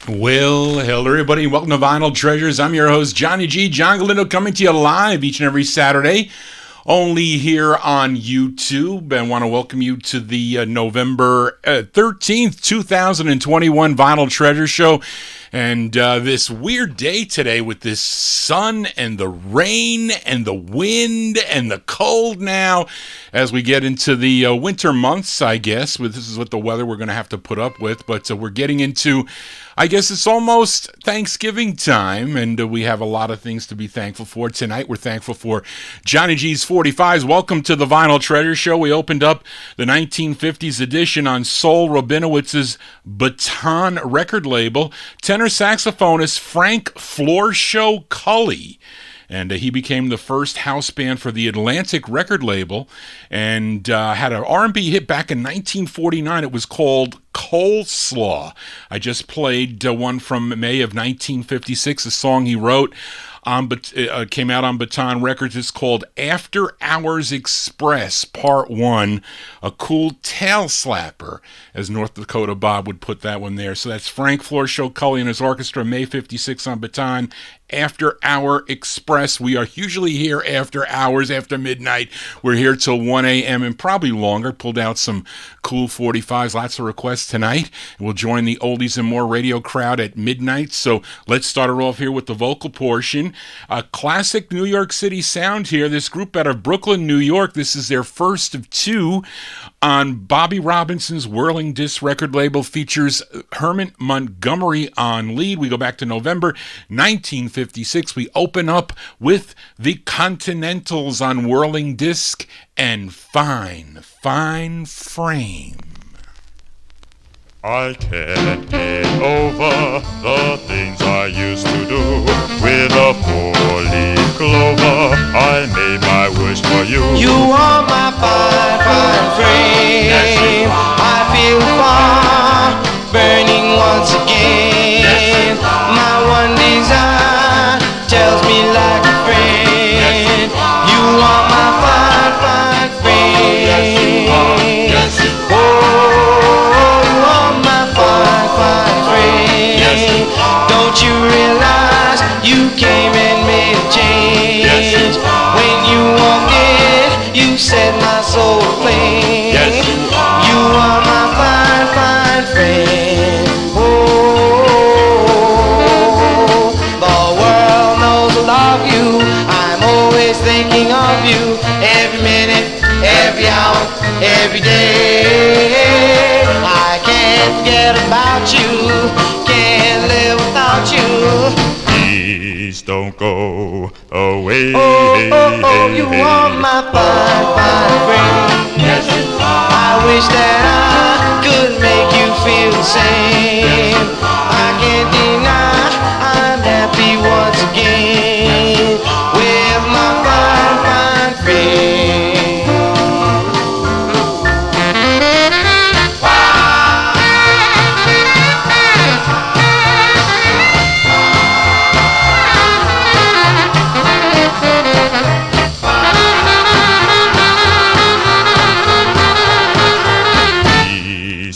Well, hello everybody, welcome to Vinyl Treasures. I'm your host, Johnny G. John Galindo, coming to you live each and every Saturday, only here on YouTube. And want to welcome you to the November 13th, 2021 Vinyl Treasure Show. And this weird day today with this sun and the rain and the wind and the cold now as we get into the winter months, I guess. This is what the weather we're going to have to put up with. But we're getting into, I guess it's almost Thanksgiving time, and we have a lot of things to be thankful for. Tonight we're thankful for Johnny G's 45's. Welcome to the Vinyl Treasure Show. We opened up the 1950s edition on Sol Rabinowitz's Baton record label. Tenor saxophonist Frank Florshow Cully. And he became the first house band for the Atlantic record label and had an R&B hit back in 1949. It was called Coleslaw. I just played one from May of 1956, a song he wrote. But came out on Baton Records. It's called After Hours Express Part 1, a cool tail slapper, as North Dakota Bob would put that one there. So that's Frank Florshow Cully and his orchestra, May 56 on Baton. After Hour Express. We are usually here after hours, after midnight. We're here till 1 a.m. and probably longer. Pulled out some cool 45s, lots of requests tonight. We'll join the Oldies and More radio crowd at midnight. So let's start it off here with the vocal portion. A classic New York City sound here. This group out of Brooklyn, New York. This is their first of two on Bobby Robinson's Whirling Disc record label. Features Herman Montgomery on lead. We go back to November 1956. We open up with the Continentals on Whirling Disc and Fine, Fine Frame. I can't get over the things I used to do. With a four-leaf clover, I made my wish for you. You are my fine, fine frame. Yes, I feel far burning once again. Yes, my one desire tells me like a friend. You are my fine, fine frame. Yes, you are. Yes, you are. Don't you realize you came and made a change? Yes, when you walked in, you set my soul aflame. Yes, you are my fine, fine friend. Oh, the world knows I love you. I'm always thinking of you. Every minute, every hour, every day. I can't forget about you. Can't live without you. Please don't go away. Oh, you are my fine, fine friend. Yes, I wish that I could make you feel the same. I can't deny I'm happy once again with my fine, fine friend.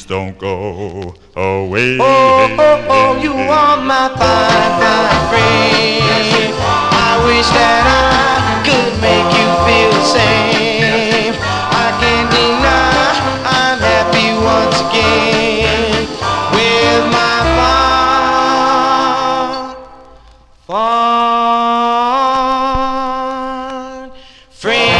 Don't go away. You are my fine, fine friend. I wish that I could make you feel the same. I can't deny I'm happy once again with my fine friend.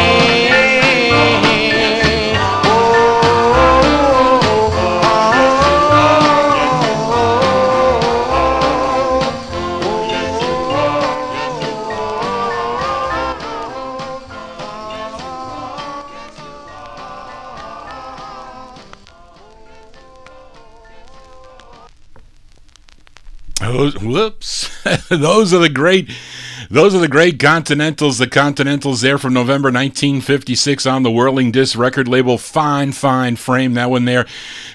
Whoops. Those are the great Continentals. The Continentals there from November 1956 on the Whirling Disc record label. Fine, fine frame. That one there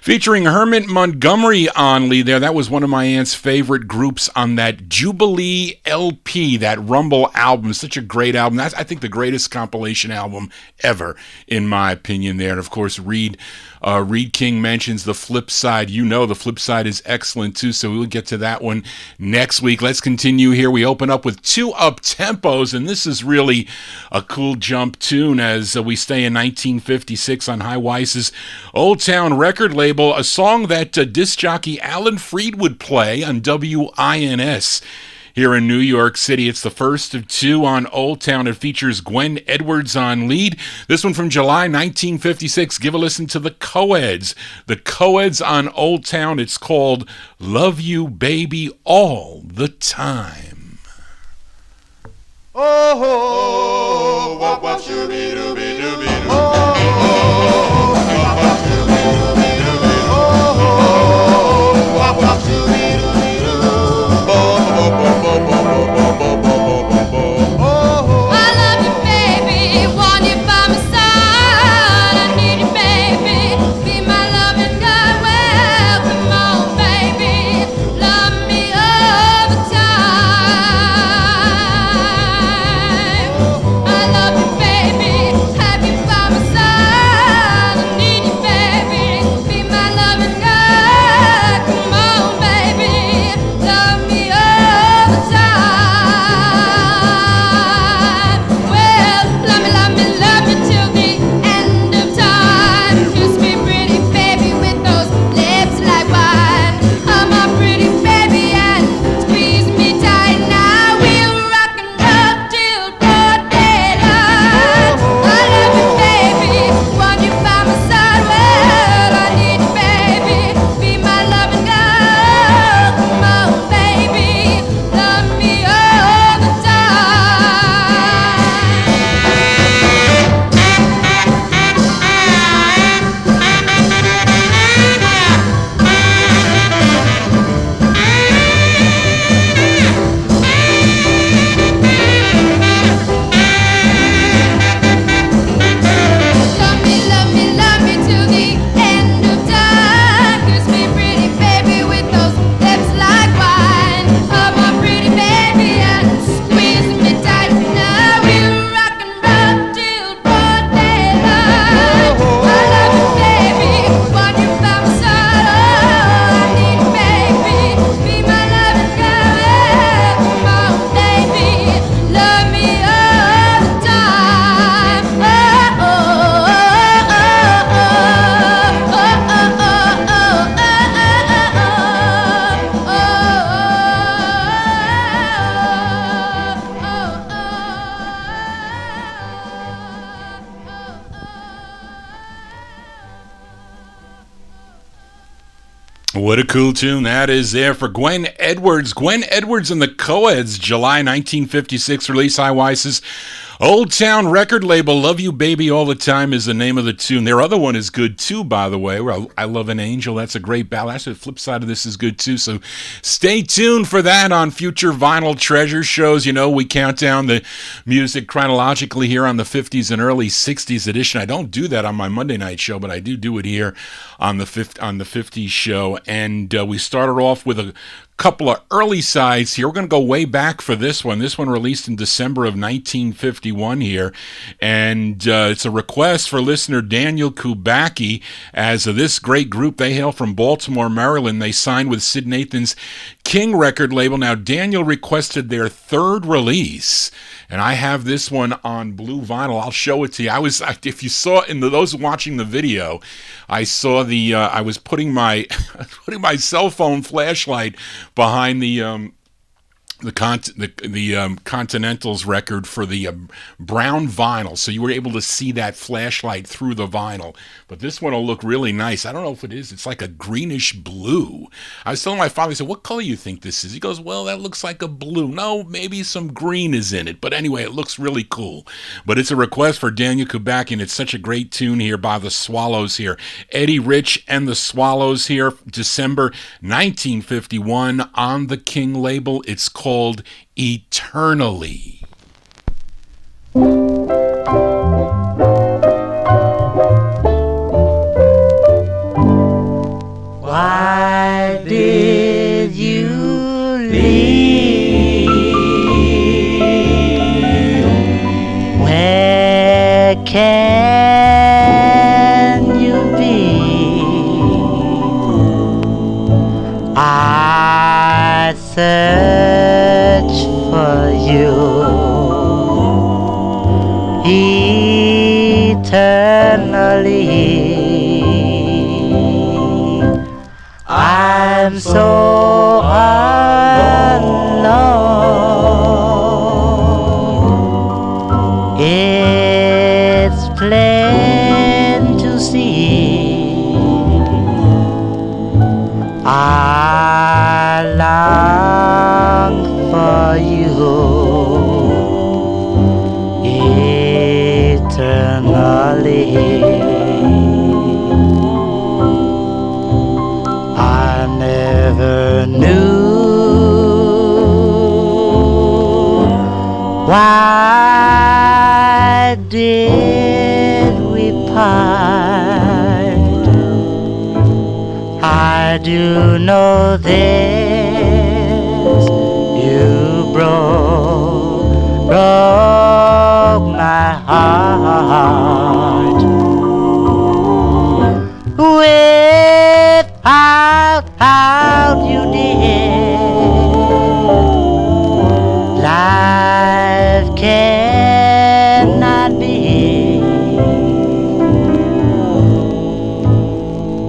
featuring Hermit Montgomery on lead there. That was one of my aunt's favorite groups on that Jubilee LP, that Rumble album. Such a great album. That's, I think, the greatest compilation album ever, in my opinion there. And, of course, Reed King mentions the flip side. You know the flip side is excellent, too, so we'll get to that one next week. Let's continue here. We open up with two up-tempos, and this is really a cool jump tune as we stay in 1956 on High Weiss's Old Town record label, a song that disc jockey Alan Freed would play on WINS here in New York City. It's the first of two on Old Town. It features Gwen Edwards on lead. This one from July 1956. Give a listen to the Co-Eds. The Co-Eds on Old Town. It's called Love You Baby All the Time. Oh, wop wop shooby dooby dooby doo. oh, wop wop shooby dooby doo. I love you, baby. Want you by my side. I need you, baby. Be my loving God. Well, come on, baby. Love me all the time. I love you, baby. Have you by my side. I need you, baby. Be my loving God. Come on, baby. Love me all the time. Well, love me till the end of time. Kiss me pretty, baby, with those lips like wine. I'm a pretty baby and squeeze me tight. Now we'll rock and roll till broad daylight. I love you, baby. Want you by my side. Well, I need you, baby. Be my loving girl. Come on, baby. Love me all the Love me till the end of time. Kiss me pretty, baby, with those lips like wine. I'm a pretty baby and squeeze me tight. Now we'll rock and roll till broad daylight. I love you, baby. Want you by my side. Oh, I need you, baby. Be my loving girl. Come on, baby. Love me all the time. What a cool tune that is there for Gwen Edwards. Gwen Edwards and the Co-Eds, July 1956 release. High Weiss's Old Town record label. Love You Baby All the Time is the name of the tune. Their other one is good too, by the way. Well, I Love an Angel. That's a great ballad. Actually, the flip side of this is good too. So stay tuned for that on future Vinyl Treasure shows. You know, we count down the music chronologically here on the 50s and early 60s edition. I don't do that on my Monday night show, but I do it here on the 50s show. And we started off with a couple of early sides here. We're going to go way back for this one. This one released in December of 1951 here. And it's a request for listener Daniel Kubacki, as this great group, they hail from Baltimore, Maryland. They signed with Sid Nathan's King record label. Now, Daniel requested their third release, and I have this one on blue vinyl. I'll show it to you. If you saw in those watching the video, I saw I was putting my putting my cell phone flashlight behind the Continental's record for the brown vinyl, so you were able to see that flashlight through the vinyl. But this one will look really nice. I don't know if it is. It's like a greenish blue. I was telling my father, he said, "What color you think this is?" He goes, "Well, that looks like a blue." No, maybe some green is in it. But anyway, it looks really cool. But it's a request for Daniel Kubakian. It's such a great tune here by the Swallows here. Eddie Rich and the Swallows here, December 1951 on the King label. It's called Eternally. Why did you leave? Where can you be? I search for you eternally. I'm so alone. It's plain to see. I long for you eternally. I never knew why did we part. I do know this, you broke my heart. Without you, dear, life cannot be.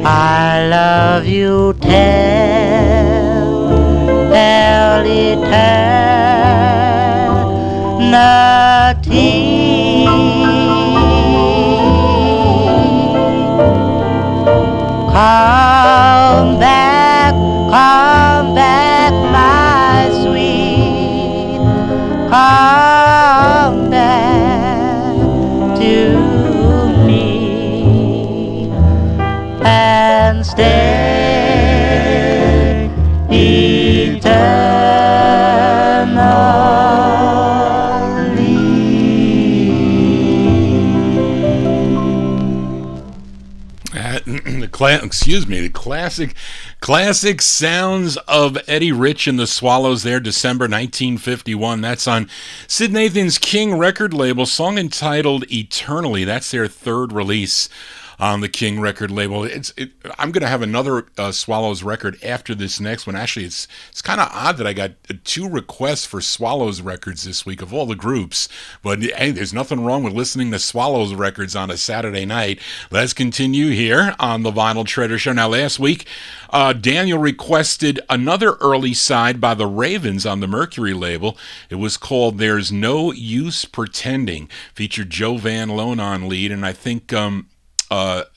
I love you till eternity. Come back, my sweet. Come back to me and stay The classic sounds of Eddie Rich and the Swallows there, December 1951. That's on Sid Nathan's King record label, song entitled Eternally. That's their third release on the King record label. I'm going to have another Swallows record after this next one. Actually, it's kind of odd that I got 2 requests for Swallows records this week of all the groups. But hey, there's nothing wrong with listening to Swallows records on a Saturday night. Let's continue here on the Vinyl Treasure Show. Now, last week, Daniel requested another early side by the Ravens on the Mercury label. It was called There's No Use Pretending. Featured Joe Van Loan on lead, and I think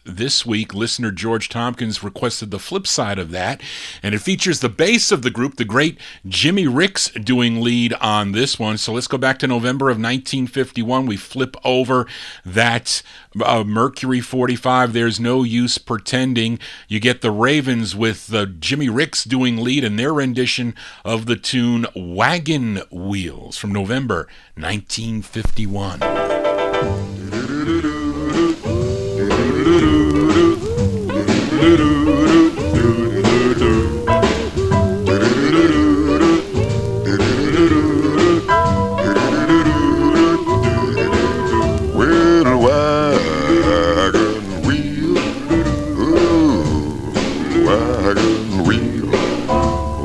this week, listener George Tompkins requested the flip side of that, and it features the bass of the group, the great Jimmy Ricks, doing lead on this one. So let's go back to November of 1951. We flip over that Mercury 45, There's No Use Pretending. You get the Ravens with Jimmy Ricks doing lead in their rendition of the tune Wagon Wheels from November 1951. Well, wagon wheel, wagon wheel,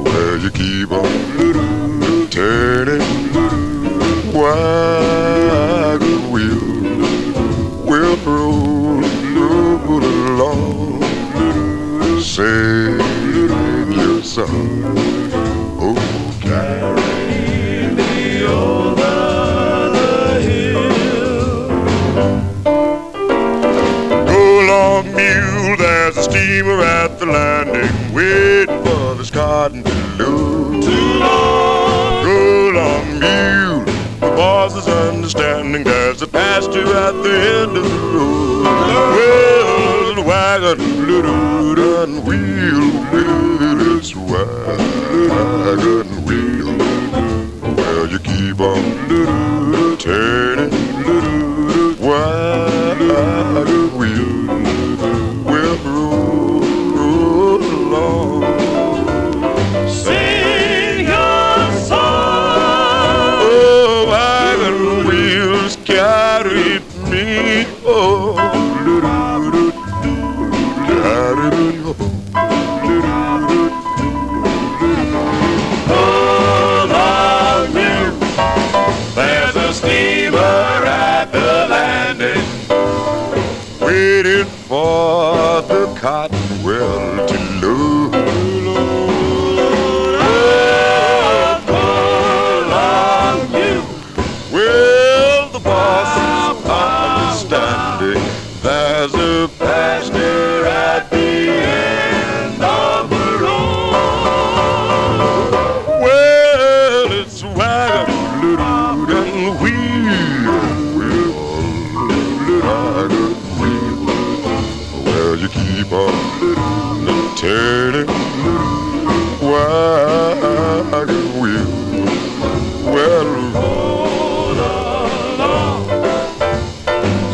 where you keep on turning wagon wheel will roll along. Sing your song, oh, carry me over the hill. Go along, mule, there's a steamer at the landing, waiting for this cotton to load. Too long. Go along, mule, the boss is understanding, there's a pasture at the end of the road. Well, the wagon, and wheel, it's wagon wheel. Well, you keep on turning, wagon wheel will roll along. Sing your song. Oh, wagon wheels carry me. Oh, carry me home. Hold on, mule. There's a steamer at the landing, waiting for the cotton well to load. Hold on, mule. Well, the boss is understanding, there's a pasture at the end of the road. Well, it's wagon and wheel, wagon wheel. Well, you keep on turning, wagon wheel. Well, hold along.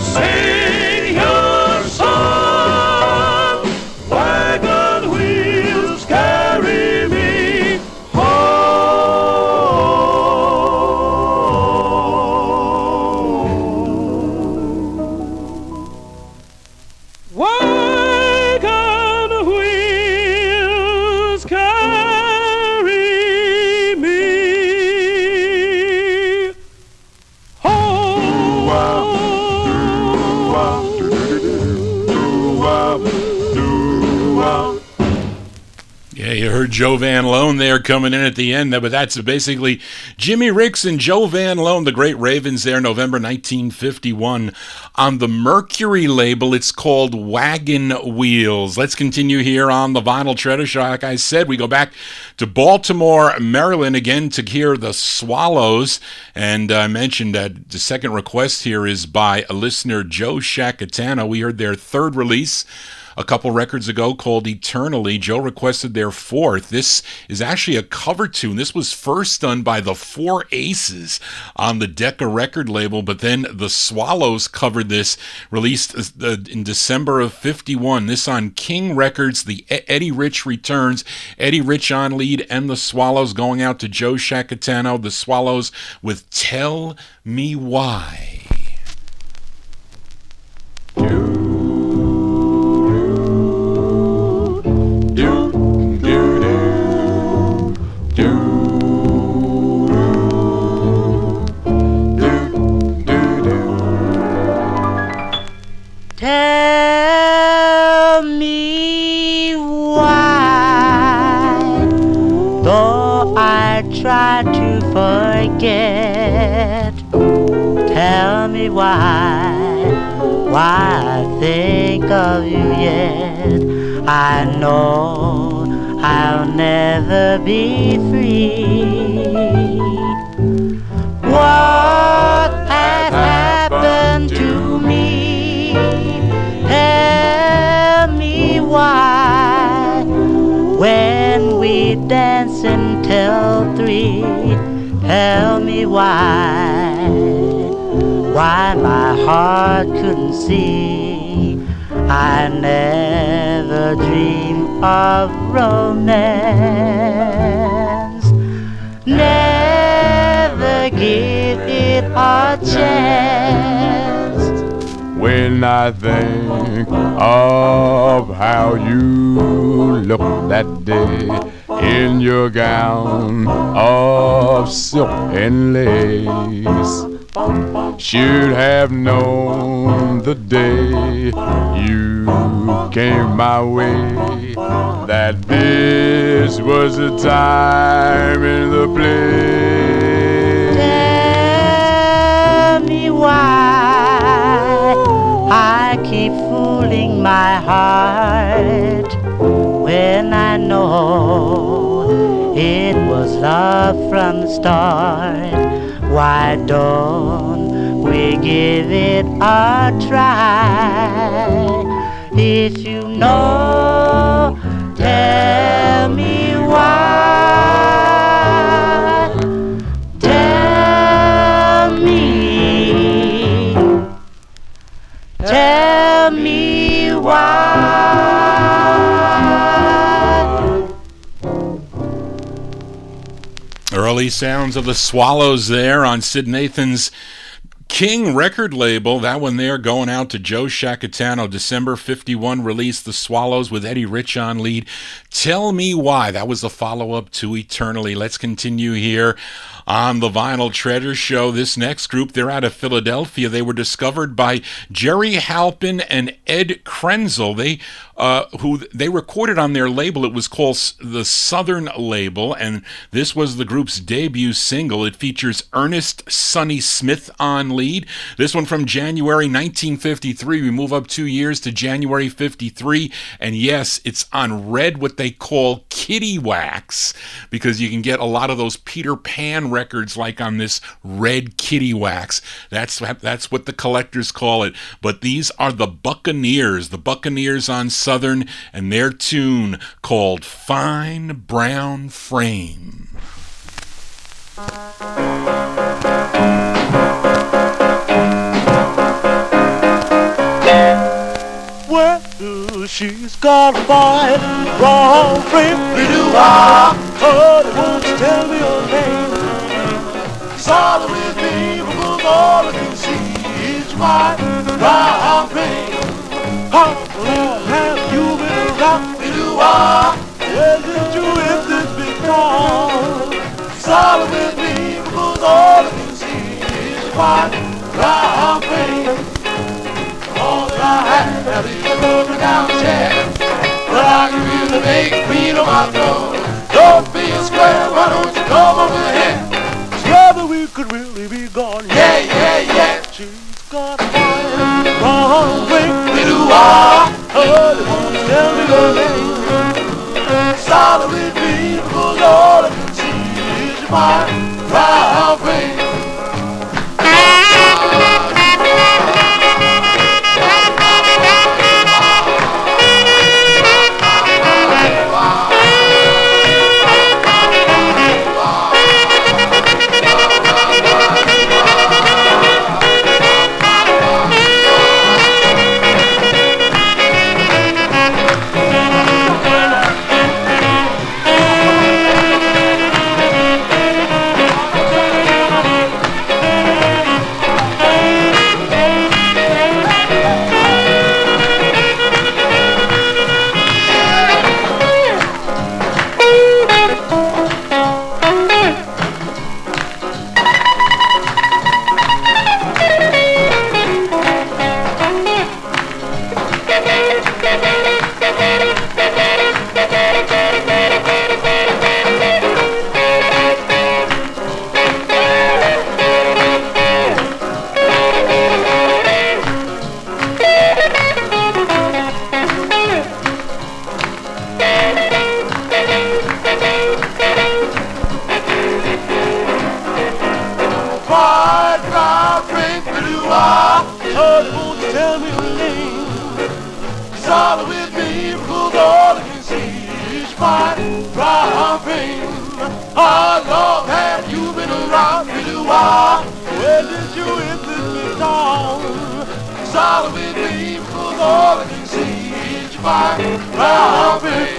Sing your song. Wagon wheels carry me home. Wagon wheels carry me home. Yeah, you heard Joe Van Loan there coming in at the end, but that's basically Jimmy Ricks and Joe Van Loan, the Great Ravens there, November 1951. On the Mercury label, it's called Wagon Wheels. Let's continue here on the Vinyl Treasure Show. Like I said, we go back to Baltimore, Maryland again to hear the Swallows. And I mentioned that the second request here is by a listener, Joe Shakatana. We heard their third release a couple records ago called Eternally. Joe requested their fourth. This is actually a cover tune. This was first done by the Four Aces on the Decca record label, but then the Swallows covered this, released in December of 51. This on King Records, the Eddie Rich returns. Eddie Rich on lead and the Swallows, going out to Joe Shakatano, the Swallows with Tell Me Why. Tell me why, though I try to forget. Tell me why I think of you yet. I know I'll never be free. What has happened to me? Tell me why, when we dance until 3. Tell me why my heart couldn't see. I never dream of romance, never give it a chance. When I think of how you looked that day in your gown of silk and lace. Should have known the day you came my way that this was the time and the place. Tell me why I keep fooling my heart when I know it was love from the start. Why don't we give it a try? If you know, tell me why. Tell me why. Early sounds of the Swallows there on Sid Nathan's King record label. That one there going out to Joe Shacatano. December 51 released The Swallows with Eddie Rich on lead. Tell Me Why. That was the follow-up to Eternally. Let's continue here on the Vinyl Treasure Show. This next group, they're out of Philadelphia. They were discovered by Jerry Halpin and Ed Krenzel. They recorded on their label. It was called the Southern Label, and this was the group's debut single. It features Ernest Sonny Smith on lead. This one from January 1953. We move up 2 years to January 53, and yes, it's on red, what they call kitty wax, because you can get a lot of those Peter Pan records like on this red kitty wax. That's what the collectors call it. But these are the Buccaneers on Southern, and their tune called Fine Brown Frame. Well, she's got a fine brown frame. Oh, won't you tell me your name? Sorry with me, because all I can see is my brown frame. How long have you been around? Well, did you hit this big town? Sorry with me, because all I can see is my brown frame. All that I have is a broken down chair, but I can really make queen on my throne. Don't be a square, why don't you come over here? Together we could really be gone. Yeah, yeah, yeah. She's got a fine brown frame. Oh, they won't tell me her name. Solid with me, because all I can see is my brown frame.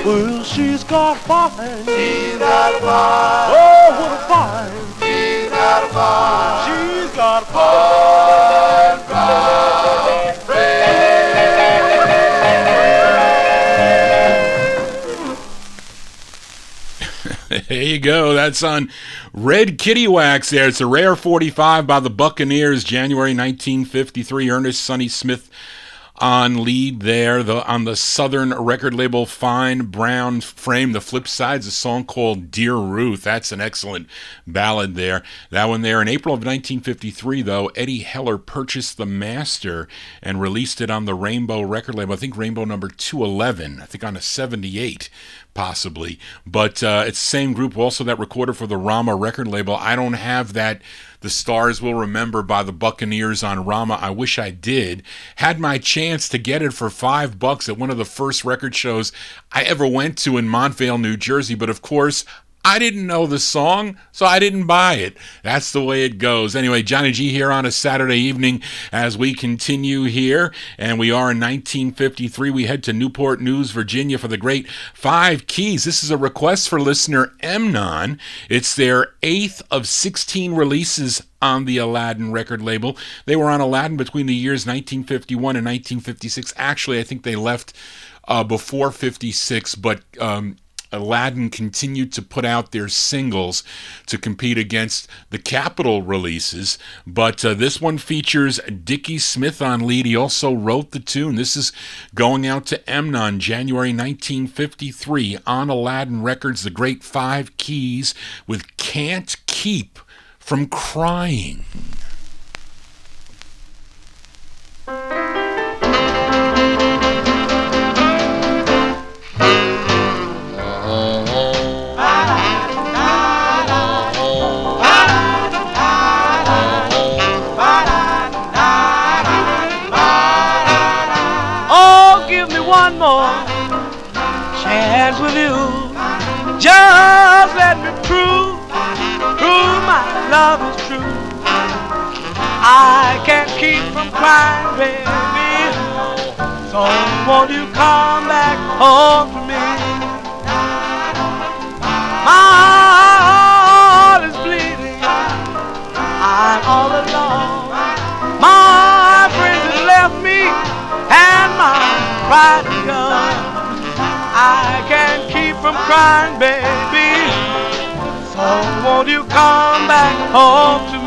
Well, she's got fine. She's got a fine. Oh, what a fine. She's got a fine. She's got a fine brown frame. go. That's on Red Kitty Wax there. It's a rare 45 by the Buccaneers, January 1953. Ernest Sonny Smith on lead there. On the Southern record label Fine Brown Frame. The flip side's a song called Dear Ruth. That's an excellent ballad there. That one there. In April of 1953, though, Eddie Heller purchased the master and released it on the Rainbow record label. I think Rainbow number 211. I think on a 78. Possibly, but it's the same group also that recorded for the Rama record label. I don't have that The Stars Will Remember by the Buccaneers on Rama. I wish I did. Had my chance to get it for $5 at one of the first record shows I ever went to in Montvale, New Jersey, but of course I didn't know the song, so I didn't buy it. That's the way it goes. Anyway, Johnny G here on a Saturday evening as we continue here, and we are in 1953. We head to Newport News, Virginia for the great Five Keys. This is a request for listener Emnon. It's their 8th of 16 releases on the Aladdin record label. They were on Aladdin between the years 1951 and 1956. Actually, I think they left before 56, but Aladdin continued to put out their singles to compete against the Capitol releases, but this one features Dickie Smith on lead. He also wrote the tune. This is going out to Emnon, January 1953, on Aladdin Records, the great Five Keys with Can't Keep From Crying. With you, just let me prove my love is true. I can't keep from crying, baby, so won't you come back home to me? My heart is bleeding, I'm all alone. My friends have left me, and my pride is gone. I can't keep from crying, baby, so won't you come back home to me?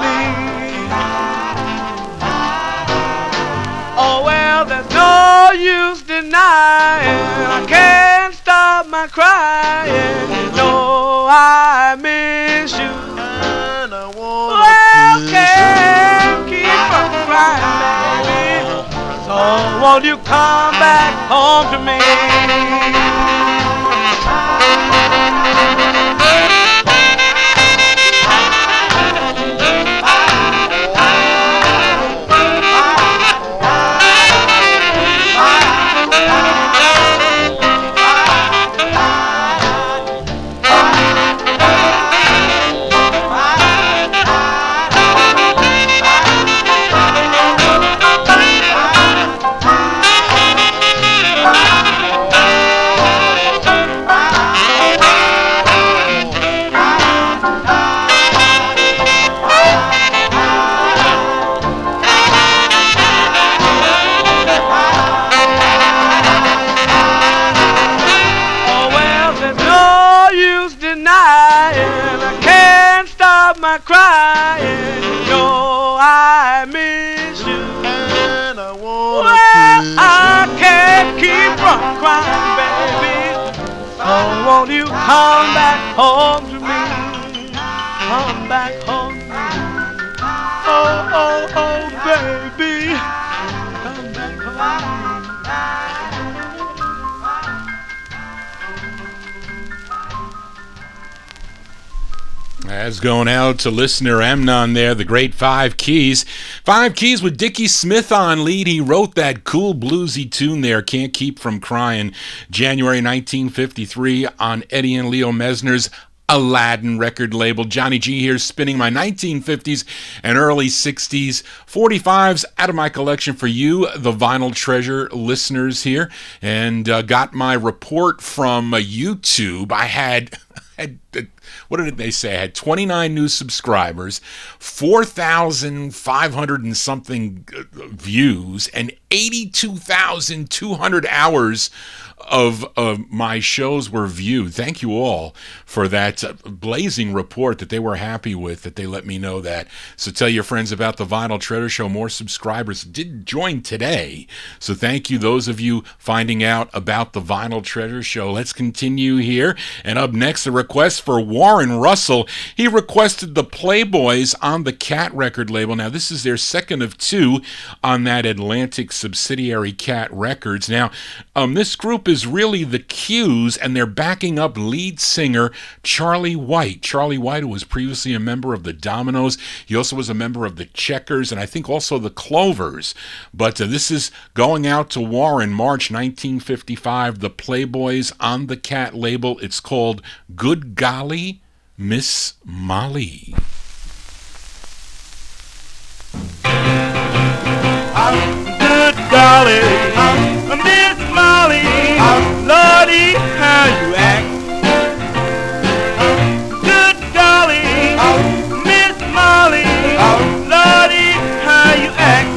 Oh, well, there's no use denying, I can't stop my crying. You know I miss you, and I wanna can't keep from crying, baby, so won't you come back home to me? Crying, you know I miss you, and I want I can't keep from crying, baby, so won't you come back home to me? Come back home to me. Oh, oh, oh, baby, come back home to me. That's going out to listener Amnon there, the great Five Keys. Five Keys with Dickie Smith on lead. He wrote that cool bluesy tune there, Can't Keep From Crying, January 1953 on Eddie and Leo Mesner's Aladdin record label. Johnny G here spinning my 1950s and early 60s 45's out of my collection for you, the Vinyl Treasure listeners here, and got my report from YouTube. I had what did they say? I had 29 new subscribers, 4,500 and something views, and 82,200 hours of my shows were viewed. Thank you all for that blazing report that they were happy with, that they let me know that. So tell your friends about the Vinyl Treasure Show. More subscribers did join today. So thank you, those of you finding out about the Vinyl Treasure Show. Let's continue here. And up next, a request for Warren Russell. He requested the Playboys on the Cat record label. Now, this is their second of two on that Atlantic subsidiary Cat Records. Now, this group is really the Q's, and they're backing up lead singer Charlie White. Charlie White, who was previously a member of the Dominoes. He also was a member of the Checkers, and I think also the Clovers. But this is going out to Warren, March 1955. The Playboys on the Cat label. It's called Good Golly, Miss Molly. Good golly, Miss Molly, Lordy, how you act. Good golly, Miss Molly, Lordy, how you act.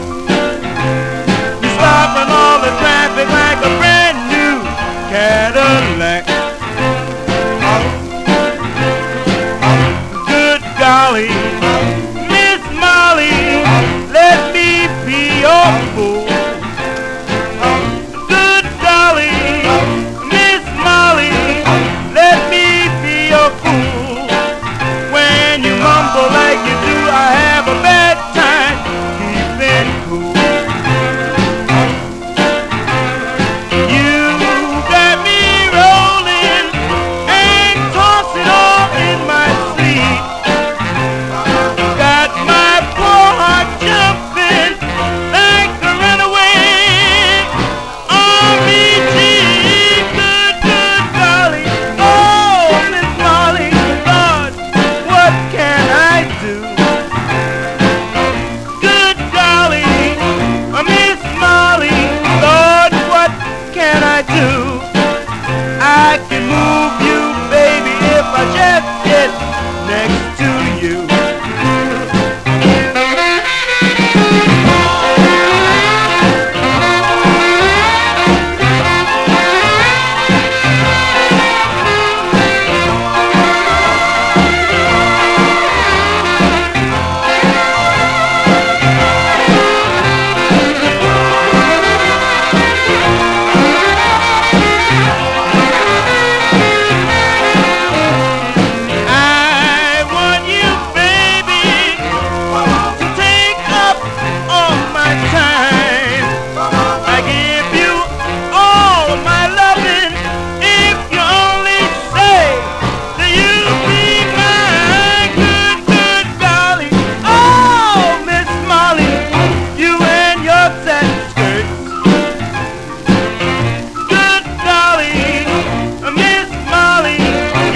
You stopping all the traffic like a brand new Cadillac. Good golly, Miss Molly, let me be your fool. Good golly, Miss Molly, let me be your fool. When you mumble like you do, I have a bad time keeping cool. You got me rolling and tossing all in my sleep. Got my poor heart jumping like a runaway army jeep. Good golly, oh Miss Molly, Lord, what can I do? Good golly, Miss Molly, Lord, what can I do? I can move you, baby, if I just get next to you. I want you, baby, to take up all my time. I give you all my loving if you only say that you'll be mine. Good golly, oh Miss Molly, you and your satin skirts. Good golly, Miss Molly,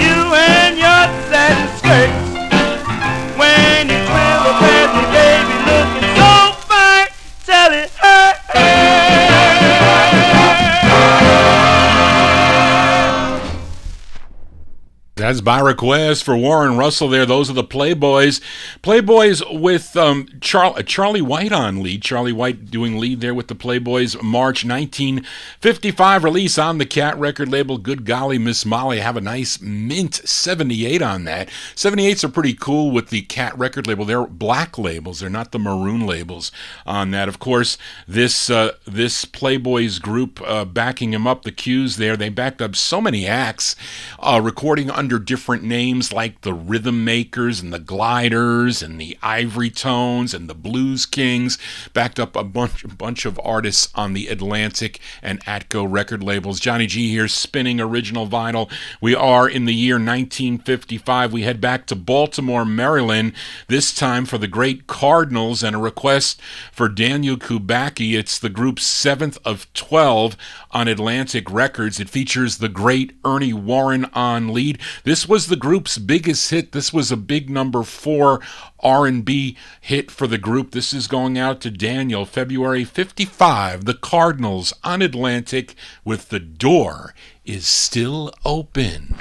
you and your satin skirts. When you twiddle past me, baby, looking so fine, tell it her. That's by request for Warren Russell there. Those are the Playboys. Playboys with Charlie White on lead. Charlie White doing lead there with the Playboys. March 1955 release on the Cat record label. Good golly, Miss Molly. Have a nice mint 78 on that. 78s are pretty cool with the Cat record label. They're black labels. They're not the maroon labels on that. Of course, this Playboys group backing him up, the Q's there, they backed up so many acts, recording under different names like the Rhythm Makers and the Gliders and the Ivory Tones and the Blues Kings. Backed up a bunch of artists on the Atlantic and Atco record labels. Johnny G here, spinning original vinyl. We are in the year 1955. We head back to Baltimore, Maryland, this time for the great Cardinals and a request for Daniel Kubacki. It's the group's 7th of 12 on Atlantic Records. It features the great Ernie Warren on lead. This was the group's biggest hit. This was a big number 4 R&B hit for the group. This is going out to Daniel, February 55. The Cardinals on Atlantic with The Door Is Still Open.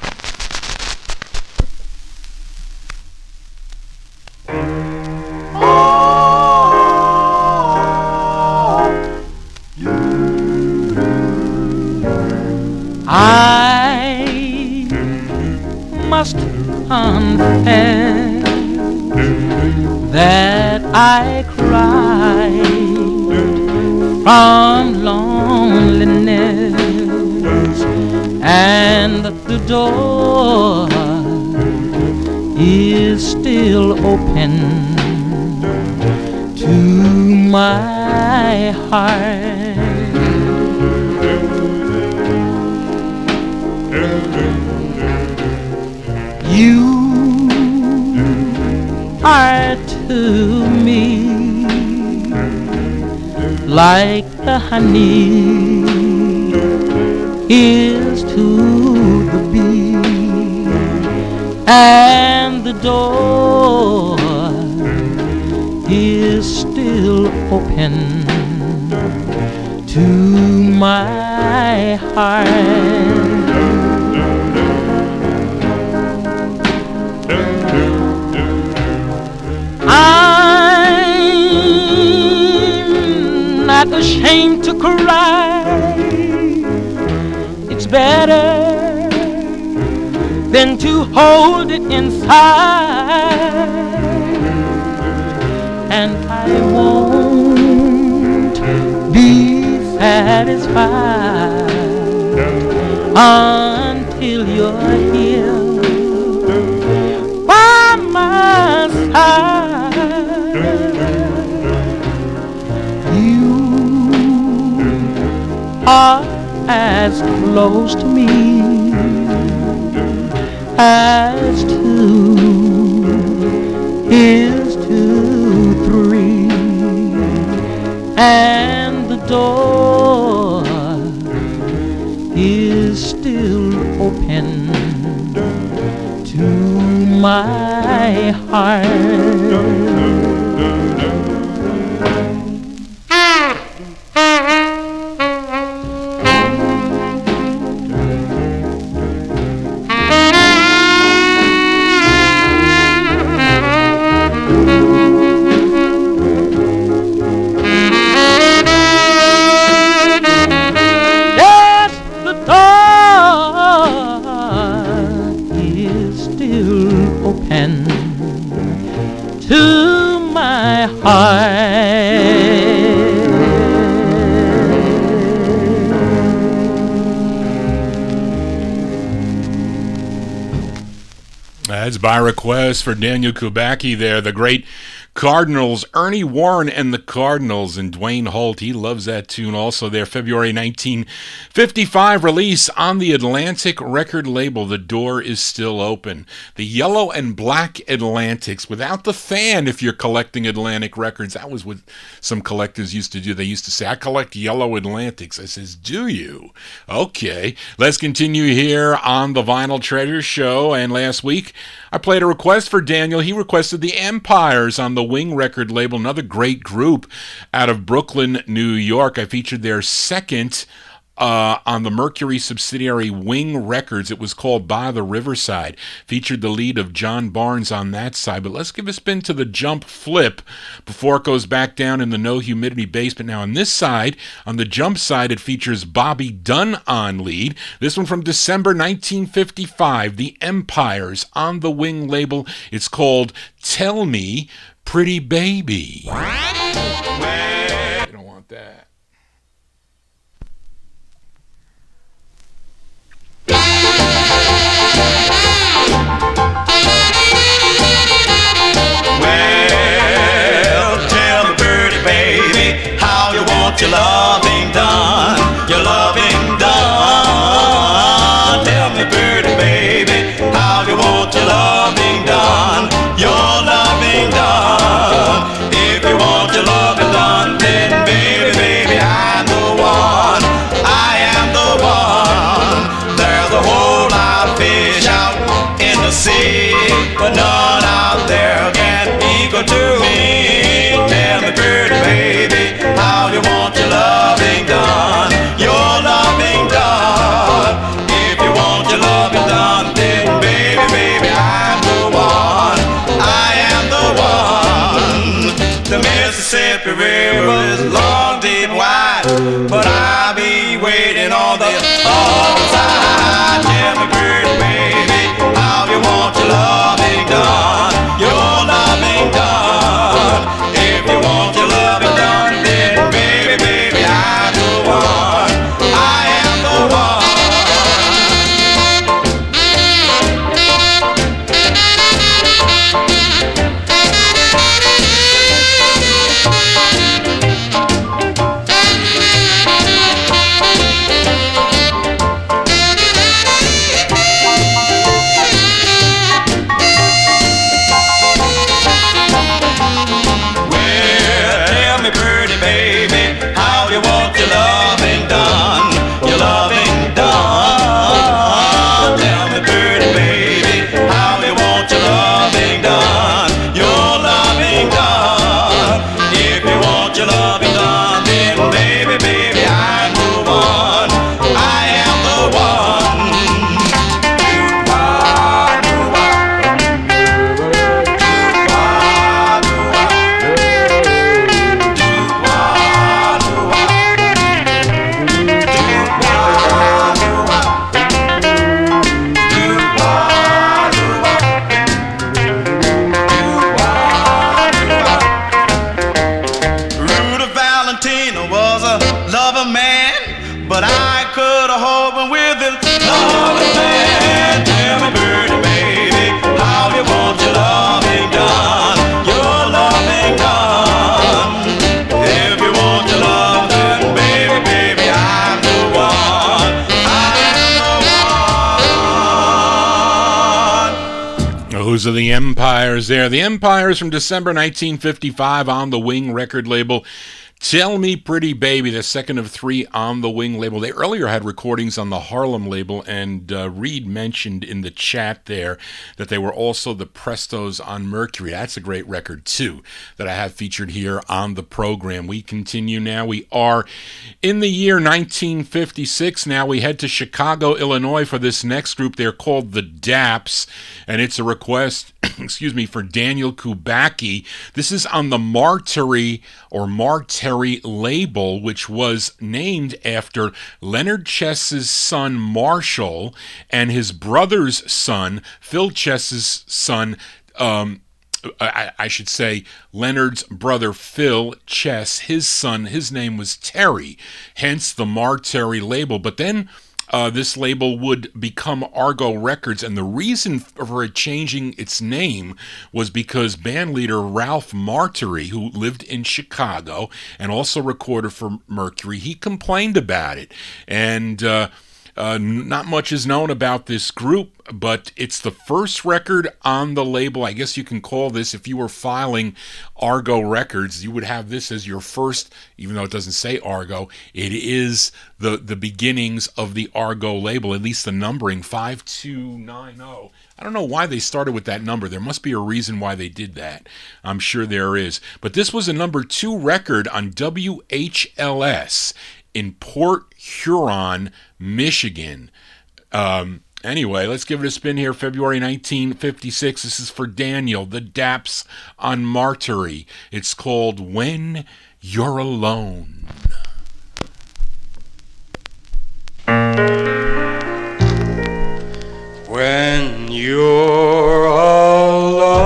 I cried from loneliness, and the door is still open to my heart. You are to me like the honey is to the bee, and the door is still open to my heart. I'm not ashamed to cry. It's better than to hold it inside, and I won't be satisfied until you're here by my side. You are as close to me as two is to three, and the door is still open to my heart. That's by request for Daniel Kubacki there, the great Cardinals, Ernie Warren and the Cardinals, and Dwayne Holt. He loves that tune also. Their February 1955 release on the Atlantic record label, The Door Is Still Open. The Yellow and Black Atlantics, without the fan if you're collecting Atlantic records. That was what some collectors used to do. They used to say, I collect Yellow Atlantics. I says, do you? Okay, let's continue here on the Vinyl Treasure Show. And last week, I played a request for Daniel. He requested the Empires on the Wing record label, another great group out of Brooklyn, New York. I featured their second on the Mercury subsidiary Wing Records. It was called By the Riverside. Featured the lead of John Barnes on that side. But let's give a spin to the Jump Flip before it goes back down in the No Humidity basement. Now on this side, on the Jump side, it features Bobby Dunn on lead. This one from December 1955, The Empires on the Wing label. It's called Tell Me Pretty Baby. I don't want that. Well, tell me pretty baby, how you want your loving done, your loving done. Tell me pretty baby, how you want your loving done, your loving done. If you want your loving done, then baby, baby, I'm the one, I am the one. There's a whole lot of fish out in the sea, but none out there can equal to me. Tell me pretty baby, how you want your loving done, your loving done. If you want your loving done, then baby, baby, I'm the one, I am the one. The Mississippi River is long, deep, wide, but I'll be waiting on the other side. Tell me pretty baby, how you want your loving done, your loving done. If Those are the Empires there. The Empires from December 1955 on the Wing record label. Tell Me Pretty Baby, the second of three on the Wing label. They earlier had recordings on the Harlem label, and Reed mentioned in the chat there that they were also the Prestos on Mercury. That's a great record, too, that I have featured here on the program. We continue now. We are in the year 1956 now. We head to Chicago, Illinois for this next group. They're called the Daps, and it's a request for Daniel Kubacki. This is on the Martiri label, which was named after Leonard Chess's son Marshall and his brother's son, Phil Chess's son, I should say Leonard's brother Phil Chess, his son, his name was Terry, hence the Martiri label. But then this label would become Argo Records, and the reason for it changing its name was because band leader Ralph Martiri, who lived in Chicago and also recorded for Mercury, he complained about it. And not much is known about this group, but it's the first record on the label. I guess you can call this, if you were filing Argo Records, you would have this as your first, even though it doesn't say Argo, it is the beginnings of the Argo label, at least the numbering, 5290. I don't know why they started with that number. There must be a reason why they did that. I'm sure there is. But this was a number 2 record on WHLS in Port Huron, Michigan. Anyway, let's give it a spin here. February 1956. This is for Daniel, the Daps on Martiri. It's called When You're Alone. When you're alone,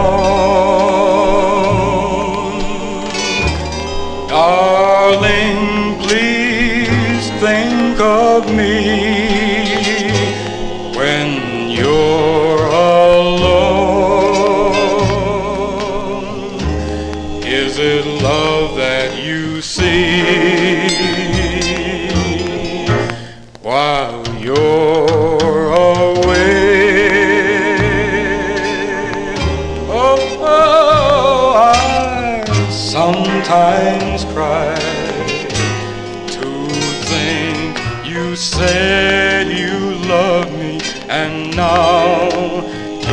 darling, please think of me. When you're alone, is it love that you see while you're away? Oh, I sometimes cry to think you said you loved me, and now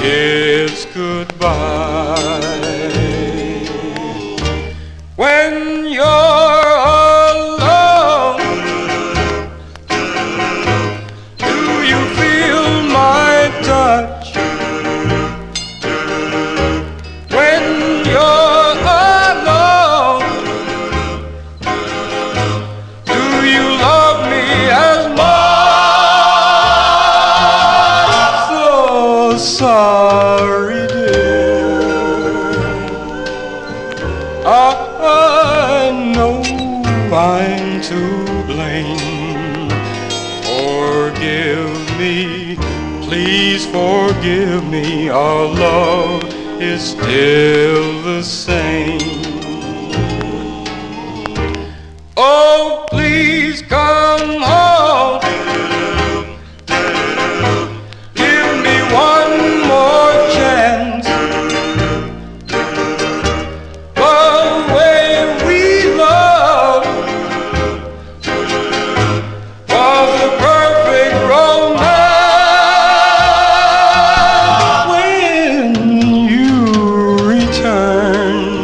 it's goodbye. When you're alone, do you feel my touch? When you're alone, do you love me as much? So sorry, dear, I know I'm to blame. Forgive me, please forgive me. Our love is still the same. Oh, please come home. Give me one more chance. The way we loved was a perfect romance. When you return,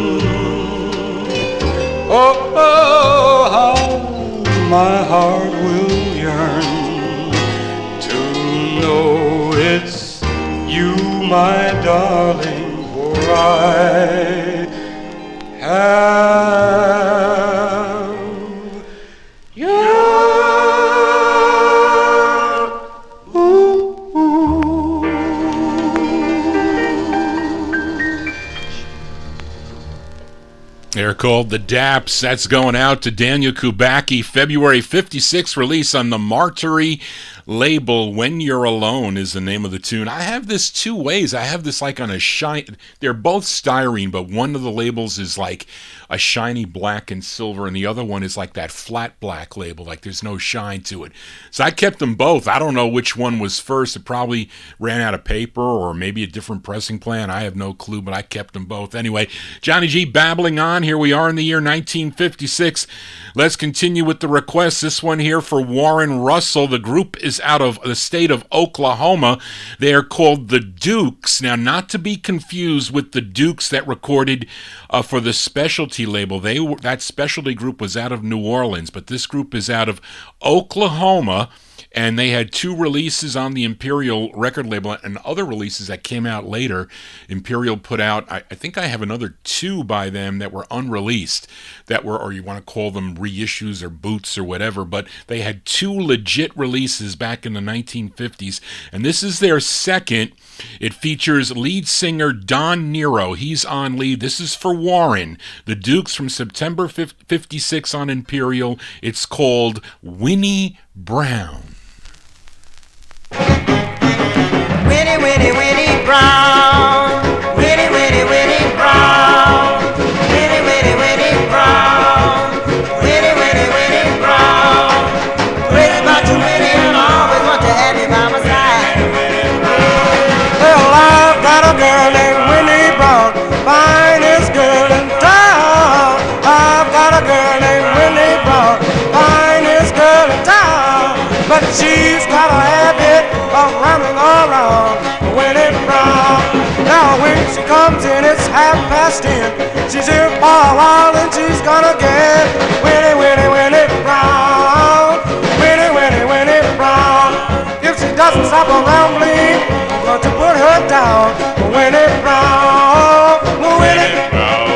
They're called the Daps. That's going out to Daniel Kubacki. February 56 release on the Martyry label. When You're Alone is the name of the tune. I have this two ways. I have this like on a shine. They're both styrene, but one of the labels is like a shiny black and silver, and the other one is like that flat black label, like there's no shine to it. So I kept them both. I don't know which one was first. It probably ran out of paper or maybe a different pressing plan. I have no clue, but I kept them both. Anyway, Johnny G babbling on. Here we are in the year 1956. Let's continue with the request. This one here for Warren Russell. The group is out of the state of Oklahoma. They are called the Dukes. Now, not to be confused with the Dukes that recorded for the Specialty label. That Specialty group was out of New Orleans, but this group is out of Oklahoma. And they had two releases on the Imperial record label and other releases that came out later. Imperial put out, I think I have another two by them that were unreleased, that were, or you want to call them reissues or boots or whatever, but they had two legit releases back in the 1950s. And this is their second. It features lead singer Don Nero. He's on lead. This is for Warren. The Dukes from September 56 on Imperial. It's called Winnie Brown. Winnie, Winnie, Winnie Brown. Winnie, Winnie, Winnie Brown. Winnie, Winnie, Winnie Brown. Winnie, Winnie, Winnie Brown. Crazy about you, Winnie, and I always want to have you by my side. Well, I've got a girl named Winnie Brown, finest girl in town. I've got a girl named Winnie Brown, finest girl in town. But she's got a habit of running around Winnie Brown. Now when she comes in, it's 10:30. She's here for a while and she's gonna get Winnie, Winnie, Winnie Brown. Winnie, Winnie, Winnie Brown. If she doesn't stop around me, I'm going to put her down. Winnie Brown. Winnie Brown.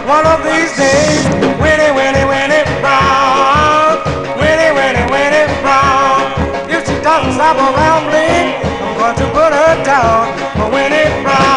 One of these days, Winnie, Winnie, Winnie Brown. Winnie, Winnie, Winnie Brown. If she doesn't stop around me, I'm going to put her down. Winnie Brown.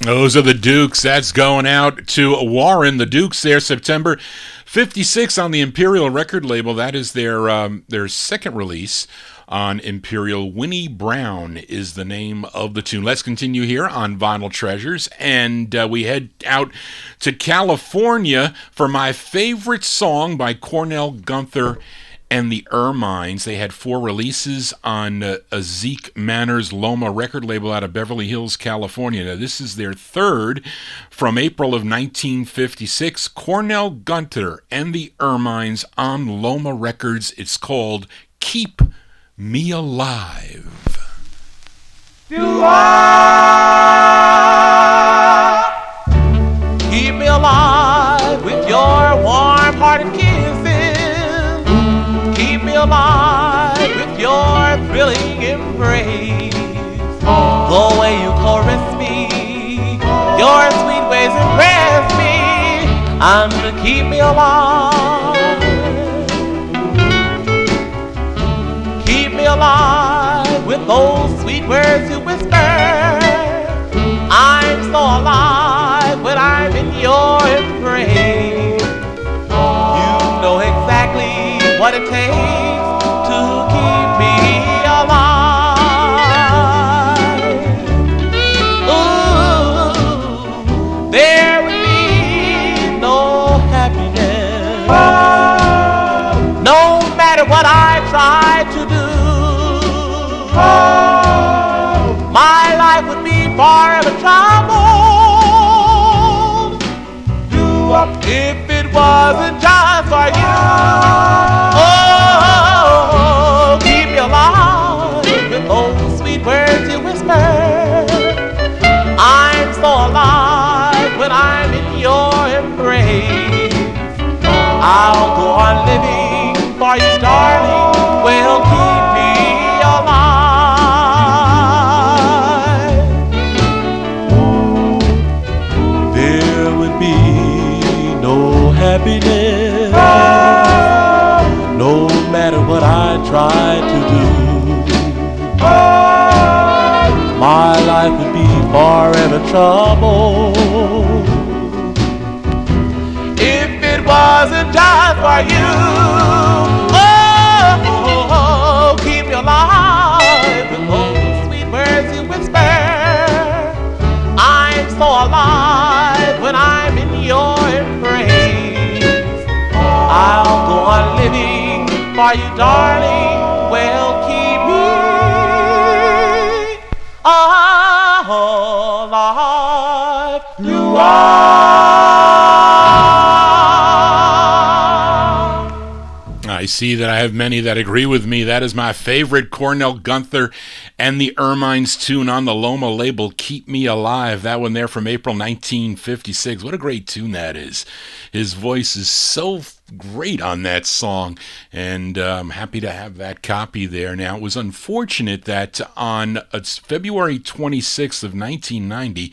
Those are the Dukes. That's going out to Warren. The Dukes there, September 56 on the Imperial record label. That is their second release on Imperial. Winnie Brown is the name of the tune. Let's continue here on Vinyl Treasures, and we head out to California for my favorite song by Cornell Gunther and the Ermines. They had four releases on a Zeke Manners Loma record label out of Beverly Hills, California. Now, this is their third from April of 1956. Cornell Gunther and the Ermines on Loma Records. It's called Keep Me Alive. Keep me alive with your warm-hearted kisses. Keep me alive with your thrilling embrace. The way you caress me, your sweet ways impress me, and to keep me alive. Keep me alive with those sweet words you whisper. I'm so alive when I'm in your embrace. You know exactly what it takes to keep me alive. life would be forever troubled. If it wasn't just for you. Oh, keep me alive with those sweet words you whisper. I'm so alive when I'm in your embrace. I'll go on living for you, darling. Well, keep me alive. There would be no happiness, no matter what I try to do. My life would be forever troubled if it wasn't just for you. Oh, keep me alive with those sweet words you whisper. I'm so alive when I'm in your embrace. I'll go on living for you, darling. Well, keep me alive. You I see that I have many that agree with me. That is my favorite Cornell Gunther and the Ermines tune on the Loma label, Keep Me Alive. That one there from April 1956. What a great tune that is. His voice is so great on that song, and I'm happy to have that copy there. Now, it was unfortunate that on February 26th of 1990,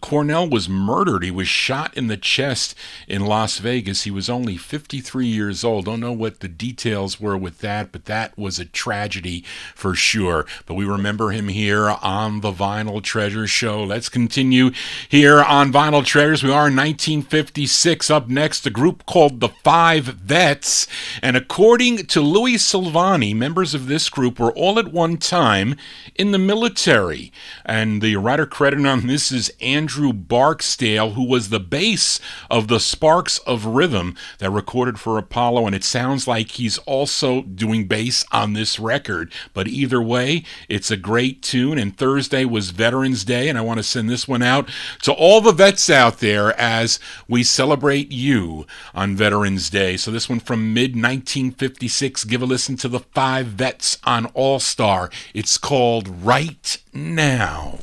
Cornell was murdered. He was shot in the chest in Las Vegas. He was only 53 years old. Don't know what the details were with that, but that was a tragedy for sure. But we remember him here on the Vinyl Treasure Show. Let's continue here on Vinyl Treasures. We are in 1956. Up next, a group called the 5'S, and according to Louis Silvani, members of this group were all at one time in the military. And the writer credited on this is Andrew Barksdale, who was the bass of the Sparks of Rhythm that recorded for Apollo, and it sounds like he's also doing bass on this record. But either way, it's a great tune, and Thursday was Veterans Day, and I want to send this one out to all the vets out there as we celebrate you on Veterans Day. So this one from mid-1956, give a listen to the 5'S on All-Star. It's called Right Now.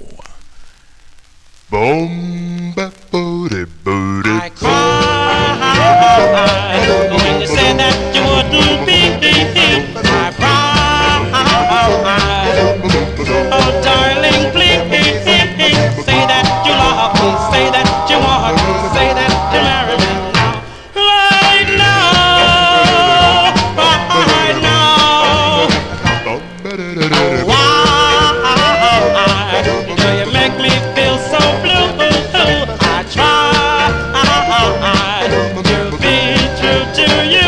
Boom, ba booty booty. I cried when you said that you wouldn't be. I cried, oh darling, please say that you love me, say that you want me, say that you marry me now, right now, right now. Why do you make me feel so blue? I try to be true to you,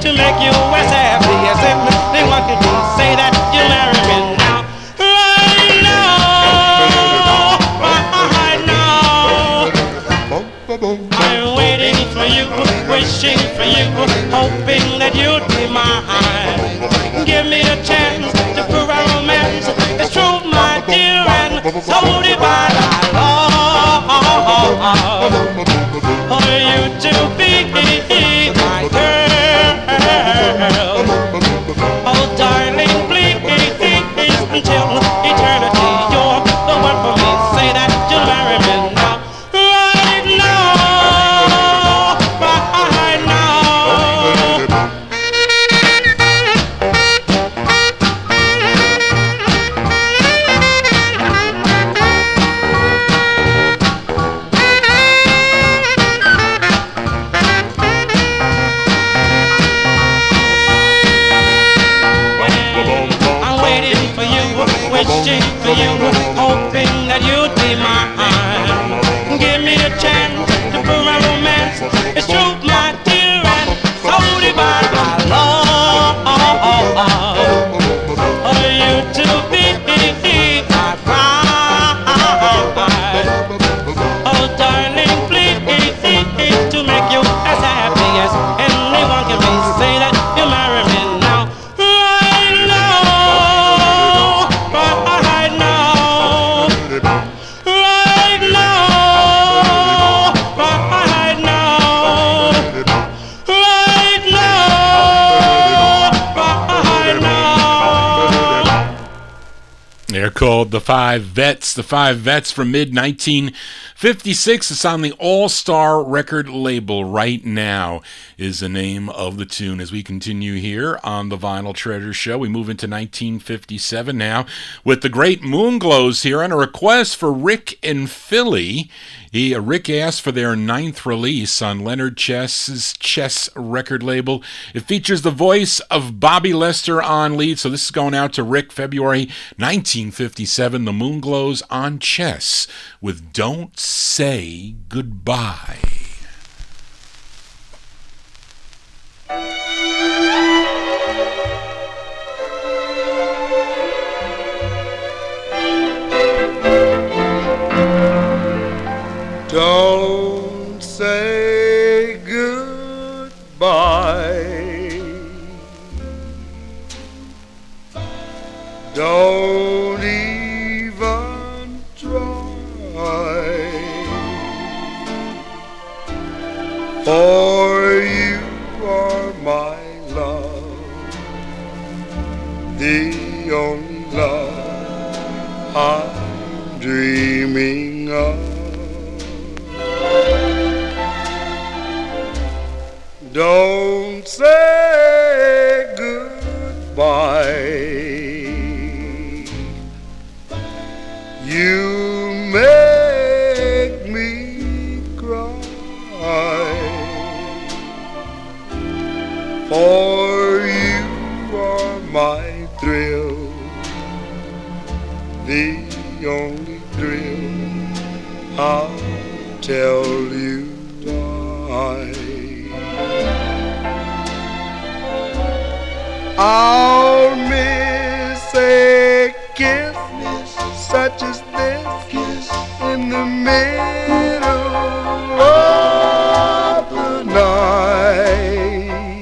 to make you as happy as anyone can be. Say that you marry me now, right now, right now. I'm waiting for you, wishing for you, hoping that you'd be mine. Give me a chance to prove our romance is true, my dear, and so divine. I love for you to be my girl. Oh, darling, please, until eternity, you're the one for me. Say that you'll marry me now, right now, right now. I'm waiting for you, wishing for you, hoping that you'd be mine. Give me a chance to prove my romance is true, my dear, and so divine. I love for you to be my bride. Oh, darling, please, to make you as happy as anyone can be. Say that you marry me now, right now, right now. They're called the 5'S. The 5'S from mid-1956. It's on the All-Star record label right now is the name of the tune. As we continue here on the Vinyl Treasure Show, we move into 1957 now with the great Moonglows here on a request for Rick and Philly. Rick asked for their 9th release on Leonard Chess's Chess record label. It features the voice of Bobby Lester on lead, so this is going out to Rick, February 1957, the Moonglows on Chess with Don't Say Goodbye. Don't say goodbye. Don't even try. For you are my love, the only love I'm dreaming of. Don't say goodbye. You make me cry. For you are my thrill, the only thrill. I'll tell you why. I'll miss a kiss such as this in the middle of the night.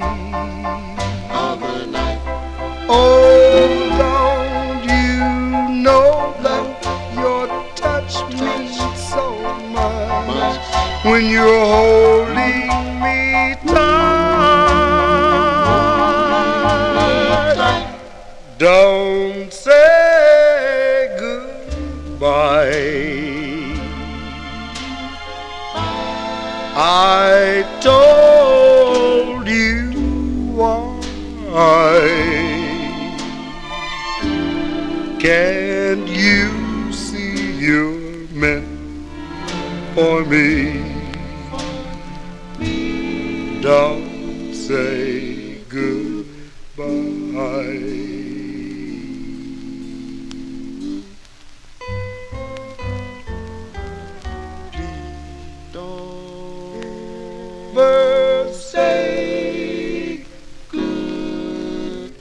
Oh, don't you know that your touch means so much when you're holding me tight. Don't say goodbye. I told you why. Can't you see you're meant for me? Don't say goodbye. Never say goodbye.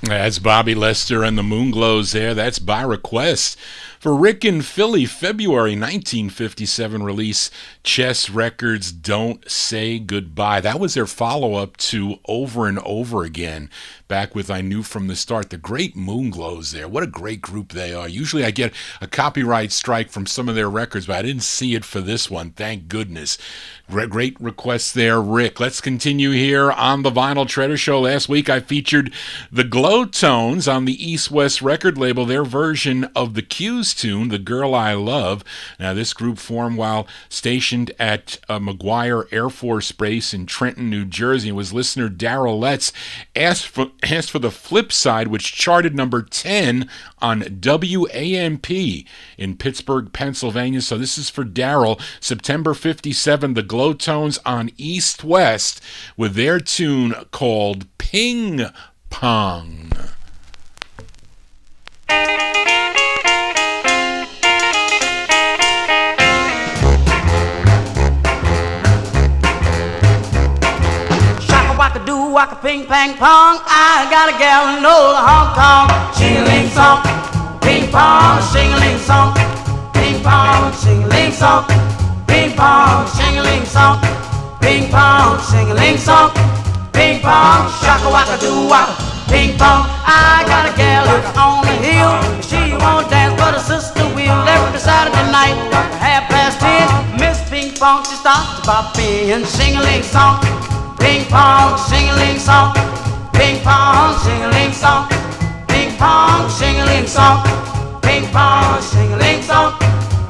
That's Bobby Lester and the Moonglows there. That's by request for Rick and Philly, February 1957 release, Chess Records' Don't Say Goodbye. That was their follow-up to Over and Over Again, back with I Knew From the Start. The great Moonglows there. What a great group they are. Usually I get a copyright strike from some of their records, but I didn't see it for this one. Thank goodness. Great request there, Rick. Let's continue here on the Vinyl Treasure Show. Last week I featured the Glow Tones on the East West record label, their version of the Q's tune, The Girl I Love. Now, this group formed while stationed at McGuire Air Force Base in Trenton, New Jersey. It was listener Darrell Letts asked for the flip side, which charted number 10 on WAMP in Pittsburgh, Pennsylvania. So this is for Darrell. September 57, the Glow Tones on East West with their tune called Ping Pong. Waka ping pang pong, I got a gal in old Hong Kong. Shing-a-ling song, ping pong, shing-a-ling song, ping pong, shing-a-ling song, ping pong, shing-a-ling song, ping pong, shing-a-ling song, ping pong, shaka waka do waka, ping pong. I got a gal on the hill, she won't dance but her sister will. Every Saturday night, 10:30, Miss Ping Pong, she starts to bop in, shing-a-ling song. ping pong, sing-a-ling song, ping pong, sing-a-ling song, ping pong, sing-a-ling song, ping pong, sing-a-ling song,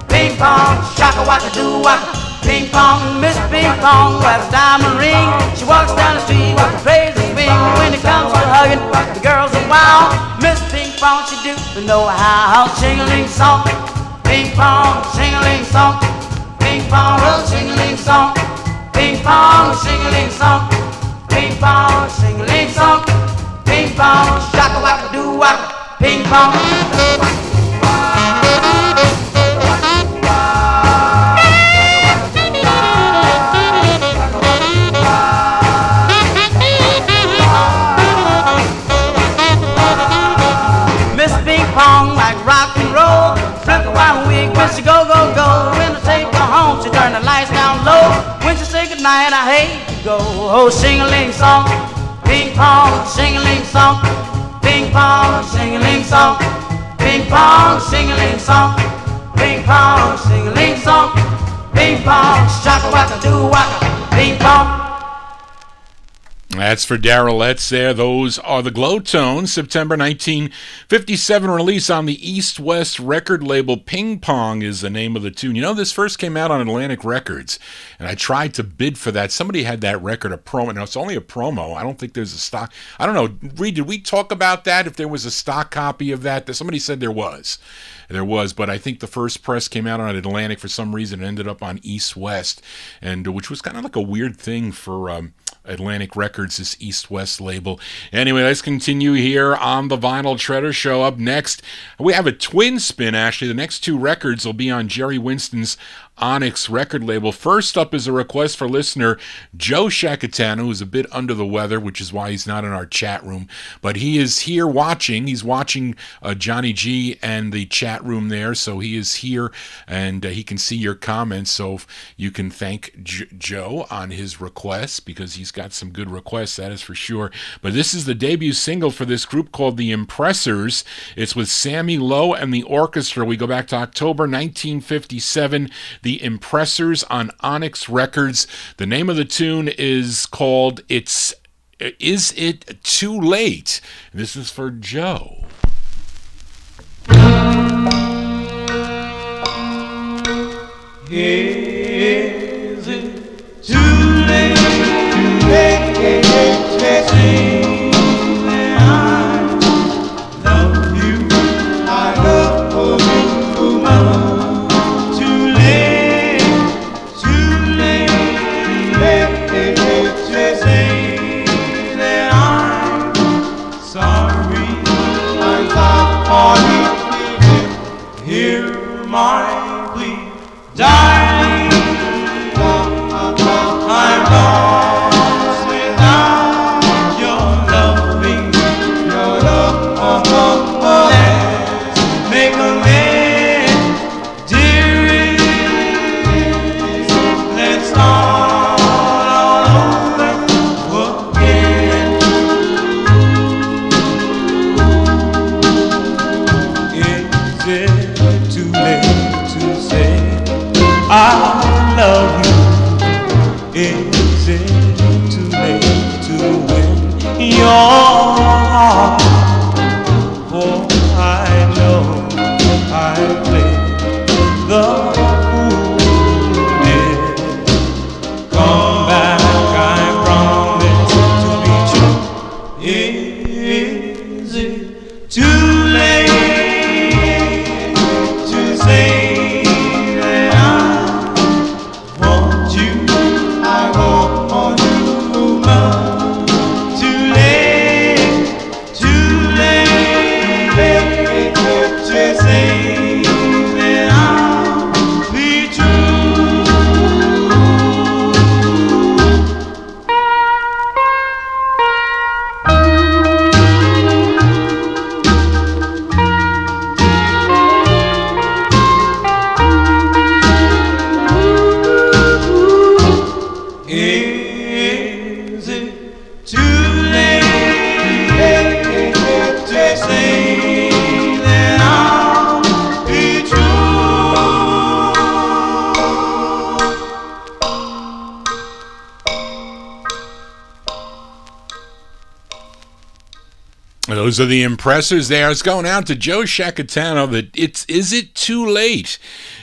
ping pong, shaka-waka-doo-waka, ping pong, Miss Ping Pong wears a diamond ring. She walks down the street with a crazy swing. When it comes to hugging, the girls are wild. Miss Ping Pong, she do know how. Sing-a-ling song, ping pong, sing-a-ling song, ping pong, sing-a-ling song, ping pong, sing-a-ling song, ping pong, sing-a-ling song, ping pong, shaka-waka-doo-waka, ping pong. Like rock and roll, flip a white wig when she go, go, go. When I take her home, she turn the lights down low. When she say goodnight, I hate to go. Oh, sing-a-ling song, ping pong, sing-a-ling song, ping pong, sing-a-ling song, ping pong, sing-a-ling song, ping pong, sing-a-ling song, ping pong, shaka-waka-doo-waka, ping pong. That's for Darrellettes there. Those are the Glow Tones, September 1957 release on the East West record label. Ping Pong is the name of the tune. You know, this first came out on Atlantic Records, and I tried to bid for that. Somebody had that record, a promo. Now, it's only a promo. I don't think there's a stock. I don't know. Reed, did we talk about that, if there was a stock copy of that? Somebody said there was. There was, but I think the first press came out on Atlantic for some reason. It ended up on East West, and which was kind of like a weird thing for Atlantic Records, this East-West label. Anyway, let's continue here on the Vinyl Treasure Show. Up next, we have a twin spin, actually. The next two records will be on Jerry Winston's Onyx record label. First up is a request for listener Joe Shakatana, who's a bit under the weather, which is why he's not in our chat room, but he is here watching. He's watching Johnny G and the chat room there, so he is here, and he can see your comments, so you can thank Joe on his requests, because he's got some good requests, that is for sure. But this is the debut single for this group called The Impressors. It's with Sammy Lowe and the orchestra. We go back to October 1957. The Impressors on Onyx Records. The name of the tune is called Is It Too Late? This is for Joe. Is it too late to make it seem that I love you? I love you, mama. Hear my plea, darling. I'm lost without your loving, your love. Let's make amends, dearest. Let's start all over again. Is it too late to say I love you? Is it too late to win your heart? For I know I played the fool. Come back, I promise to be true. Is it too late to say that I want you? I want you, love. Too late. Those are the Impressors there. It's going out to Joe Shacatano. Is It Too Late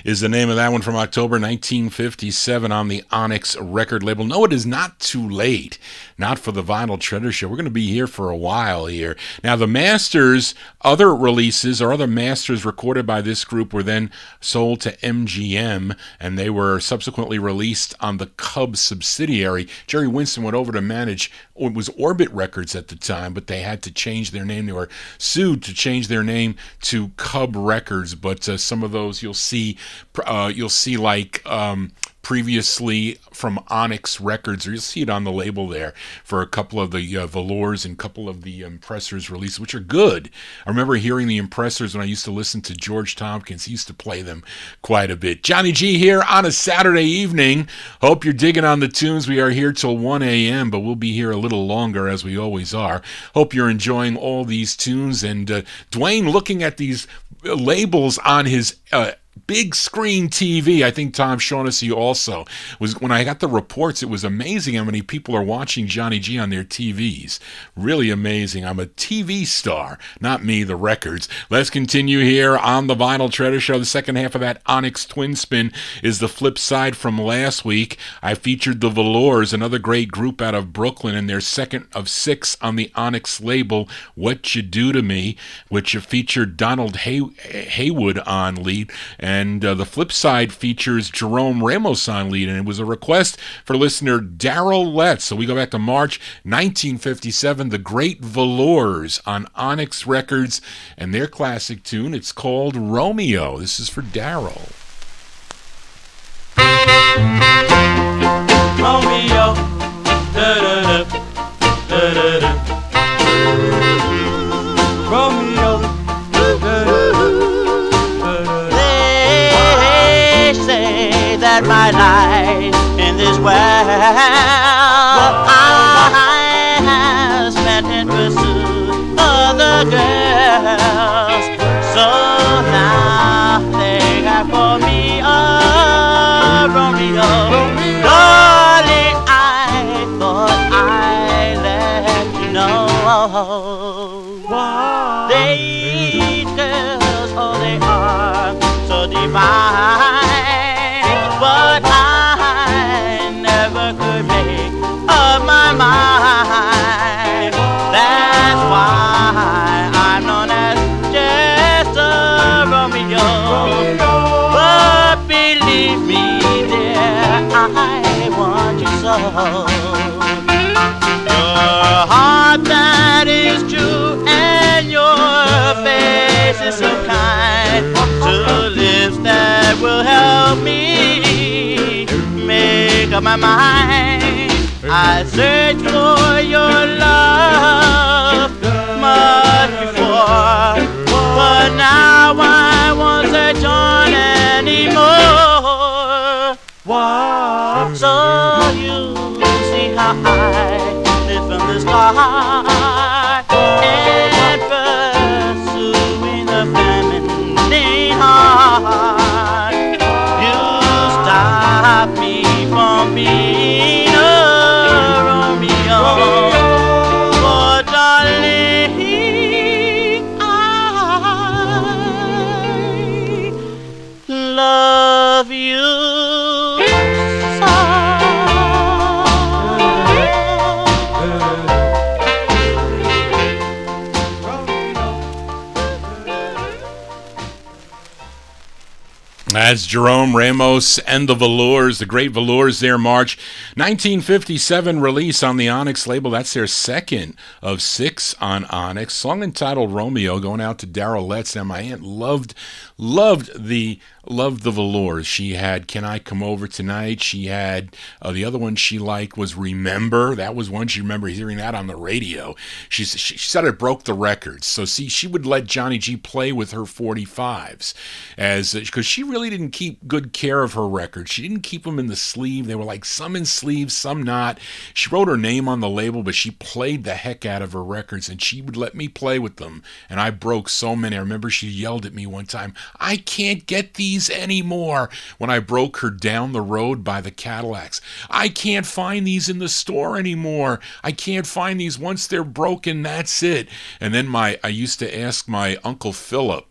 is the name of that one from October 1957 on the Onyx record label. No, it is not too late. Not for the Vinyl Treasure Show. We're going to be here for a while here. Now, the masters, other releases or other masters recorded by this group were then sold to MGM, and they were subsequently released on the Cub subsidiary. Jerry Winston went over to manage, it was Orbit Records at the time, but they had to change their name. They were sued to change their name to Cub Records, but some of those you'll see like previously from Onyx Records, or you'll see it on the label there for a couple of the Velours and a couple of the Impressors releases, which are good. I remember hearing the Impressors when I used to listen to George Tompkins. He used to play them quite a bit. Johnny G here on a Saturday evening. Hope you're digging on the tunes. We are here till 1 a.m., but we'll be here a little longer, as we always are. Hope you're enjoying all these tunes. And Dwayne, looking at these labels on his big screen TV, I think Tom Shaughnessy also, was when I got the reports, it was amazing how many people are watching Johnny G on their TVs. Really amazing. I'm a TV star, not me, the records. Let's continue here on the Vinyl Treasure Show. The second half of that Onyx Twin Spin is the flip side from last week. I featured the Velours, another great group out of Brooklyn, and their second of 6 on the Onyx label, What You Do To Me, which featured Donald Haywood on lead. And the flip side features Jerome Ramos on lead, and it was a request for listener Daryl Letts. So we go back to March 1957, the Great Velours on Onyx Records, and their classic tune, it's called Romeo. This is for Daryl. Romeo, da-da-da, da-da-da. Romeo, da-da-da. They say that my life in this world I have spent in pursuit of the girls. So now they have for me a Romeo. Darling, I thought I'd let you know. They girls, oh they are so divine, but I never could make up my mind. That's why I'm known as Jester Romeo. But believe me, dear, I want you so. Your heart that is true and your face is so kind, to lips that will help me make up my mind. I searched for your love much before, but now I won't search on anymore. So you see how I live from the start, and pursuing the feminine heart. You stop me from being a Romeo, but darling, I love you. That's Jerome Ramos and the Velours, the Great Velours there, March 1957 release on the Onyx label. That's their second of 6 on Onyx. Song entitled Romeo, going out to Daryl Letts. Now, my aunt loved the Velours. She had Can I Come Over Tonight? She had the other one she liked was Remember. That was one she remembered hearing that on the radio. She said it broke the records. So see, she would let Johnny G play with her 45's because she really didn't keep good care of her records. She didn't keep them in the sleeve. They were like some in sleeves, some not. She wrote her name on the label, but she played the heck out of her records, and she would let me play with them. And I broke so many. I remember she yelled at me one time, "I can't get these these anymore when I broke her down the road by the Cadillacs. I can't find these in the store anymore. I can't find these. Once they're broken, that's it. And then I used to ask my Uncle Philip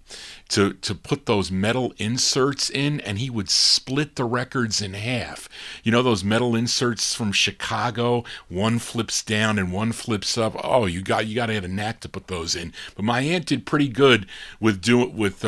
to put those metal inserts in, and he would split the records in half. You know those metal inserts from Chicago? One flips down and one flips up. Oh, you got to have a knack to put those in. But my aunt did pretty good with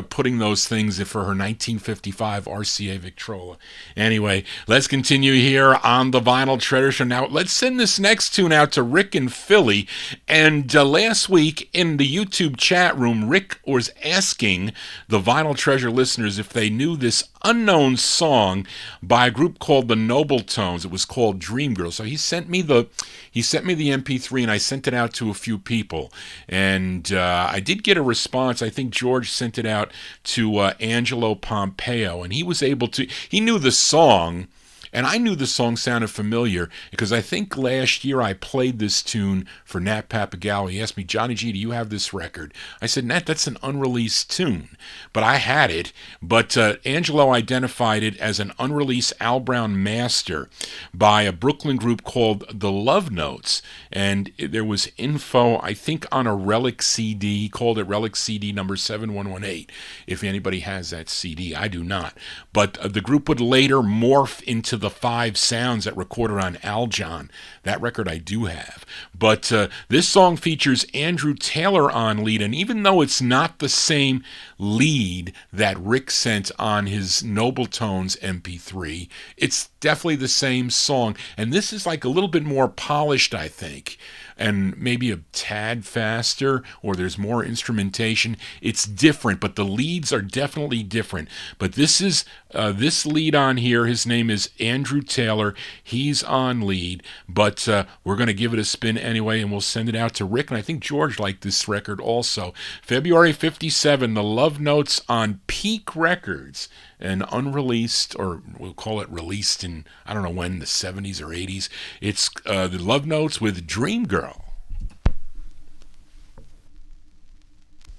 putting those things in for her 1955 RCA Victrola. Anyway, let's continue here on the Vinyl Treasure Show. Now, let's send this next tune out to Rick in Philly. And last week in the YouTube chat room, Rick was asking the Vinyl Treasure listeners if they knew this unknown song by a group called the Noble Tones. It was called Dream Girl. So he sent me the MP3, and I sent it out to a few people. And I did get a response. I think George sent it out to Angelo Pompeo, and he knew the song. And I knew the song sounded familiar because I think last year I played this tune for Nat Papagallo. He asked me, Johnny G, do you have this record? I said, Nat, that's an unreleased tune. But I had it. But Angelo identified it as an unreleased Al Brown master by a Brooklyn group called The Love Notes. And there was info, I think, on a Relic CD. He called it Relic CD number 7118, if anybody has that CD. I do not. But the group would later morph into the 5 sounds that recorded on Aljon. That record I do have. But this song features Andrew Taylor on lead, and even though it's not the same lead that Rick sent on his Noble Tones MP3, it's definitely the same song. And this is like a little bit more polished, I think, and maybe a tad faster, or there's more instrumentation. It's different, but the leads are definitely different. But this is this lead on here. His name is Andrew Taylor. He's on lead, but we're going to give it a spin anyway, and we'll send it out to Rick. And I think George liked this record also. February 57, The Love Notes on Peak Records, an unreleased, or we'll call it released in, I don't know when, the 70s or 80s. It's The Love Notes with Dream Girl.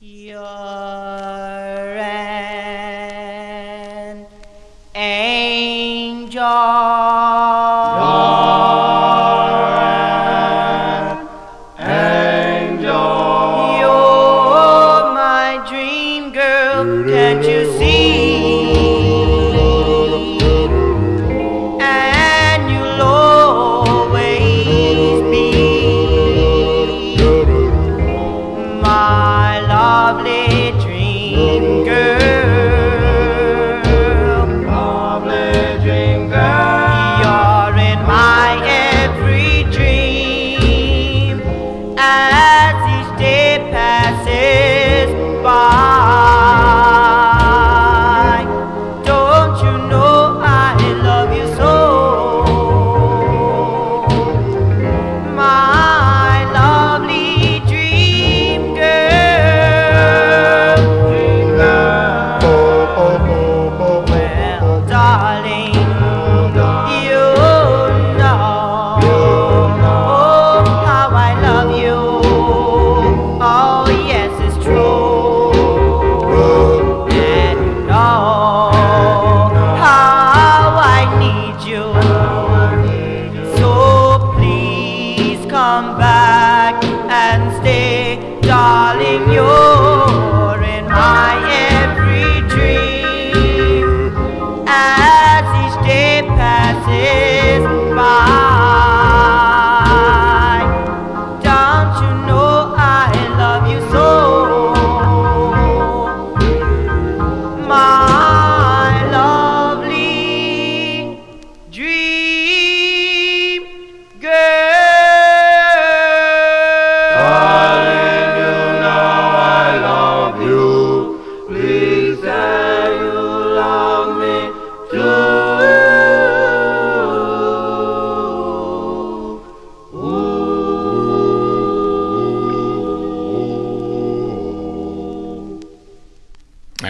You're an angel. You're my dream girl, can't you see? And you'll always be my lovely dream girl. Lovely dream girl. You're in my every dream as each day passes by. Don't you know I love you so? My lovely dream girl. Dream girl. Well, darling, you know how I love you.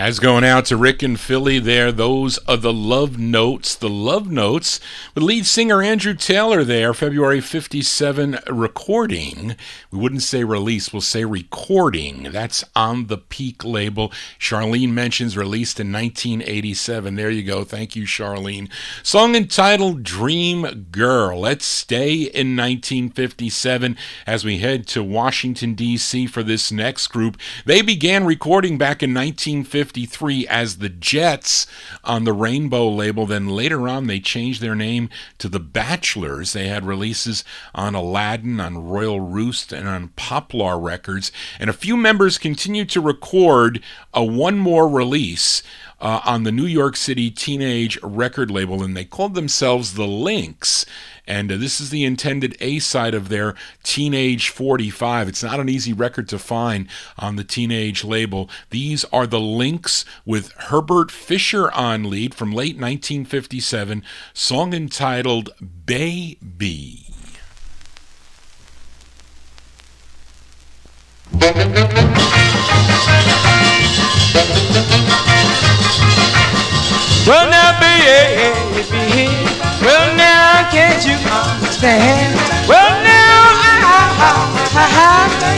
As going out to Rick and Philly there, those are the Love Notes. The Love Notes with lead singer Andrew Taylor there, February 57 recording. We wouldn't say release, we'll say recording. That's on the Peak label. Charlene mentions released in 1987. There you go. Thank you, Charlene. Song entitled Dream Girl. Let's stay in 1957 as we head to Washington, D.C. for this next group. They began recording back in 1953 as the Jets on the Rainbow label. Then later on, they changed their name to the Bachelors. They had releases on Aladdin, on Royal Roost, and on Poplar Records. And a few members continued to record one more release on the New York City Teenage record label, and they called themselves the Lynx. And this is the intended A-side of their Teenage 45. It's not an easy record to find on the Teenage label. These are the Lynx with Herbert Fisher on lead from late 1957, song entitled Baby. Well now, baby, well now, can't you understand? Well now,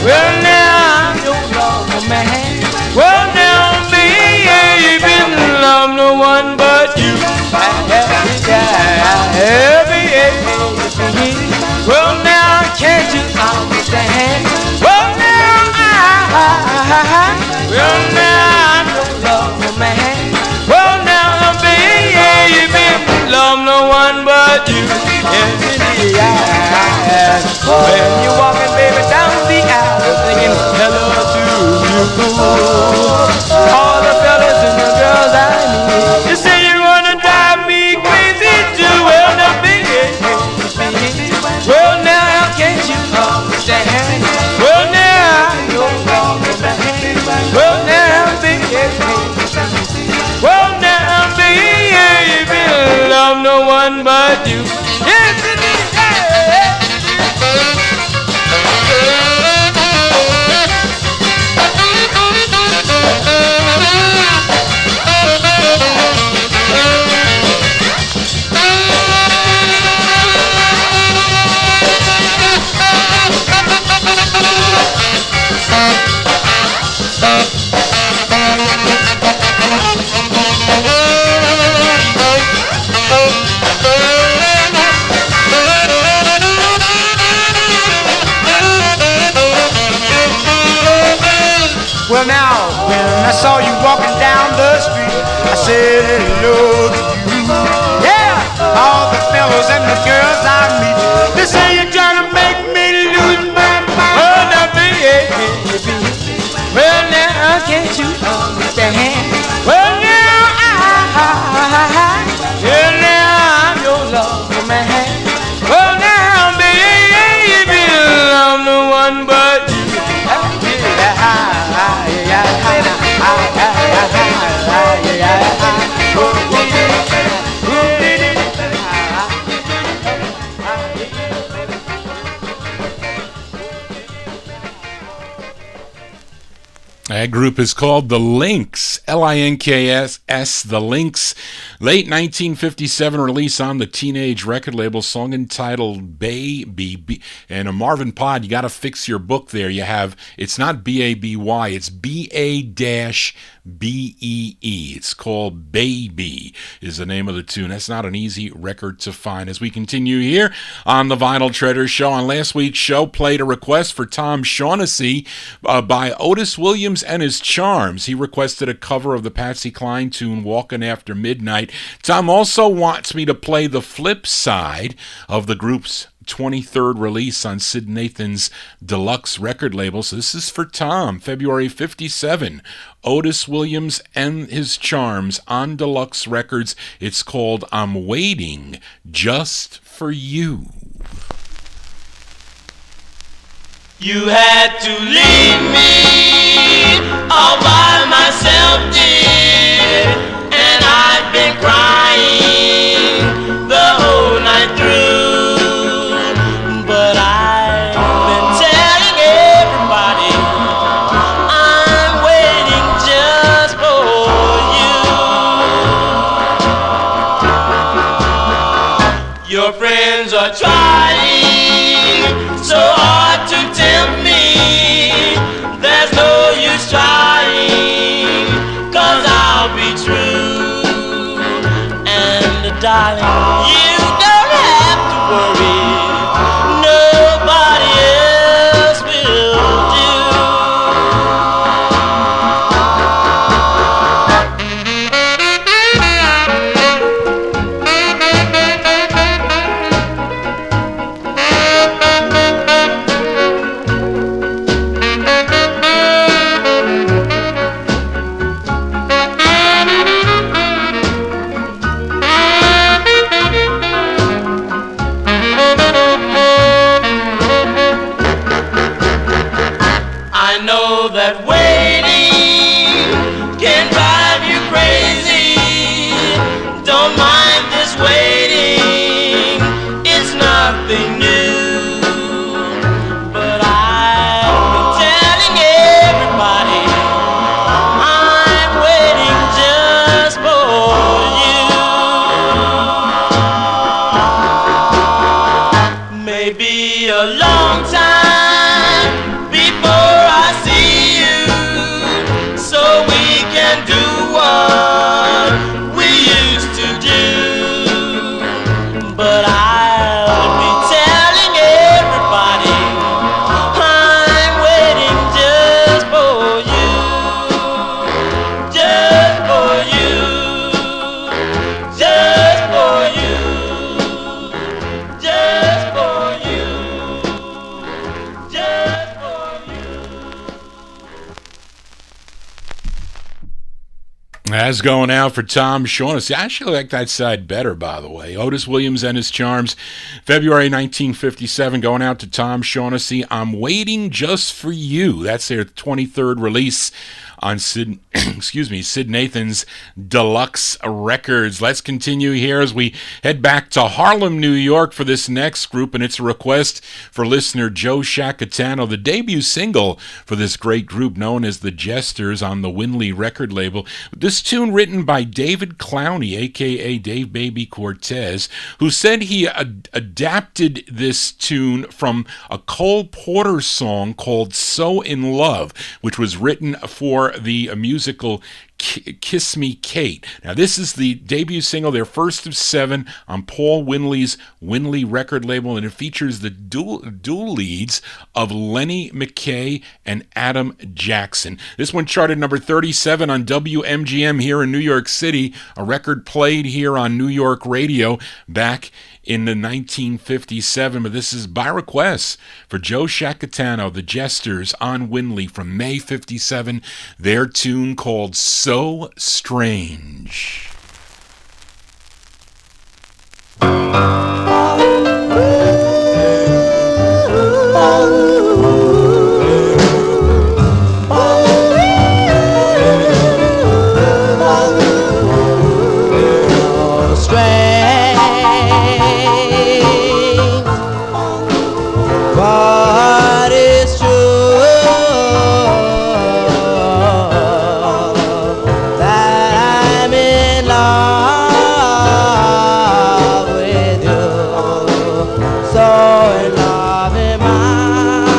well now, I'm your love man. Well now, baby, love no one but you. Well now, can't you understand? Well now, well now, I'm your love man. Well now, baby, love no one but you. Yes, when you're walking, baby, down the aisle, singing hello to you. All the fellas and the girls I meet, you say you wanna drive me crazy too. Well now, baby, well now, can't you understand? Well now, you're wrong, well now, baby. Well now, baby, love no one but you. Yes, it is. Well now, when I saw you walking down the street, I said hello to you. Yeah, all the fellows and the girls I meet, they say you're trying to make me lose my mind. Oh, now, baby, well now, can't you understand? Well now, well now, I'm your love man. Well now, baby, love no one but you. That group is called the Lynx, L-I-N-K-S, the Lynx. Late 1957 release on the Teenage record label, song entitled Baby. And a Marvin Pod, you got to fix your book there. You have, it's not B-A-B-Y, it's B-A-B-E-E. It's called Baby is the name of the tune. That's not an easy record to find. As we continue here on the Vinyl Treasure Show, on last week's show, played a request for Tom Shaughnessy by Otis Williams and His Charms. He requested a cover of the Patsy Cline tune Walkin' After Midnight. Tom also wants me to play the flip side of the group's 23rd release on Sid Nathan's deluxe record label. So this is for Tom, February 57. Otis Williams and His Charms on deluxe records. It's called I'm Waiting Just for You. You had to leave me all by myself, dear, and I've been crying the whole night through. But I've been telling everybody I'm waiting just for are trying so hard to tempt me. There's no use trying, 'cause I'll be true. And darling, you don't have to worry, nobody else will do. I know that waiting can drive you crazy. Don't mind this waiting, it's nothing new. But I've been telling everybody I'm waiting just for you. Maybe a long time before I see you, so we can do what we used to do. But I'll be telling everybody I'm waiting just for you, just for you, just for you, just for you, just for you. That's going out for Tom Shaughnessy. I actually like that side better, by the way. Otis Williams and His Charms, February 1957, going out to Tom Shaughnessy. I'm Waiting Just for You. That's their 23rd release on Sid Nathan's Deluxe Records. Let's continue here as we head back to Harlem, New York for this next group, and it's a request for listener Joe Shacatano, the debut single for this great group known as the Jesters on the Winley record label. This tune written by David Clowney, a.k.a. Dave Baby Cortez, who said he adapted this tune from a Cole Porter song called So in Love, which was written for the musical Kiss Me Kate. Now, this is the debut single, their first of 7 on Paul Winley's Winley record label, and it features the dual leads of Lenny McKay and Adam Jackson. This one charted number 37 on WMGM here in New York City, a record played here on New York radio back in the 1957, but this is by request for Joe Shacatano, the Jesters on Winley from May 57, their tune called So Strange. But it's true that I'm in love with you, so in love am I.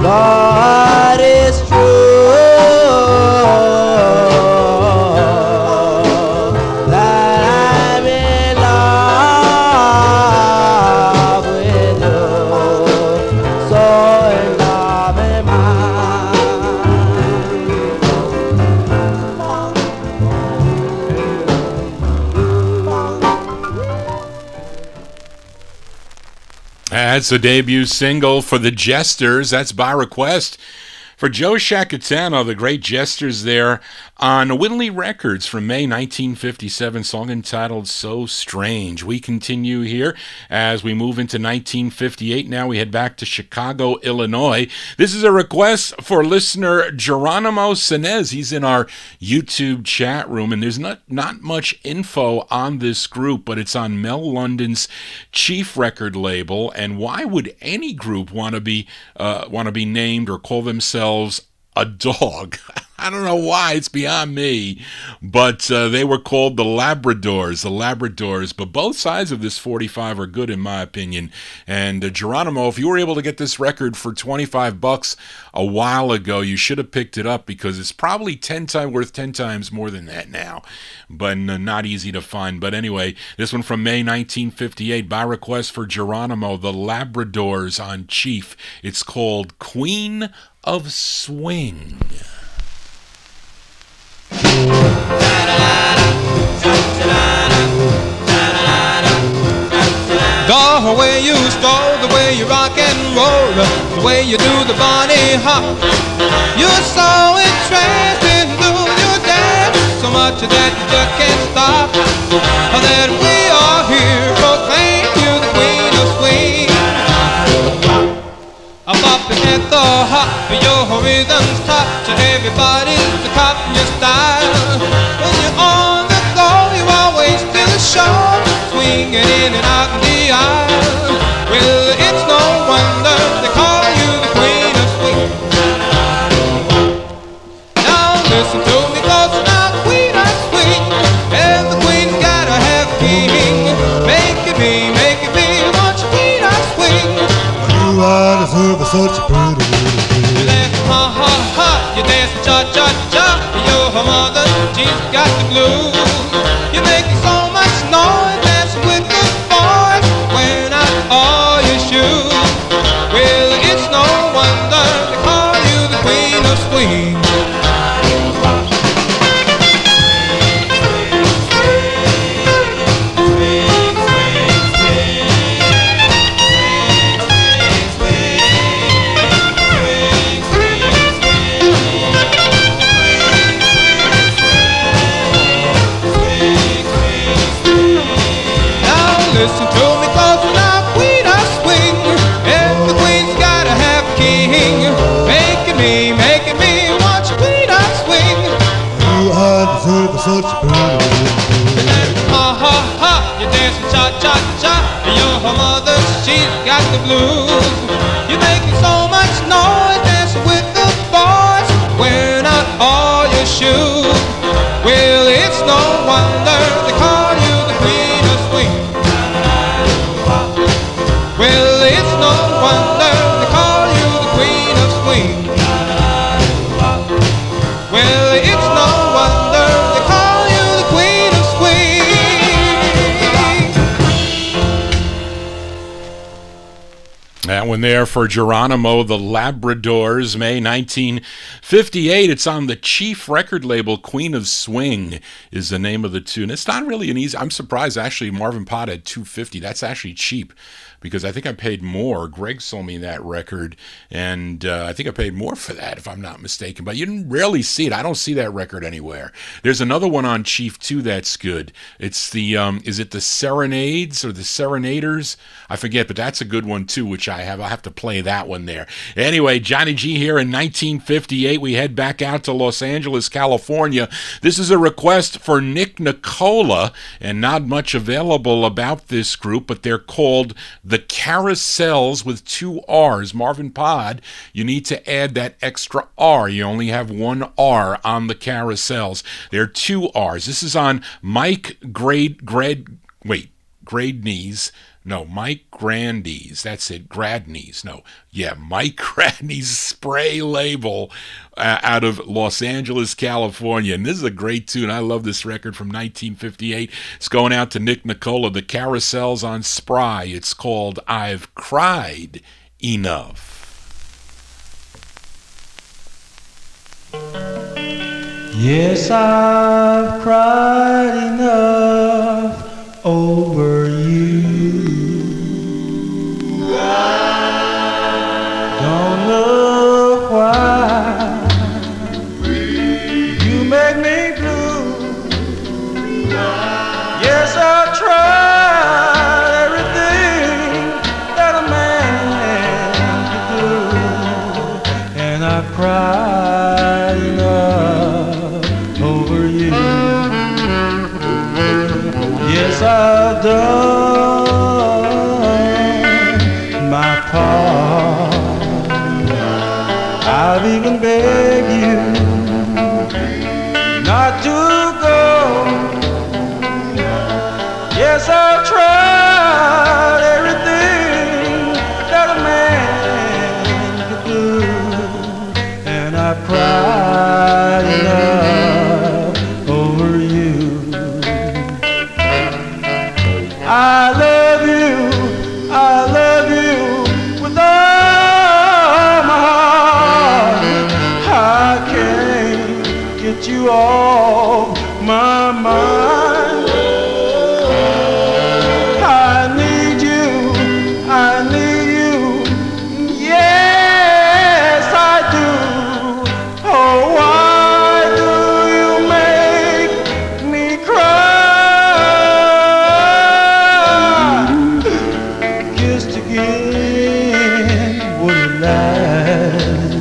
but it's true that I'm in love with you. So in love am I. That's the debut single for the Jesters. That's by request for Joe Shacatano, the great Jesters there on Winley Records from May 1957, song entitled So Strange. We continue here as we move into 1958. Now we head back to Chicago, Illinois. This is a request for listener Geronimo Sinez. He's in our YouTube chat room, and there's not much info on this group, but it's on Mel London's Chief record label. And why would any group want to be named or call themselves a dog? I don't know why. It's beyond me. But they were called the Labradors. But both sides of this 45 are good in my opinion. And Geronimo, if you were able to get this record for $25 a while ago, you should have picked it up because it's probably worth 10 times more than that now. But not easy to find. But anyway, this one from May 1958 by request for Geronimo, the Labradors on Chief. It's called Queen of Swing. The way you stroll, the way you rock and roll, the way you do the bunny hop. You're so interested in doing your dance, so much that you just can't stop. That we are here proclaim you the queen of swing. A bop at the hop, your rhythm's top, so everybody's the cop in your style. When you're on the go, you're always to the show, swinging in and out in the aisle. Well, it's no wonder they call you the queen of swing. Now listen to me close now, queen of swing. And the queen's gotta have a king. Make it be, want you queen of swing. You are deserve such a pretty little You dance ha ha ha, you dance cha cha cha. Your mother, she's got the blues. You make so much noise, dancing with the boys, wearing out all your shoes. Well, it's no wonder they call you the queen of swing. Listen to me close now, queen of swing. And the queen's gotta have a king. Making me want you queen of swing. You are deserve such a pretty You dance ha ha ha, you dancing cha cha cha. Your mother, she's got the blues. You're making so much noise, dancing with the boys, wearing out all your shoes. Well, it's no wonder they call you the queen of swing. Well, it's no wonder they call you the queen of swing. Well, it's no wonder they call you the queen of swing. That one there for Geronimo, the Labradors, May 1958. It's on the Chief record label. Queen of Swing is the name of the tune. It's not really an easy. I'm surprised actually Marvin Pod had $250. That's actually cheap, because I think I paid more. Greg sold me that record, and I think I paid more for that, if I'm not mistaken. But you didn't rarely see it. I don't see that record anywhere. There's another one on Chief, too, that's good. It's the, is it the Serenades or the Serenaders? I forget, but that's a good one, too, which I have. I'll have to play that one there. Anyway, Johnny G here in 1958. We head back out to Los Angeles, California. This is a request for Nick Nicola, and not much available about this group, but they're called the Carousels with 2 R's. Marvin Pod, you need to add that extra R. You only have 1 R on the Carousels. There are 2 R's. This is on Mike Gradney's No, Mike Grandy's. That's it. Gradney's. No. Yeah, Mike Gradney's Spray label out of Los Angeles, California. And this is a great tune. I love this record from 1958. It's going out to Nick Nicola, the Carousels on Spry. It's called I've Cried Enough. Yes, I've cried enough over you. Don't know why you make me blue. Yes, I've tried everything that a man could do, and I've cried enough over you. Yes, I've done my part. I've even begged you not to go. Yes, I've tried everything that a man could do, and I've cried enough over you. I love you with all my heart. I can't get you off my mind. I need you, yes I do. Oh, why do you make me cry? Kissed again, would it last?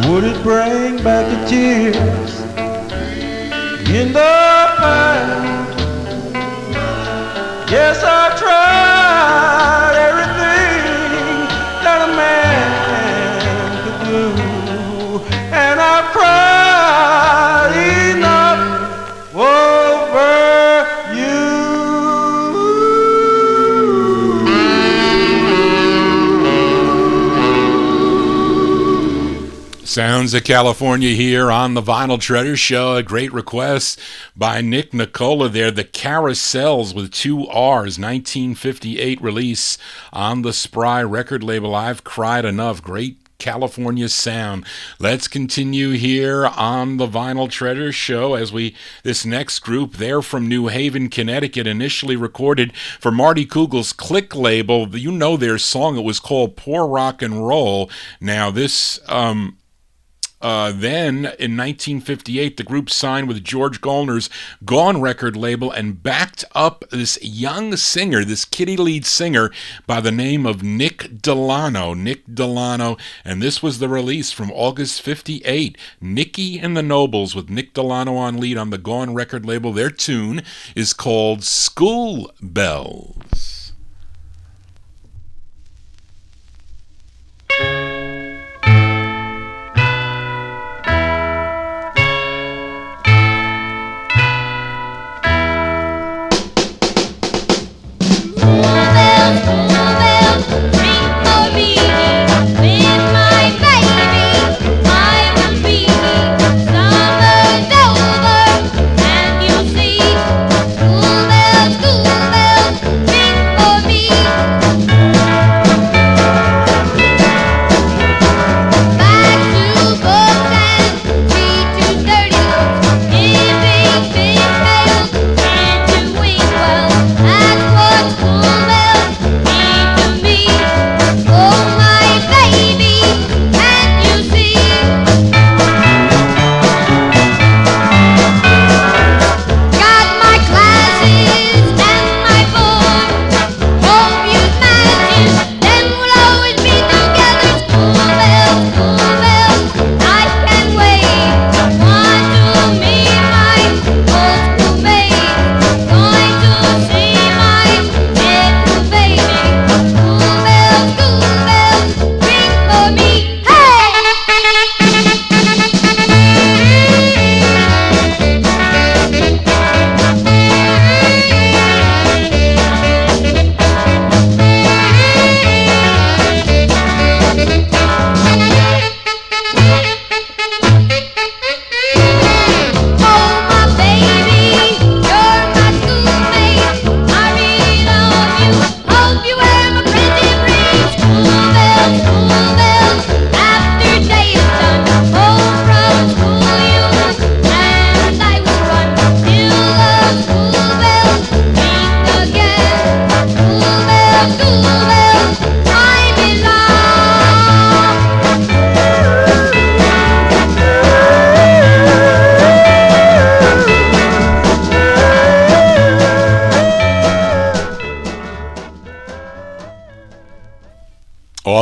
Would it bring back the tears in the past? Yes, I've tried everything that a man could do, and I've cried enough over you. Sounds of California here on the Vinyl Treasure Show. A great request by Nick Nicola there. The Carousels with 2 R's, 1958 release on the Spry record label. I've Cried Enough. Great California sound. Let's continue here on the Vinyl Treasure Show as this next group, they're from New Haven, Connecticut, initially recorded for Marty Kugel's Click label. You know their song, it was called Poor Rock and Roll. Now this then, in 1958, the group signed with George Gollner's Gone record label and backed up this young singer, this kitty lead singer by the name of Nick Delano. And this was the release from August 58. Nicky and the Nobles with Nick Delano on lead on the Gone record label. Their tune is called School Bells. School bells,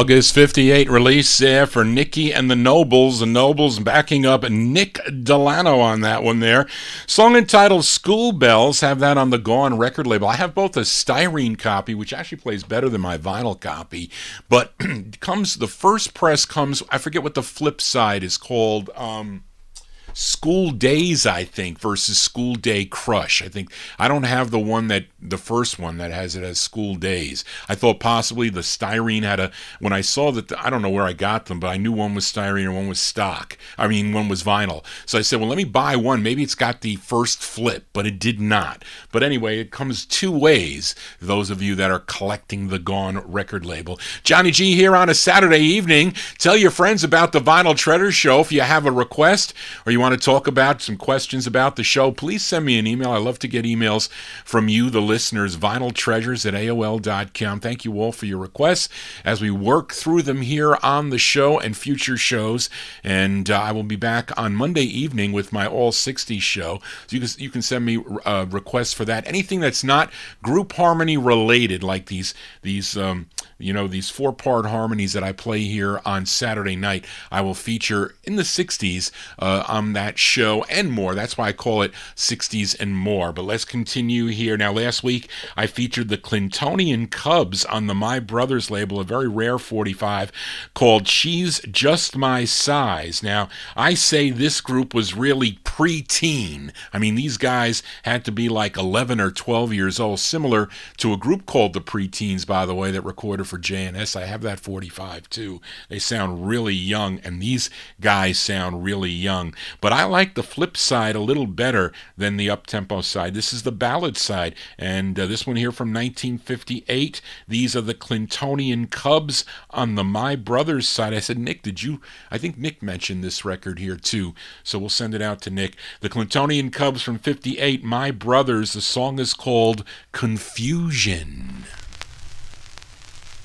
August 58 release there for Nicky and the Nobles backing up Nick Delano on that one there. Song entitled School Bells, have that on the Gone record label. I have both a styrene copy, which actually plays better than my vinyl copy, but the first press comes, I forget what the flip side is called, School Days, I think, versus School Day Crush. I think I don't have the first one that has it as School Days. I thought possibly the styrene had when I saw that, I don't know where I got them, but I knew one was styrene and one was stock. One was vinyl. So I said, well, let me buy one. Maybe it's got the first flip, but it did not. But anyway, it comes two ways, those of you that are collecting the Gone record label. Johnny G here on a Saturday evening. Tell your friends about the Vinyl Treasure Show. If you have a request or you want to talk about some questions about the show, please send me an email. I love to get emails from you, the listeners. vinyltreasures@aol.com. Thank you all for your requests as we work through them here on the show and future shows. And I will be back on Monday evening with my All 60s show. So you can send me requests for that. Anything that's not group harmony related, like these 4-part harmonies that I play here on Saturday night, I will feature in the 60s on that show and more. That's why I call it 60s and more. But let's continue here. Now, last week I featured the Clintonian Cubs on the My Brothers label, a very rare 45 called She's Just My Size. Now, I say this group was really pre-teen. I mean, these guys had to be like 11 or 12 years old, similar to a group called the Preteens, by the way, that recorded for JNS. I have that 45 too. They sound really young, and these guys sound really young. But I like the flip side a little better than the up-tempo side. This is the ballad side, and this one here from 1958. These are the Clintonian Cubs on the My Brothers side. I said, Nick, I think Nick mentioned this record here too, so we'll send it out to Nick. The Clintonian Cubs from 58, My Brothers. The song is called Confusion.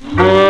Really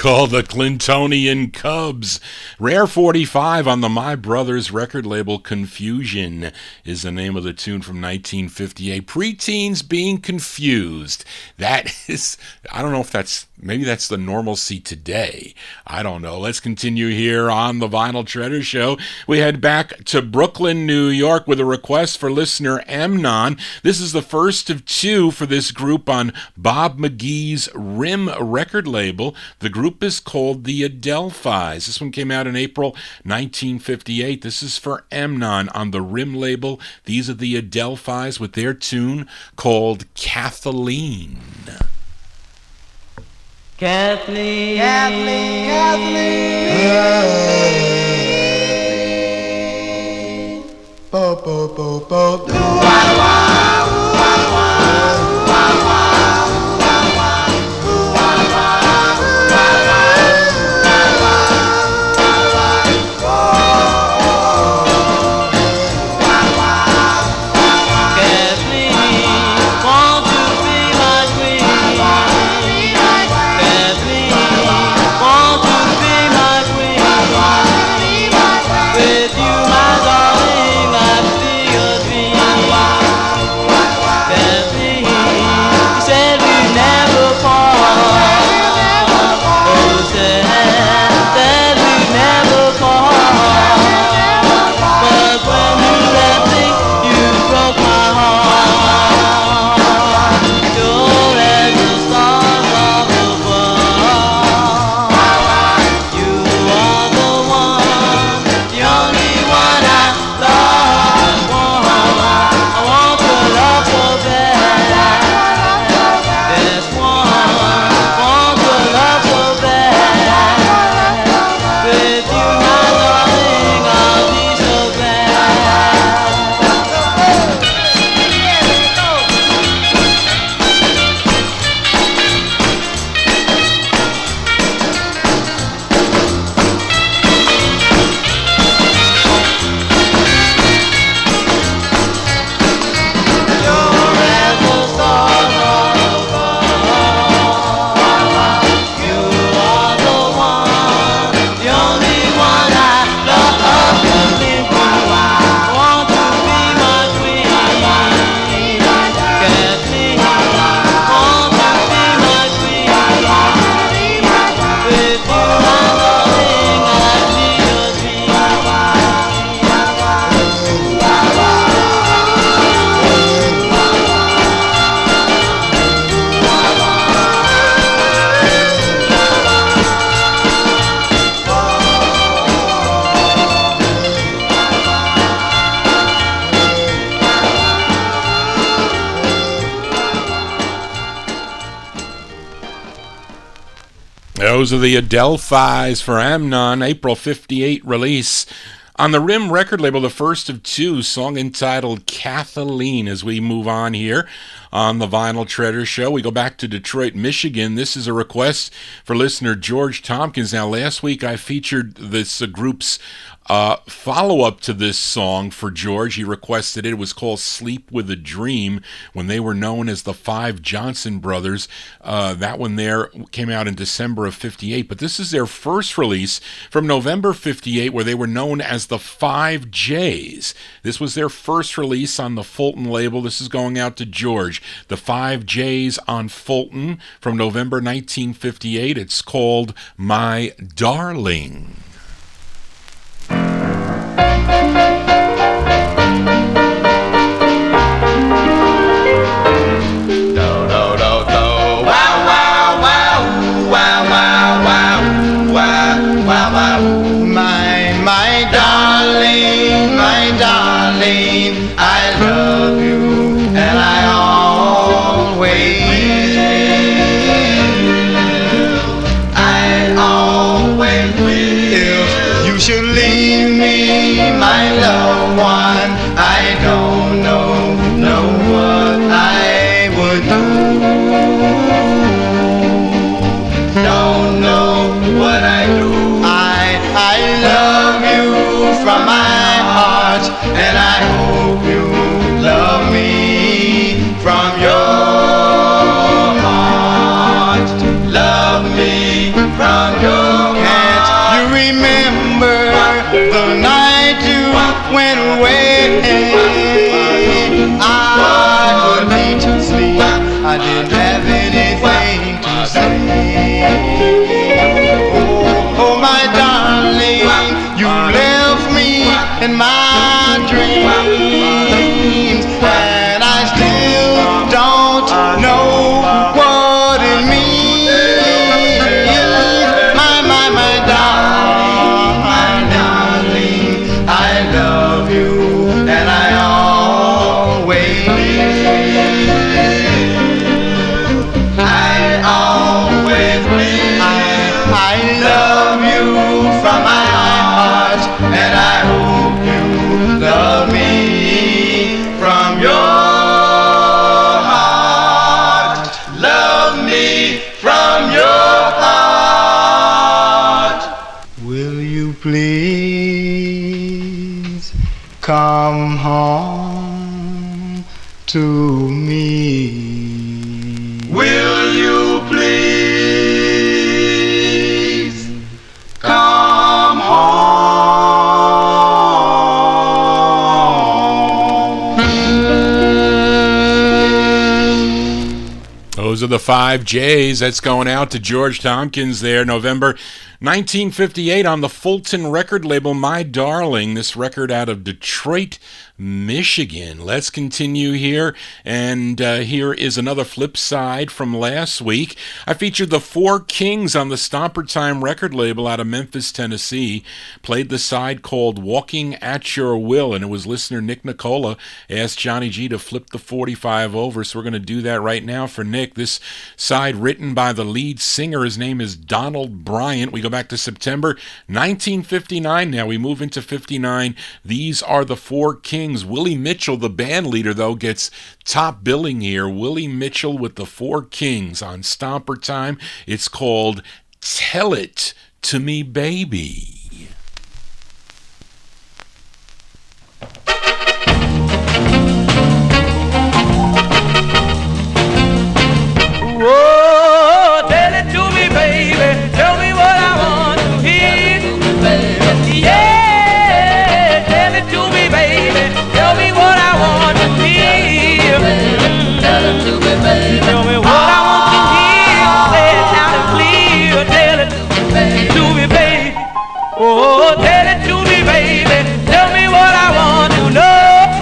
called the Clintonian Cubs. Rare 45 on the My Brothers record label. Confusion is the name of the tune from 1958. Preteens being confused. That is, I don't know if that's, maybe that's the normalcy today. I don't know. Let's continue here on the Vinyl Treasure Show. We head back to Brooklyn, New York with a request for listener Amnon. This is the first of two for this group on Bob McGee's Rim record label. The group is called the Adelphis. This one came out in April 1958. This is for Amnon on the Rim label. These are the Adelphis with their tune called Kathleen. Kathleen, Kathleen, Kathleen. Bo, bo, bo, bo. Do, wah, wah, wah, wah, wah, wah. Those are the Adelphis for Amnon, April 58 release. On the Rim record label, the first of two, song entitled Kathleen. As we move on here on the Vinyl Treasure Show, we go back to Detroit, Michigan. This is a request for listener George Tompkins. Now, last week I featured this group's follow-up to this song for George. He requested it. It was called Sleep with a Dream when they were known as the Five Johnson Brothers. That one there came out in December of 58, but this is their first release from November 58 where they were known as the 5Js. This was their first release on the Fulton label. This is going out to George. The 5Js on Fulton from November 1958. It's called My Darling. I love you and I always will. I always will. If you should leave me, my loved one, I don't know what I would do. Don't know what I do. I love you from my heart, and I hope you love me from your heart. Love me from The night you went away, I put me to sleep. I didn't have anything to say. Oh, my darling, you left me in my dreams, and I still don't know what it means. My darling, I love you, and I always will. I love you from my heart, and I hope you love me from your heart. Love me from your heart. Will you please come home to me? Will you please come home? Those are the 5 J's. That's going out to George Tompkins there, November 1958 on the Fulton record label, My Darling. This record out of Detroit, Michigan. Let's continue here, and here is another flip side from last week. I featured the 4 Kings on the Stomper Time record label out of Memphis, Tennessee. Played the side called Walking at Your Will, and it was listener Nick Nicola asked Johnny G to flip the 45 over, so we're going to do that right now for Nick. This side written by the lead singer. His name is Donald Bryant. We go back to September 1959 now. We move into 59. These are the 4 Kings. Willie Mitchell, the band leader, though, gets top billing here. Willie Mitchell with the 4 Kings on Stomper Time. It's called Tell It to Me, Baby. Whoa, tell it to me, baby. Tell me what I want to hear. Yeah, tell it to me, baby. Tell me what I want to hear. Tell it to me, baby. Tell me what I want to hear. Say it loud and clear. Tell it to me, baby. Oh, tell it to me, baby. Tell me what I want to know.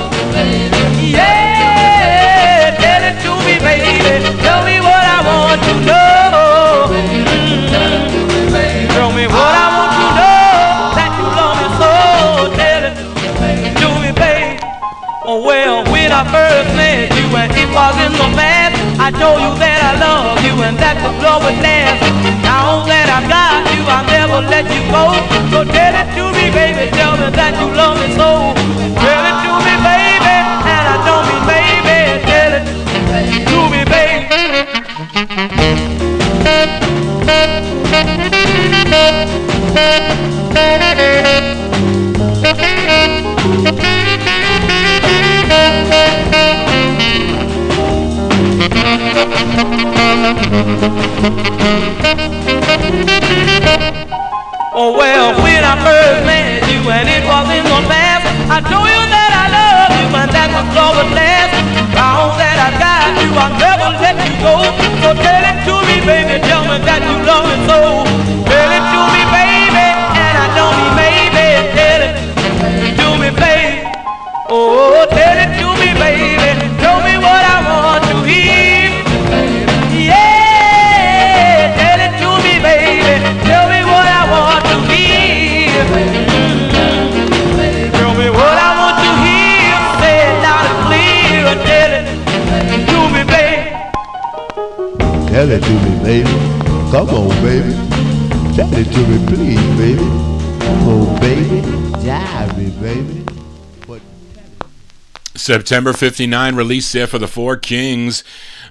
Yeah, tell it to me, baby. Tell me what I want to know. Tell me what I want to know. That you love me so. Tell it to me, baby. Oh, well, when I first met you and it was in the past, I told you that I love you and that the love would last. Now that I've got you, I'll never let you go. So tell it to me, baby. Tell me that you love me so. Tell it to me, baby. And I don't mean baby. Tell it to me, baby. Oh, well, when I first met you and it was in the past, I told you that I love you and that the love would last. Now that I got you, I'll never let you go. So tell it to me, baby, tell me that you love me so. Tell it to me, baby, and I don't mean maybe. Tell it to me, baby. Oh, tell it to me, baby. Tell me what I want to hear. Yeah, tell it to me, baby. Tell me what I want to hear. Tell me what I want to hear. Say it loud and clear. Tell it to me, baby. Tell it to me, baby. Come on, baby. Tell it to me, please, baby. Oh, baby. Diary, baby. September 59, released there for the 4 Kings.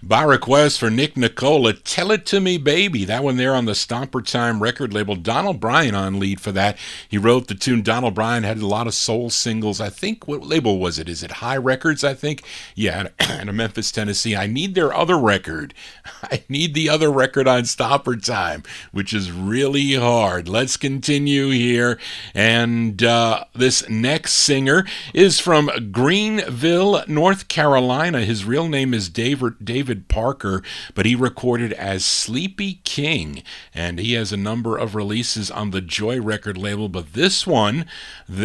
By request for Nick Nicola, Tell It To Me Baby. That one there on the Stomper Time record label. Donald Bryan on lead for that. He wrote the tune. Donald Bryan had a lot of soul singles. I think, what label was it? Is it High Records, I think? Yeah, out of Memphis, Tennessee. I need their other record. I need the other record on Stomper Time, which is really hard. Let's continue here. And this next singer is from Greenville, North Carolina. His real name is David Parker, but he recorded as Sleepy King, and he has a number of releases on the Joy record label, but this one,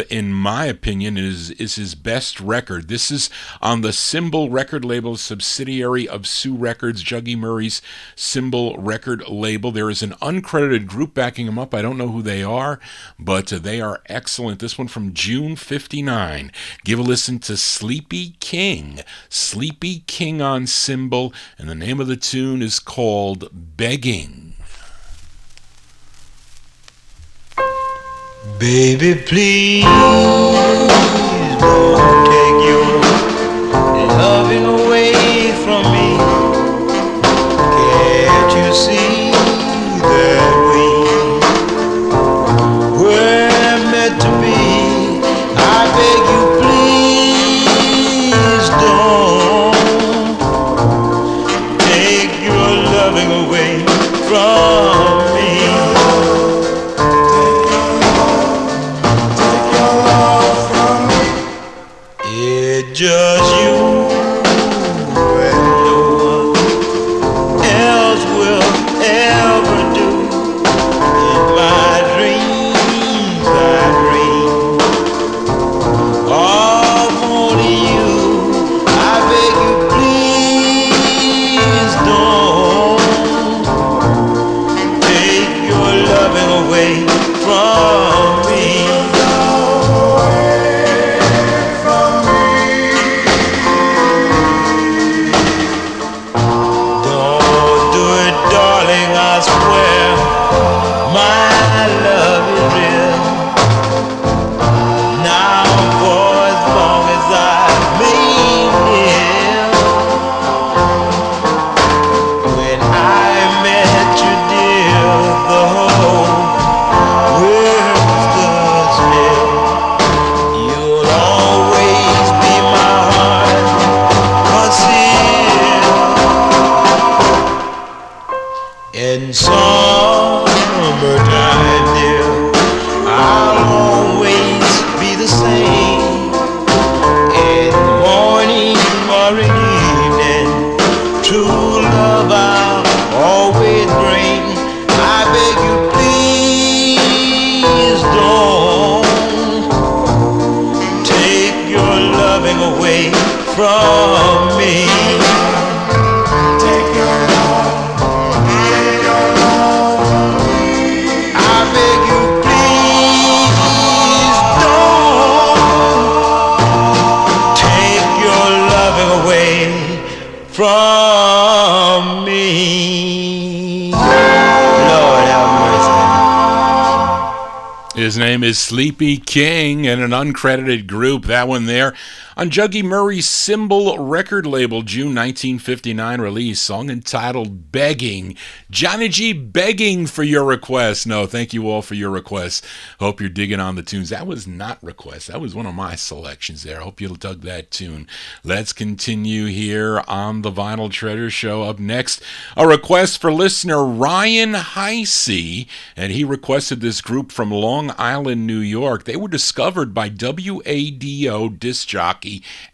in my opinion, is his best record. This is on the Symbol record label, subsidiary of Sue Records, Juggy Murray's Symbol record label. There is an uncredited group backing him up. I don't know who they are, but they are excellent. This one from June 59. Give a listen to Sleepy King. Sleepy King on Symbol, and the name of the tune is called Begging. Baby, please don't take your loving away from me. Can't you see that we were meant to be? I beg you, please don't take your loving away from me. Just you and no one else will ever do. In my dreams I dream of only you. I beg you, please don't take your loving away from me. In summertime, dear, I'll always be the same. In the morning or in evening, true love I'll always bring. I beg you, please don't take your loving away from me. From me. Lord have mercy. His name is Sleepy King, and an uncredited group, that one there, on Juggy Murray's Symbol record label, June 1959 release, song entitled Begging. Johnny G begging for your request. No, thank you all for your requests. Hope you're digging on the tunes. That was not request. That was one of my selections there. Hope you dug that tune. Let's continue here on the Vinyl Treasure Show. Up next, a request for listener Ryan Heisey, and he requested this group from Long Island, New York. They were discovered by WADO disc jockey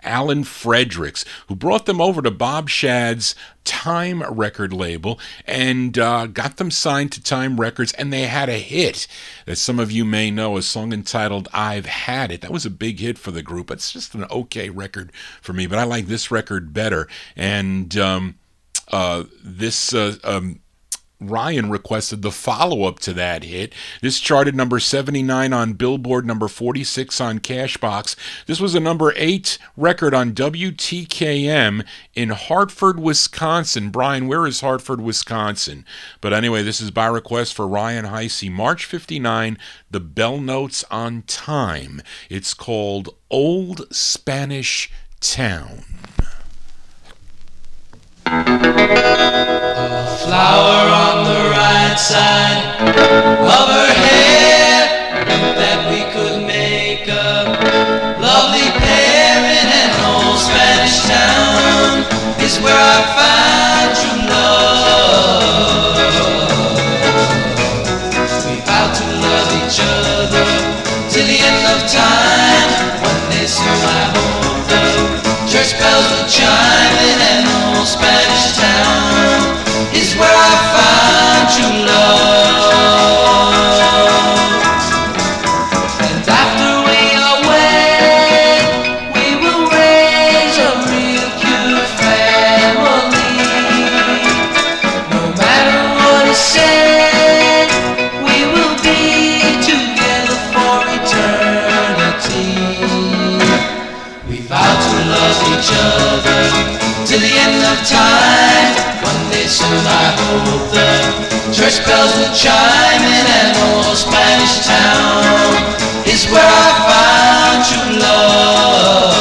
Alan Fredericks, who brought them over to Bob Shad's Time record label and got them signed to Time Records, and they had a hit that some of you may know, a song entitled I've Had It. That was a big hit for the group. It's just an okay record for me, but I like this record better. And Ryan requested the follow-up to that hit. This charted number 79 on Billboard, number 46 on Cashbox. This was a number 8 record on WTKM in Hartford, Wisconsin. Brian, where is Hartford, Wisconsin? But anyway, this is by request for Ryan Heisey. March 59, the Bell Notes on Time. It's called Old Spanish Town. Flower on the right side of her hair, that we could make a lovely pair in an old Spanish town, is where I found true love. We vowed to love each other till the end of time. One day soon I hope the church bells will chime in an old Spanish town, is where I found true love. And after we are wed, we will raise a real cute family. No matter what is said, we will be together for eternity. We vow to love each other till the end of time. One day soon I hope the church bells will chime in an old Spanish town, is where I found true love.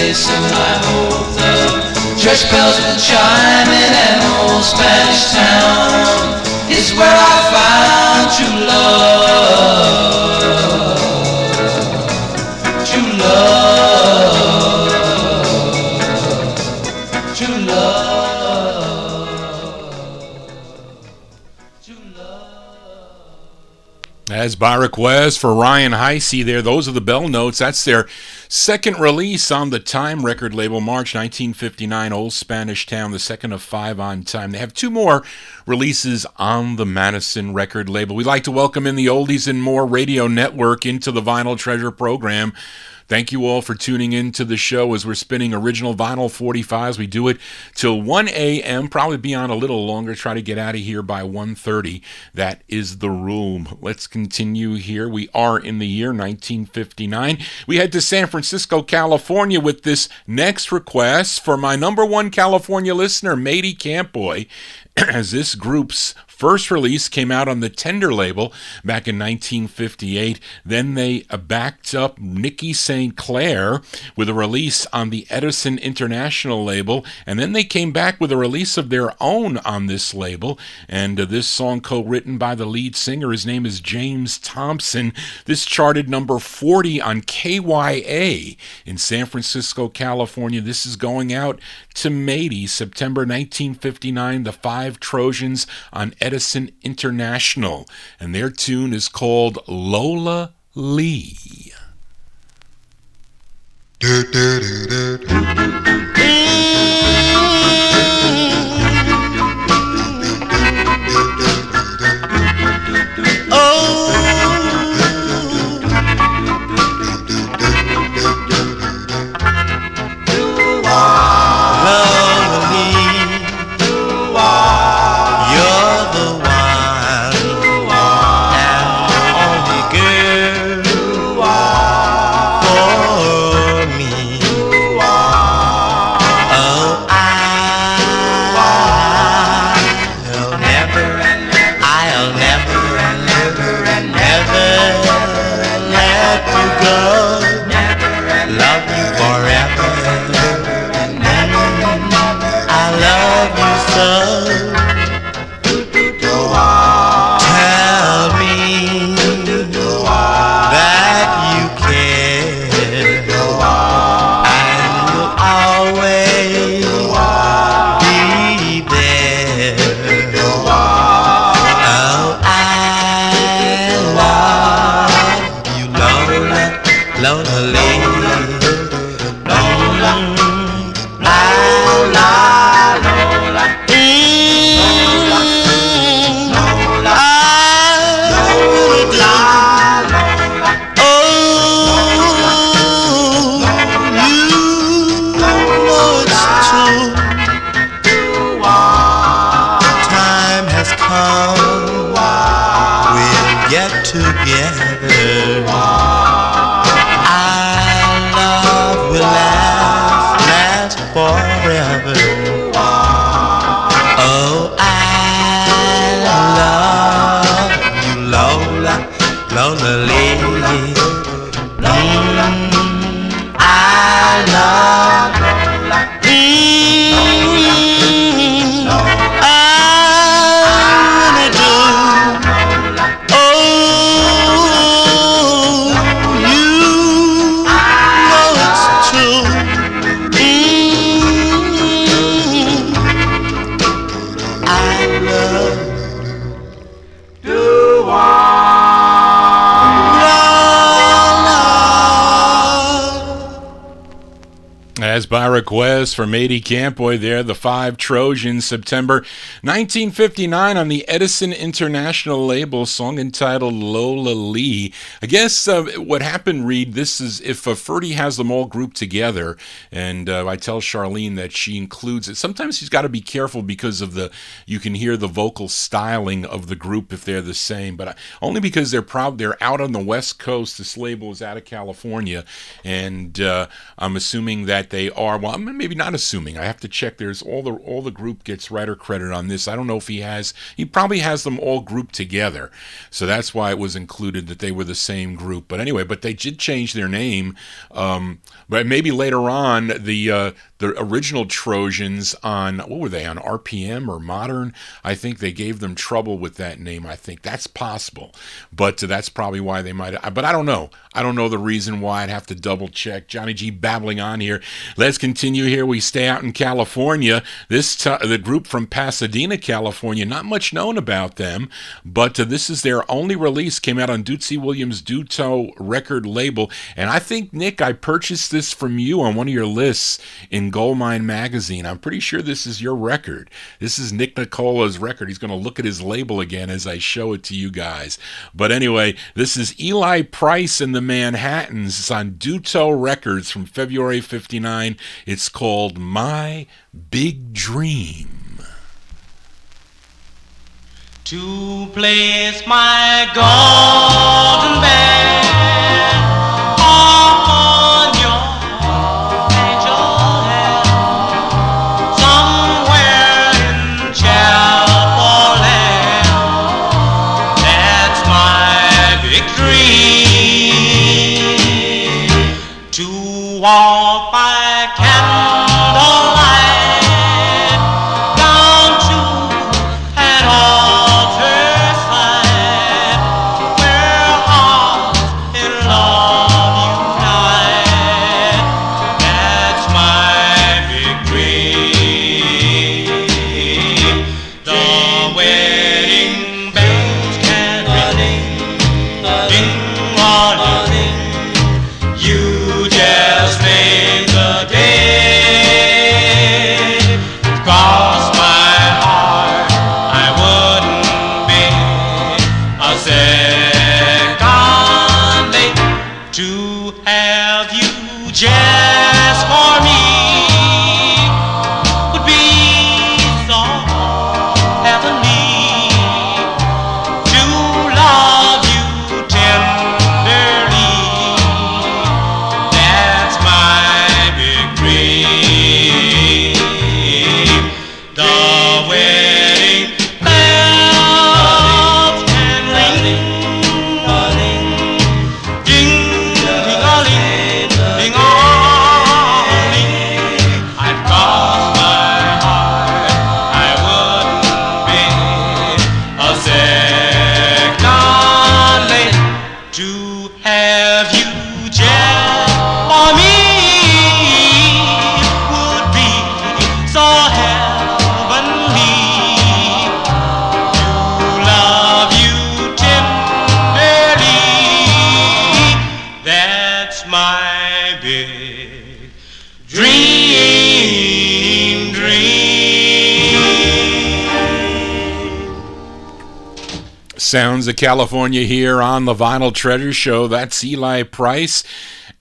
Soon I hope the church bells will chime in an old Spanish town, is where I found true love. True love. True love. True love. As by request for Ryan Heisey there, those are the Bell Notes. That's their second release on the Time record label, March 1959, Old Spanish Town, the second of 5 on Time. They have 2 more releases on the Madison record label. We'd like to welcome in the Oldies and More radio network into the Vinyl Treasure program. Thank you all for tuning in to the show as we're spinning original vinyl 45s. We do it till 1 a.m., probably be on a little longer, try to get out of here by 1:30. That is the rule. Let's continue here. We are in the year 1959. We head to San Francisco, California with this next request for my number 1 California listener, Matey Campboy, as this group's first release came out on the Tender label back in 1958. Then they backed up Nikki St. Clair with a release on the Edison International label, and then they came back with a release of their own on this label, and this song co-written by the lead singer. His name is James Thompson. This charted number 40 on KYA in San Francisco, California. This is going out to Matey, September 1959, the 5 Trojans on Edison International, and their tune is called Lola Lee. Girl, for me. Jazz by Request from 80 Campoy there, the 5 Trojans, September 1959 on the Edison International label, song entitled Lola Lee. I guess what happened, Reed, this is if Ferdy has them all grouped together, and I tell Charlene that she includes it. Sometimes she's got to be careful because of you can hear the vocal styling of the group if they're the same, but only because they're out on the West Coast. This label is out of California, and I'm assuming that they are, well, I'm maybe not assuming. I have to check. There's all the group gets writer credit on this. I don't know if he probably has them all grouped together. So that's why it was included that they were the same group. But anyway, but they did change their name. But maybe later on, the original Trojans on, what were they, on RPM or Modern? I think they gave them trouble with that name. I think that's possible. But that's probably why they might, but I don't know. I don't know the reason why. I'd have to double check. Johnny G babbling on here. Let's continue here. We stay out in California. The group from Pasadena, California, not much known about them, but this is their only release. Came out on Dootsy Williams' Duto record label. And I think, Nick, I purchased this from you on one of your lists in Goldmine Magazine. I'm pretty sure this is your record. This is Nick Nicola's record. He's going to look at his label again as I show it to you guys. But anyway, this is Eli Price and the Manhattans. It's on Duto Records from February 59. It's called My Big Dream. To place my golden band upon your angel hand, somewhere in Chapel Land. That's my big dream. To walk by candlelight down to an altar side, where hearts in love unite. That's my big dream. The wedding bells can ring, ding-a-ling. You just made the day. Cross my heart, I wouldn't be a second late to have you just for me. Would be so heavenly to love you tenderly. That's my big dream. The wedding bells can ring, ding-a-ling, ding-a-ling. I'd cross my heart, I wouldn't be a second late to have you just for me. Would be so heavenly to love you tenderly. That's my big dream. Sounds of California here on the Vinyl Treasure Show. That's Eli Price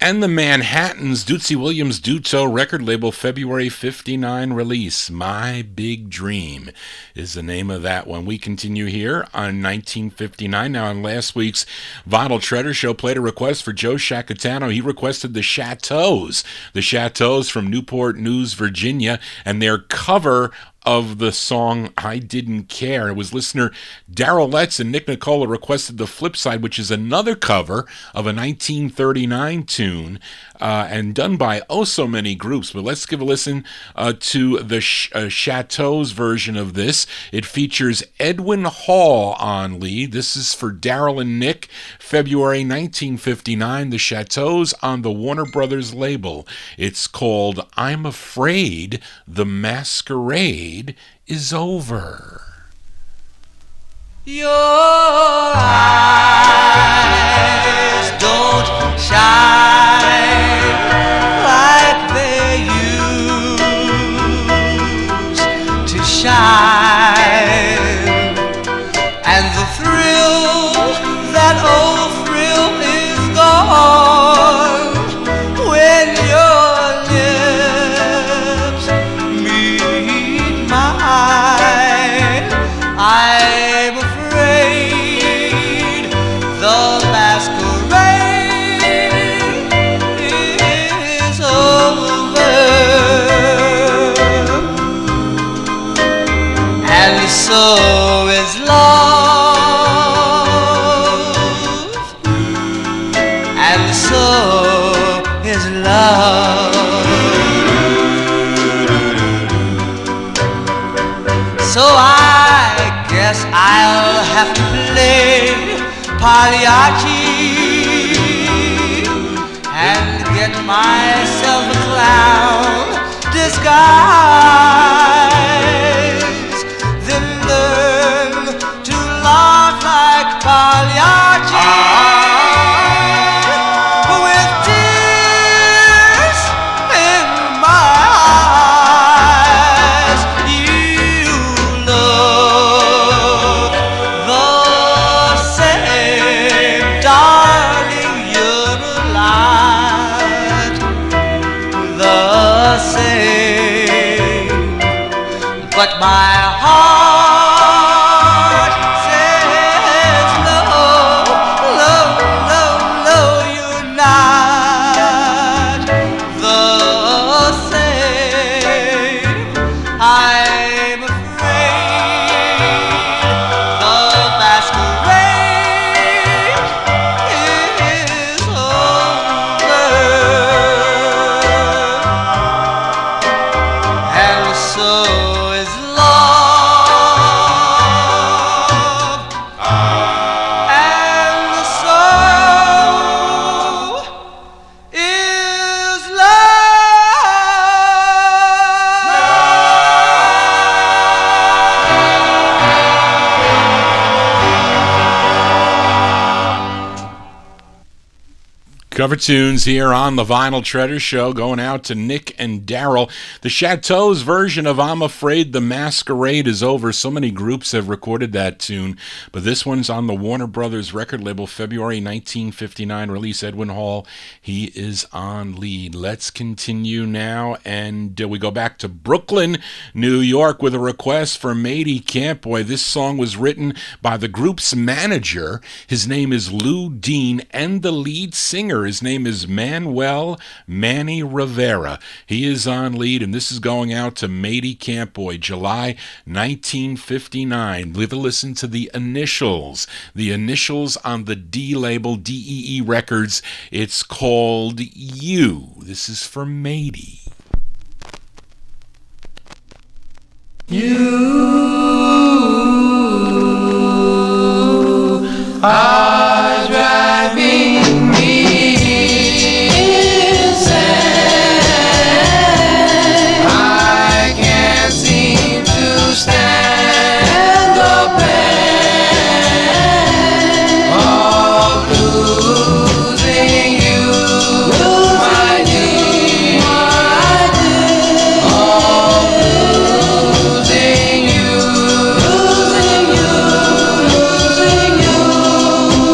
and the Manhattans, Dootsy Williams Duto record label, February 59 release. My Big Dream is the name of that one. We continue here on 1959. Now, on last week's Vinyl Treasure Show, played a request for Joe Shacatano. He requested the Chateaus from Newport News, Virginia, and their cover of the song I Didn't Care. It was listener Daryl Letts and Nick Nicola requested the flip side, which is another cover of a 1939 tune and done by oh so many groups. But let's give a listen to the Chateau's version of this. It features Edwin Hall on lead. This is for Daryl and Nick, February 1959. The Chateaus on the Warner Brothers label. It's called I'm Afraid the Masquerade is Over. Your eyes don't shine like they used love. So I guess I'll have to play Pagliacci and get myself a clown disguise, then learn to laugh like Pagliacci with tears in my eyes. You look the same, darling, you're a light, the same, but my heart says no, no, no, no, you're not the same. I'm afraid the masquerade is over, and so is love, and so is Cover tunes here on the Vinyl Treasure Show, going out to Nick and Daryl. The Chateau's version of I'm Afraid the Masquerade is Over. So many groups have recorded that tune, but this one's on the Warner Brothers record label, February 1959 release. Edwin Hall, he is on lead. Let's continue now, and we go back to Brooklyn, New York, with a request for Matey Campboy. This song was written by the group's manager. His name is Lou Dean, and the lead singer, his name is Manuel Manny Rivera. He is on lead, and this is going out to Matey Campboy, July 1959. Listen to the initials. The initials on the D label, DEE Records. It's called You. This is for Matey. You are driving me insane. I can't seem to stand the pain of losing you, my dear, of losing you, losing you, losing you.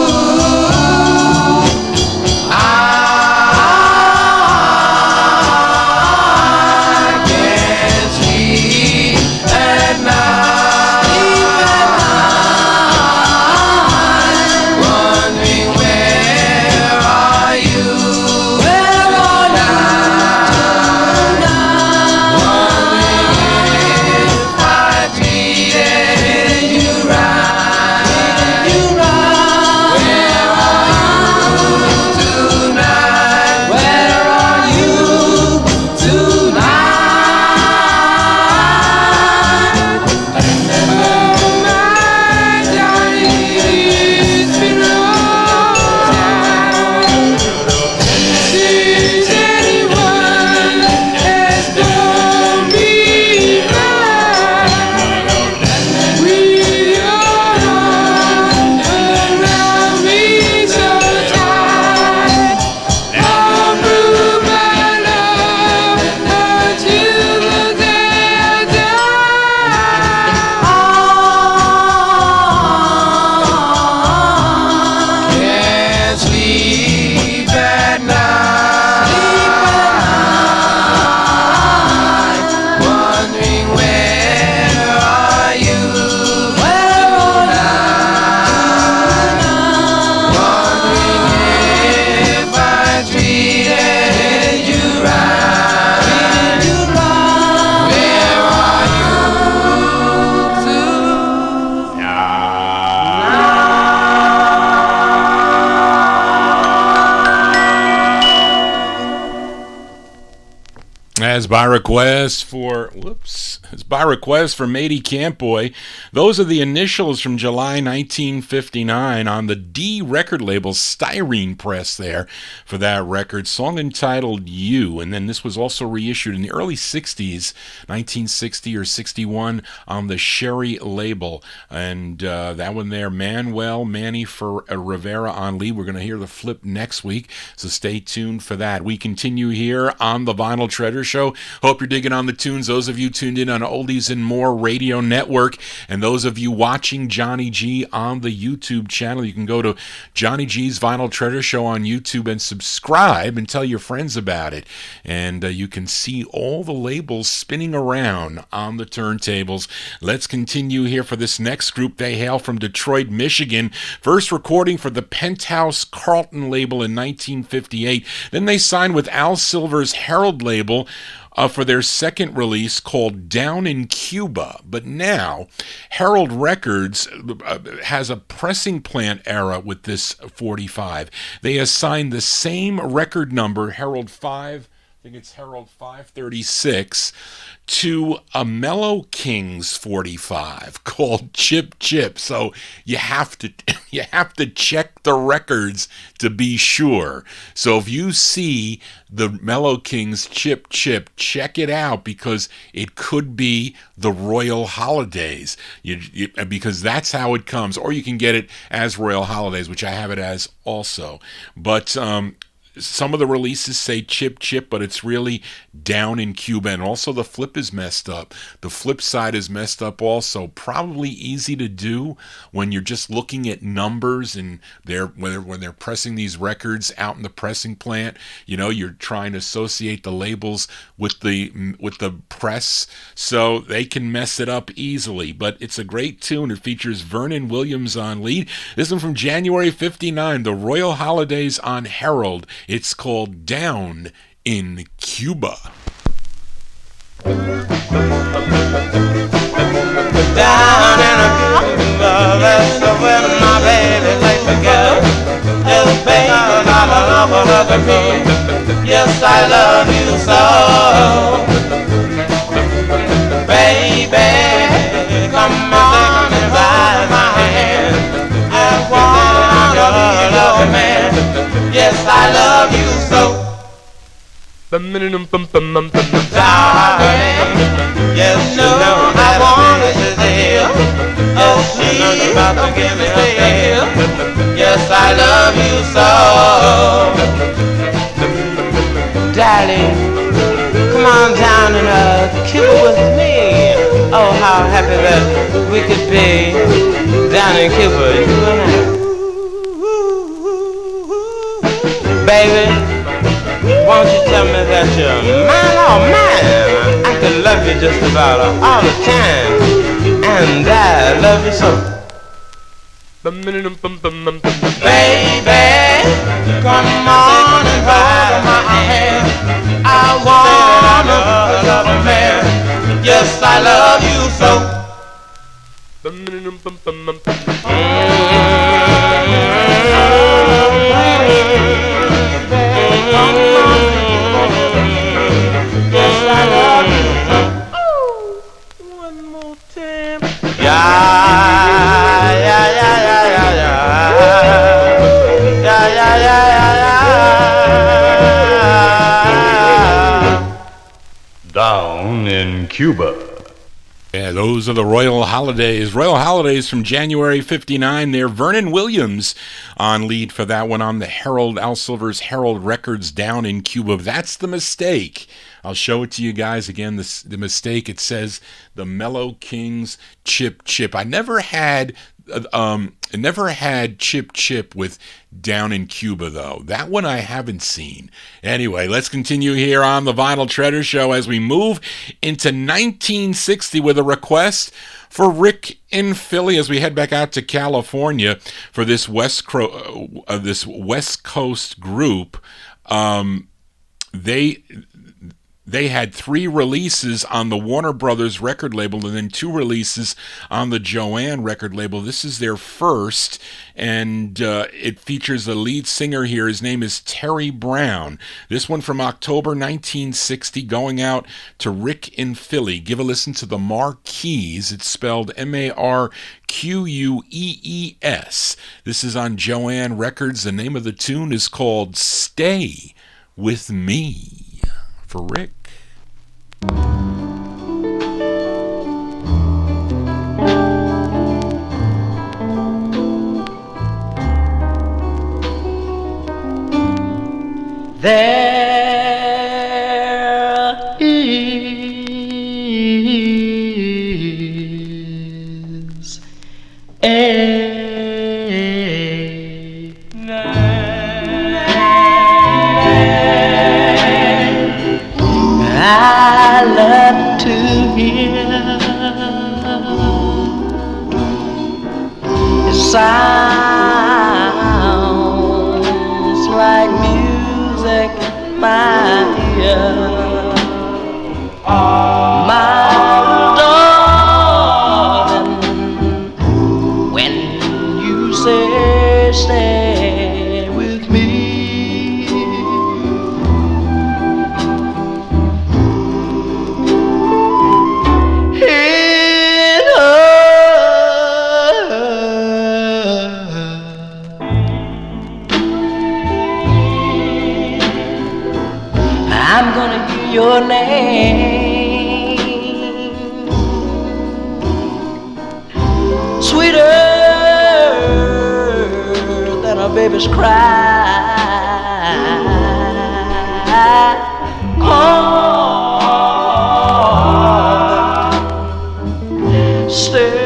As by request for Matey Campboy. Those are the initials from July 1959 on the D record label Styrene press there for that record. Song entitled You. And then this was also reissued in the early 60s, 1960 or 61 on the Sherry label. And that one there, Manuel Manny for Rivera on lead. We're going to hear the flip next week, so stay tuned for that. We continue here on the Vinyl Treasure Show. Hope you're digging on the tunes. Those of you tuned in on Oldies and More Radio Network, and those of you watching Johnny G on the YouTube channel, you can go to Johnny G's Vinyl Treasure Show on YouTube and subscribe and tell your friends about it. And you can see all the labels spinning around on the turntables. Let's continue here for this next group. They hail from Detroit, Michigan. First recording for the Penthouse Carlton label in 1958. Then they signed with Al Silver's Herald label for their second release called Down in Cuba. But now, Herald Records has a pressing plant era with this 45. They assigned the same record number, Herald 5, I think it's Herald 536, to a Mellow Kings 45 called Chip Chip. So you have to check the records to be sure. So if you see the Mellow Kings Chip Chip, check it out, because it could be the Royal Holidays, because that's how it comes. Or you can get it as Royal Holidays, which I have it as also. But some of the releases say Chip Chip, but it's really Down in Cuba. And also the flip is messed up. The flip side is messed up also. Probably easy to do when you're just looking at numbers and when they're pressing these records out in the pressing plant. You know, you're trying to associate the labels with the press, so they can mess it up easily. But it's a great tune. It features Vernon Williams on lead. This one from January 59, the Royal Holidays on Herald. It's called Down in Cuba. Down in a Cuba, that's where my baby likes to go. Just baby, not a lover of me. Yes, I love you so. Baby, come on and ride my hand. I wanna be your man. Yes, I love you so. Darling, yes, you know I wanna be there. Oh, she's about to give me hell. Yes, I love you so. Darling, come on down and Cuba with me. Oh, how happy that we could be down in Cuba, you and I. Baby, won't you tell me that you're mine, oh man? I could love you just about all the time, and I love you so. Baby, come on and ride my hand. I wanna love a man. Yes, I love you so. One more time. Down in Cuba. Yeah, those are the Royal Holidays. Royal Holidays from January 59. They're Vernon Williams on lead for that one on the Herald, Al Silver's Herald Records, Down in Cuba. That's the mistake. I'll show it to you guys again. The mistake, it says the Mellow Kings Chip Chip. I never had Chip Chip with Down in Cuba, though. That one I haven't seen. Anyway, let's continue here on the Vinyl Treasure Show as we move into 1960 with a request for Rick in Philly as we head back out to California for this West Coast group. They had 3 releases on the Warner Brothers record label and then 2 releases on the Joanne record label. This is their first, and it features a lead singer here. His name is Terry Brown. This one from October 1960, going out to Rick in Philly. Give a listen to the Marquees. It's spelled Marquees. This is on Joanne Records. The name of the tune is called Stay With Me. For Rick. There is a I love to hear. It sounds like music in my ear. My darling, when you say stay with me, I'm gonna hear your name, sweeter than a baby's cry. Oh, stay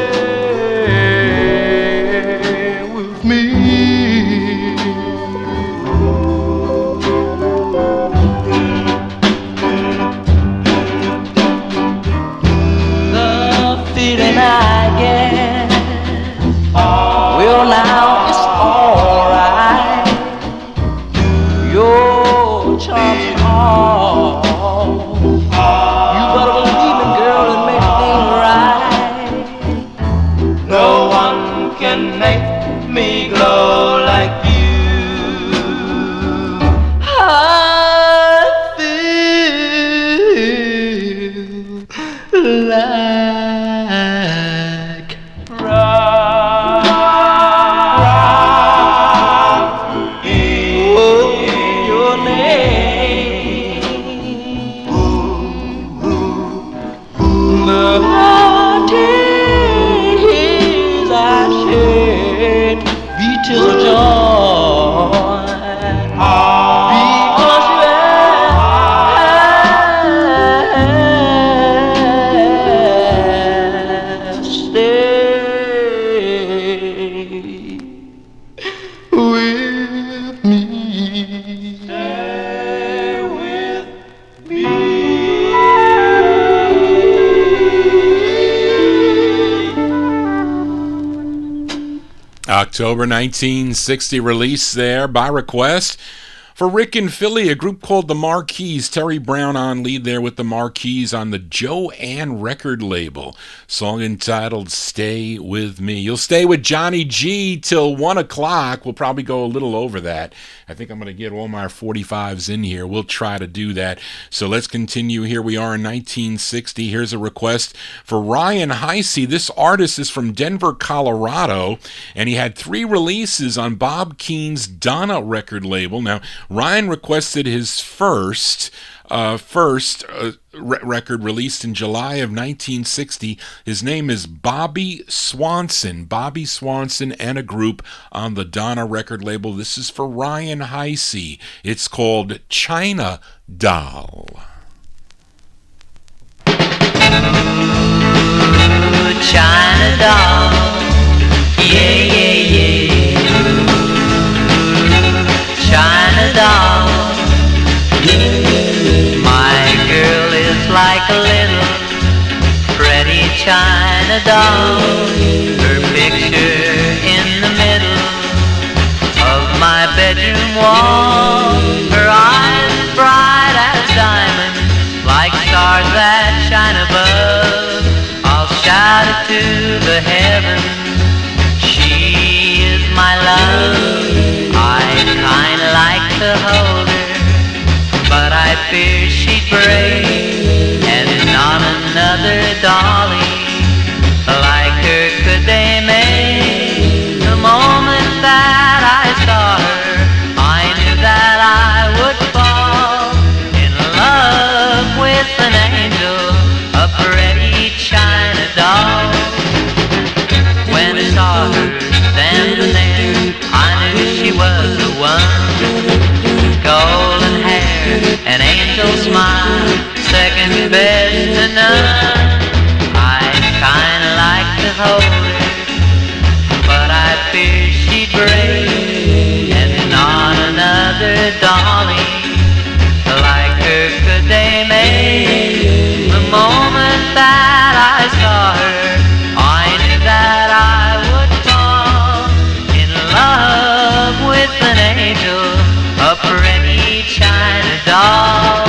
with me. I get, well now it's alright. Your charms are all. You better believe me, girl, and make things right. No one can make me glow like you. I feel like your name. The tears I shed be tears of joy, because you stay with me. Stay with me. October 1960 release there by request. For Rick in Philly, a group called the Marquees. Terry Brown on lead there with the Marquees on the Joanne record label. Song entitled Stay With Me. You'll stay with Johnny G till 1 o'clock. We'll probably go a little over that. I think I'm going to get all my 45's in here. We'll try to do that. So let's continue. Here we are in 1960. Here's a request for Ryan Heisey. This artist is from Denver, Colorado, and he had 3 releases on Bob Keane's Donna record label. Now, Ryan requested his first record released in July of 1960. His name is Bobby Swanson. Bobby Swanson and a group on the Donna record label. This is for Ryan Heisey. It's called China Doll. China doll, yeah, yeah, yeah. China doll, my girl is like a little pretty China doll. Her picture in the middle of my bedroom wall. Her eyes bright as diamonds, to hold her, but I fear she'd break, and not another dolly like her could they make. The moment that I saw her, I knew that I would fall in love with an angel, a pretty China doll. When I saw her then and there, I knew she was the one. Golden hair, an angel smile, second best to none. I'd kinda like to hold her, but I fear she'd break, and not another dolly like her could they make. The moment that I saw her, I knew that I would fall in love with an angel, a pretty China doll.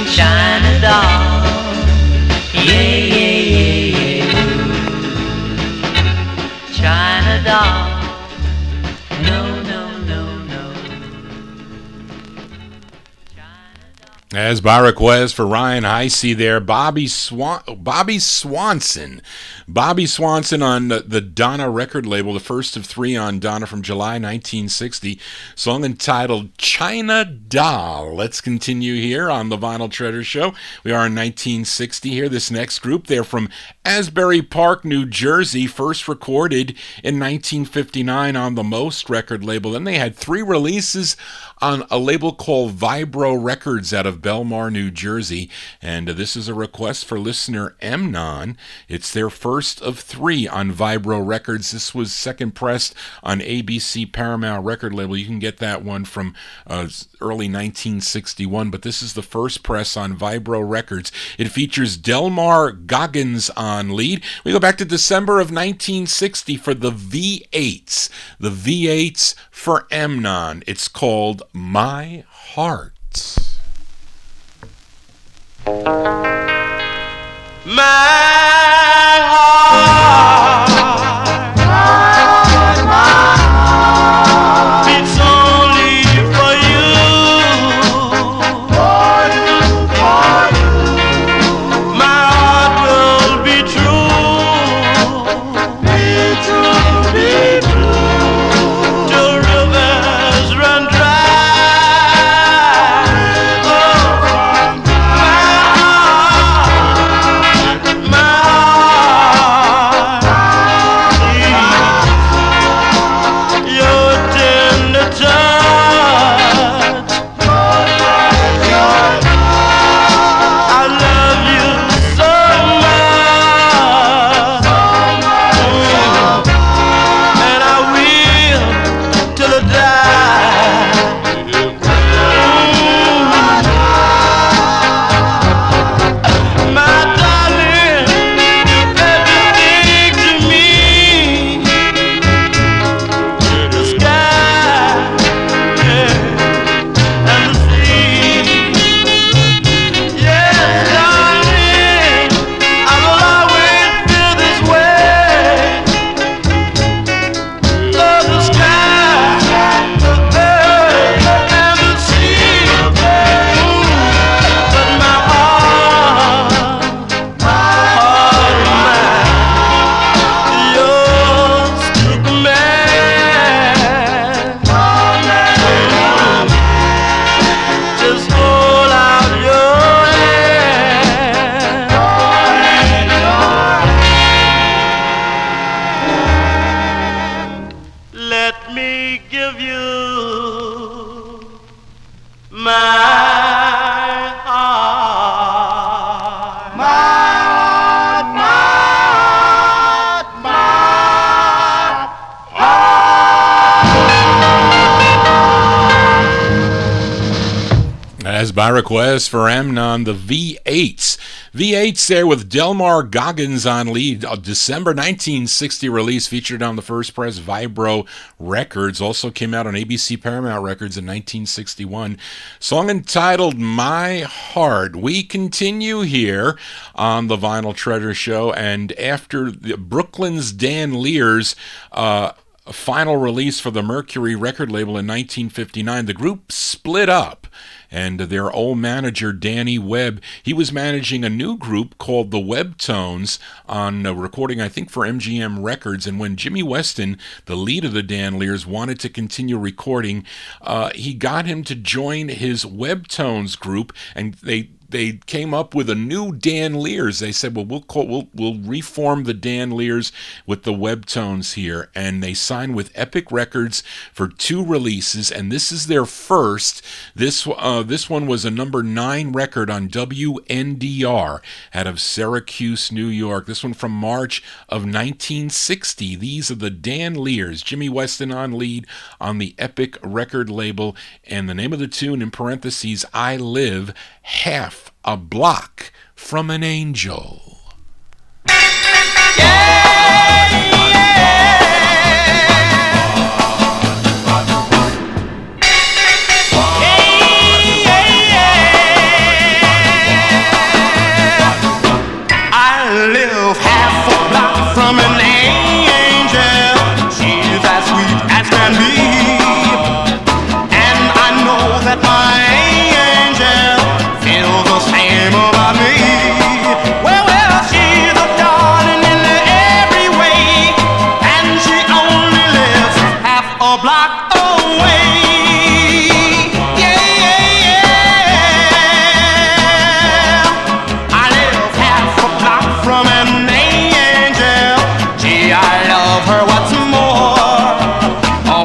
China doll, yeah, yeah, yeah, yeah. China doll, no, no, no, no. As by request for Ryan Heisey there, Bobby Swanson. Bobby Swanson on the Donna record label, the first of three on Donna from July 1960. Song entitled China Doll. Let's continue here on the Vinyl Treasure Show. We are in 1960 here. This next group, they're from Asbury Park, New Jersey, first recorded in 1959 on the Most record label. Then they had three releases on a label called Vibro Records out of Belmar, New Jersey. And this is a request for listener Mnon. It's their first of three on Vibro Records. This was second pressed on ABC Paramount record label. You can get that one from early 1961, but this is the first press on Vibro Records. It features Delmar Goggins on lead. We go back to December of 1960 for the V8s. The V8s for Mnon. It's called My Heart. My heart beats only for you. My heart will be true, till rivers run dry. Oh, my As by request for Amnon, the V8s. V8s there with Delmar Goggins on lead. A December 1960 release featured on the First Press Vibro Records. Also came out on ABC Paramount Records in 1961. Song entitled My Heart. We continue here on the Vinyl Treasure Show, and after Brooklyn's Dan Leers final release for the Mercury record label in 1959. The group split up, and their old manager, Danny Webb, he was managing a new group called the Webtones on recording, I think, for MGM Records. And when Jimmy Weston, the lead of the Dan Leers, wanted to continue recording, he got him to join his Webtones group, and they came up with a new Dan Leers. They said, well, we'll reform the Dan Leers with the Webtones here. And they signed with Epic Records for 2 releases, and this is their first. This one was a number 9 record on WNDR out of Syracuse, New York. This one from March of 1960. These are the Dan Leers, Jimmy Weston on lead on the Epic record label. And the name of the tune, in parentheses, I Live Half a Block from an Angel. I live half a block from an angel. She's as sweet as can be, and I know that my angel feels the same about me. Well, she's a darling in every way, and she only lives half a block away. I live half a block from an angel. Gee, I love her, what's more.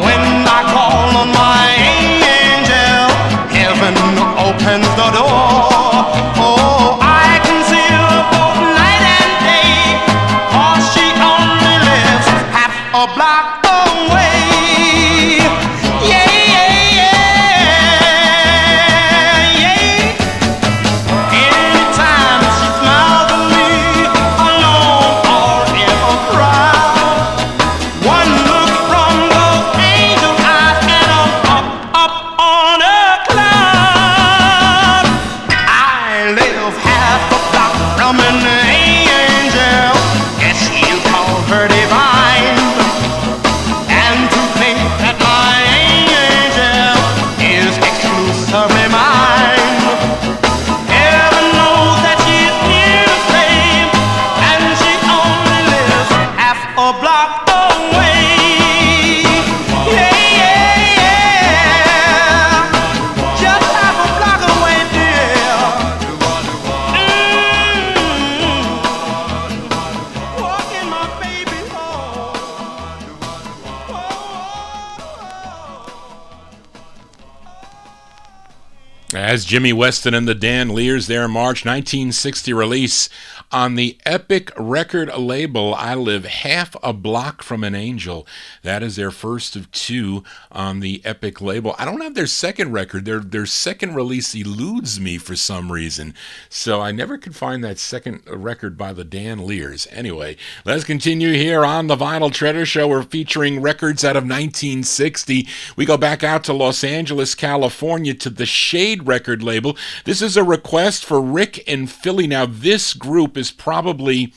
When I call on my angel, heaven opens the door. Oh, I can see her both night and day, 'cause she only lives half a block away. Anytime she smiles at me, alone or in a crowd, one look from those angel eyes and I'm up on a cloud. I live half a block from an angel. Guess you call her divine. And to think that my angel is exclusively mine. Heaven knows that she's here to stay, and she only lives half a block away. Just half a block away, dear. Walking my baby home. As Jimmy Weston and the Dan Leers, their March 1960 release on the Epic record label, I Live Half a Block from an Angel. That is their first of 2 on the Epic label. I don't have their second record. Their second release eludes me for some reason, so I never could find that second record by the Dan Leers. Anyway, let's continue here on the Vinyl Treasure Show. We're featuring records out of 1960. We go back out to Los Angeles, California, to the Shade record label. This is a request for Rick in Philly. Now, this group is probably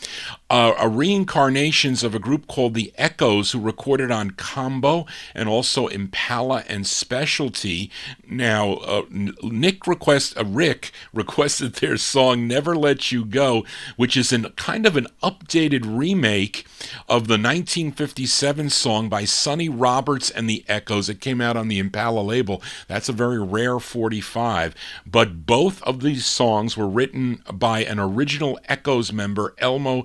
a reincarnations of a group called the Echoes, who recorded on Combo and also Impala and Specialty. Now, Rick requested their song Never Let You Go, which is kind of an updated remake of the 1957 song by Sonny Roberts and the Echoes. It came out on the Impala label. That's a very rare 45. But both of these songs were written by an original Echoes member, Elmo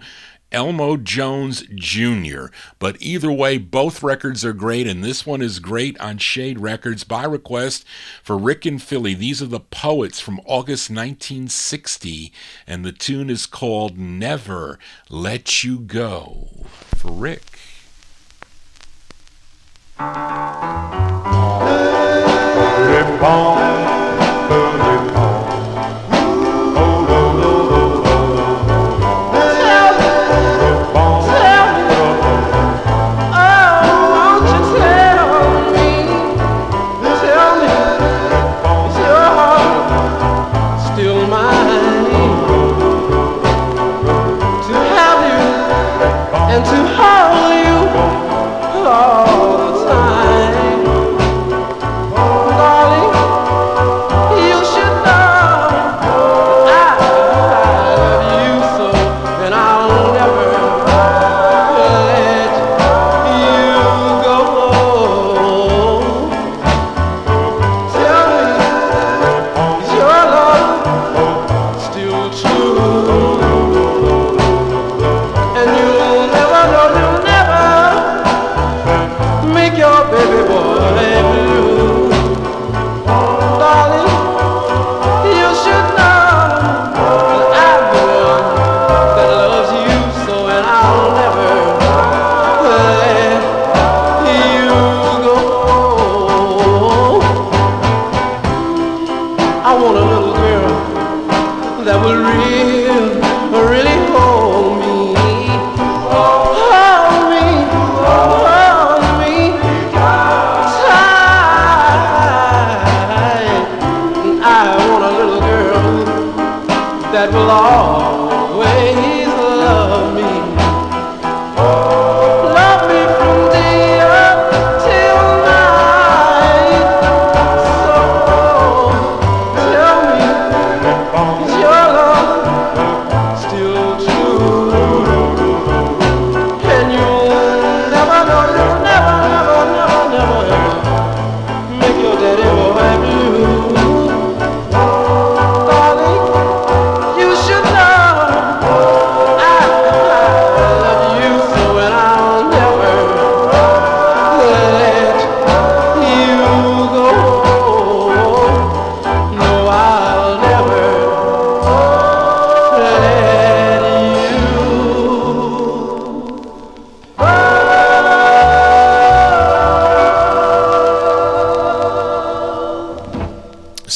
Jones Jr. But either way, both records are great, and this one is great on Shade Records by request for Rick in Philly. These are the Poets from August 1960, and the tune is called Never Let You Go. For Rick. And to hold you, Lord.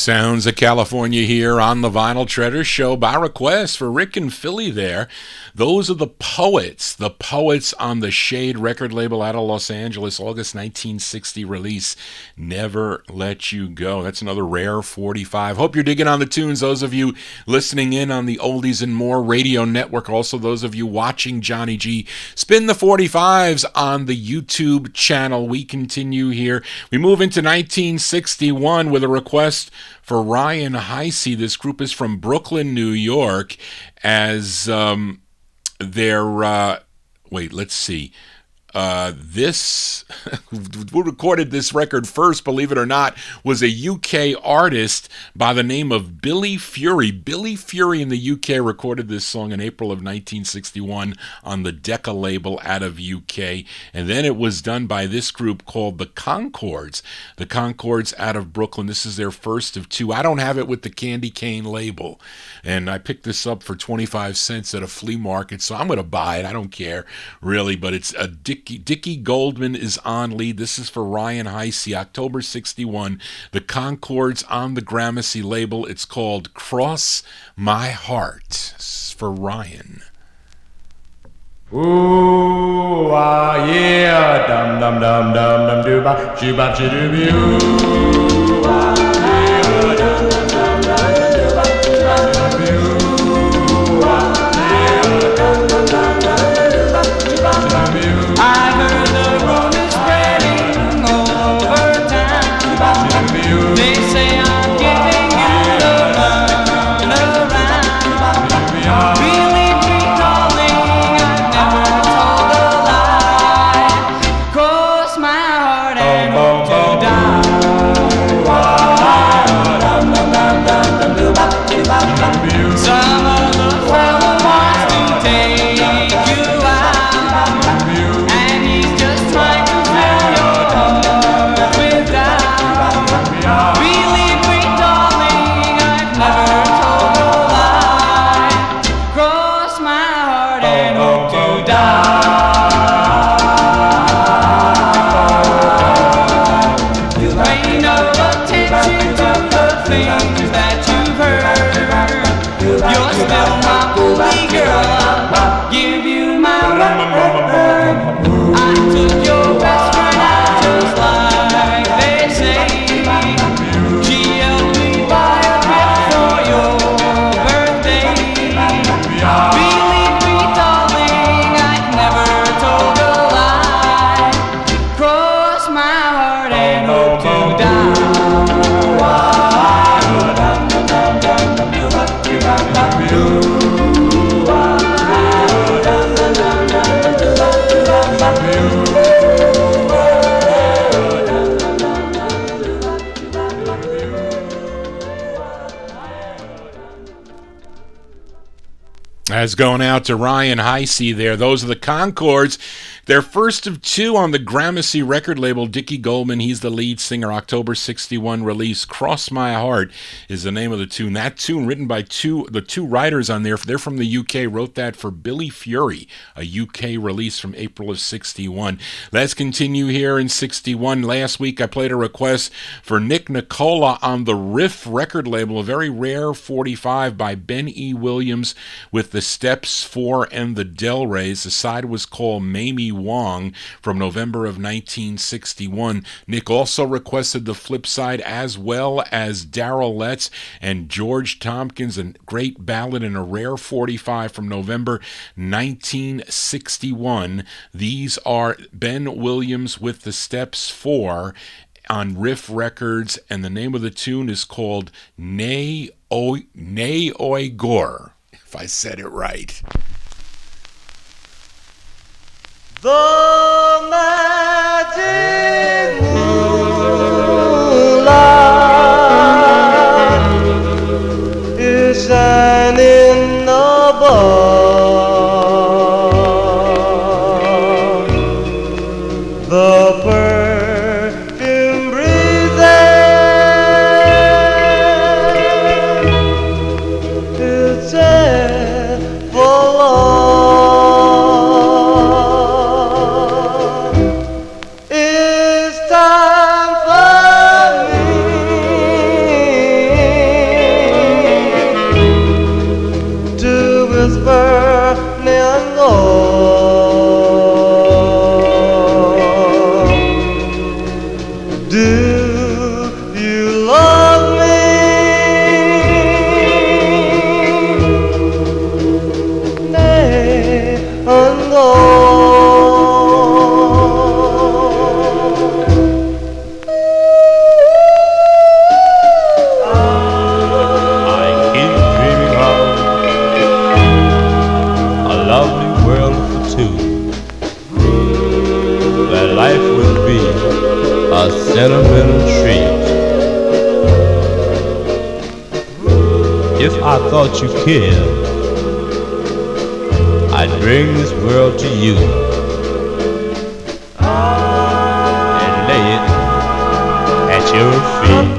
Sounds of California here on the Vinyl Treasure Show by request for Rick and Philly there. Those are the Poets on the Shade record label out of Los Angeles, August 1960 release, Never Let You Go. That's another rare 45. Hope you're digging on the tunes, those of you listening in on the Oldies and More radio network, also those of you watching Johnny G. Spin the 45s on the YouTube channel. We continue here. We move into 1961 with a request for Ryan Heisey. This group is from Brooklyn, New York, as let's see. This, who recorded this record first, believe it or not, was a UK artist by the name of Billy Fury. Billy Fury in the UK recorded this song in April of 1961 on the Decca label out of UK. And then it was done by this group called the Concords. The Concords out of Brooklyn. This is their first of two. I don't have it with the Candy Cane label. And I picked this up for 25 cents at a flea market, so I'm going to buy it. I don't care, really, but it's a Dickie Goldman is on lead. This is for Ryan Heisey, October 61. The Concords on the Gramercy label. It's called Cross My Heart. It's for Ryan. Ooh, ah, yeah, dum dum dum dum dum doo ba, shoo ba shoo doo be ooh, ah, yeah, dum dum dum dum doo ba, shoo ba shoo doo be ooh, ah, yeah, dum dum dum dum doo ba, shoo ba shoo doo be ooh. I heard the rumors spreading all over town. They say I'm giving you the run around. Believe me, darling, I've never told a lie. Cross my heart and hope to die. Some other fella wants to take you out, and he's just trying to fill your heart with doubt. Believe me, darling, I've never told a lie. Cross my heart and hope to die. Pay no attention to the things that you've heard. You're still my only girl. I'll give you my word. I took your best friend out just like they say. She helped me buy a gift for your birthday. Believe me, darling, I've never told a lie. Cross my heart and hope to die. That's going out to Ryan Heisey there. Those are the Concords. Their first of two on the Gramercy record label. Dickie Goldman, he's the lead singer. October 61 release. Cross My Heart is the name of the tune. That tune written by the two writers on there. They're from the UK. Wrote that for Billy Fury, a UK release from April of 61. Let's continue here in 61. Last week I played a request for Nick Nicola on the Riff record label. A very rare 45 by Ben E. Williams with the Steps 4 and the Del Reys. The side was called Mamie Wong from November of 1961. Nick also requested the flip side as well as Darrell Letts and George Tompkins, a great ballad and a rare 45 from November 1961. These are Ben Williams with the Steps 4 on Riff Records, and the name of the tune is called Nay Oi Gore, if I said it right. The magic moonlight is shining above. The perfume breezes is set for love. It's time. if I thought you cared, I'd bring this world to you and lay it at your feet.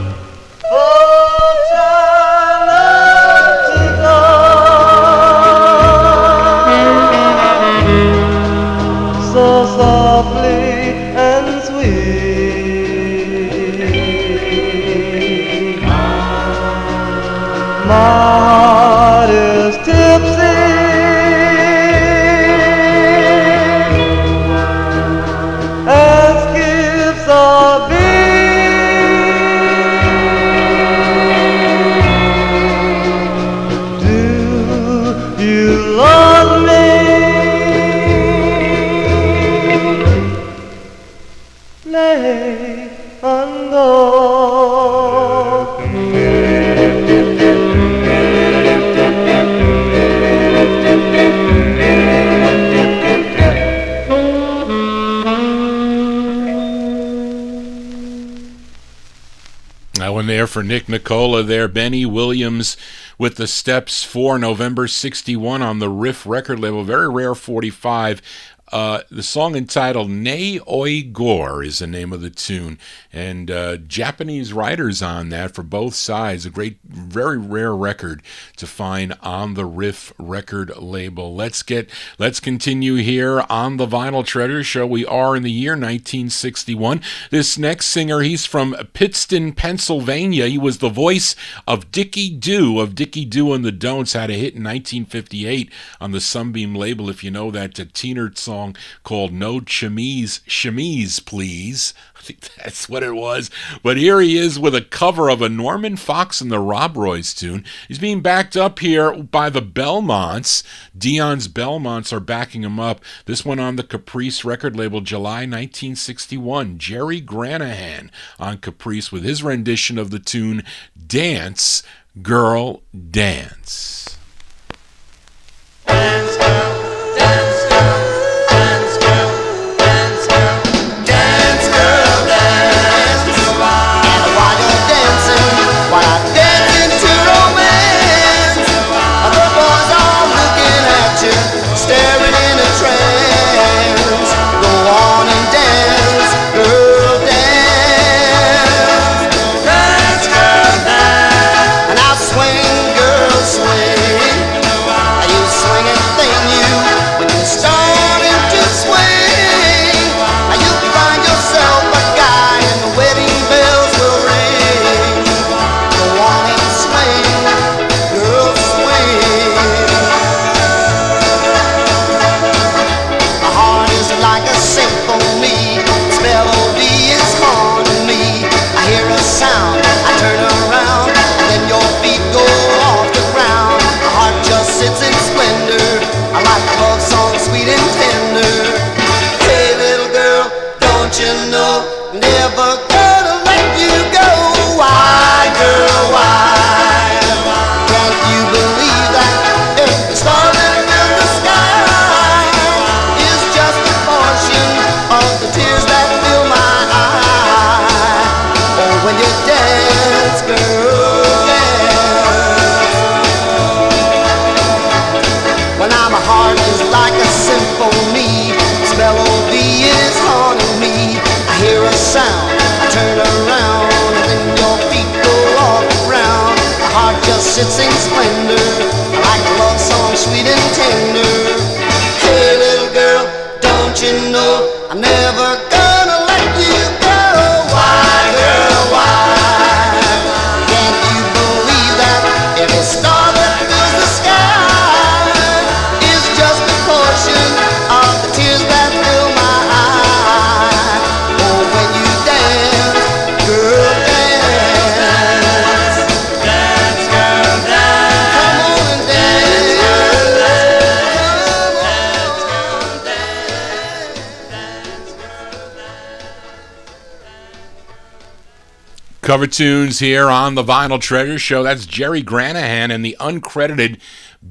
So softly and sweet, my heart is tipsy, as skips are beat. Do you love me? Lay and go. That one there for Nick Nicola there. Benny Williams with the Steps for November 61 on the Riff record label. Very rare 45. The song entitled Ne Oi Gore is the name of the tune, and Japanese writers on that for both sides. A great, very rare record to find on the Riff record label. Let's continue here on the Vinyl Treasure Show. We are in the year 1961. This next singer, he's from Pittston, Pennsylvania. He was the voice of Dickie Doo and the Don'ts. Had a hit in 1958 on the Sunbeam label, if you know that teener song called No Chemise Please. I think that's what it was. But here he is with a cover of a Norman Fox and the Rob Roy's tune. He's being backed up here by the Belmonts. Dion's Belmonts are backing him up. This one on the Caprice record label, July 1961. Jerry Granahan on Caprice with his rendition of the tune Dance, Girl, Dance. Dance, girl, dance, girl. Dance, girl, dance, girl. Dance, girl, dance. And while you're dancing, while I'm dancing to romance, other boys are looking at you, staring in a trance. Go on and dance, girl, dance. Dance, girl, dance. And I'll swing, girl, swing. Are you swinging thing you when you starting to swing? Are you find yourself a guy and the wedding bells will ring? Go on and swing, girl, swing. My heart is like a symphony, its melody is haunting me. I hear a sound, I turn around, and then your feet go off the ground. My heart just sits in splendor. I like love songs sweet and tender. Hey little girl, don't you know I'm never gonna let you go? Why, girl, why? Can't you believe that every star that in the sky is just a portion of the tears that fill my eye? Oh, when you dance, girl, dance. When I'm a heart is like a symphony, its melody is haunting me. I hear a sound, I turn around, and then your feet go off the ground. My heart just sits in splendor. I like a love song sweet and tender. Hey little girl, don't you know I'm never gonna let you go? Why, girl, why? Can't you believe that every star that fills the sky is just a portion of the tears that fill my eye? Oh, when you dance, girl, dance. Dance, girl, dance. Come on and dance. Cover tunes here on the Vinyl Treasure Show. That's Jerry Granahan and the uncredited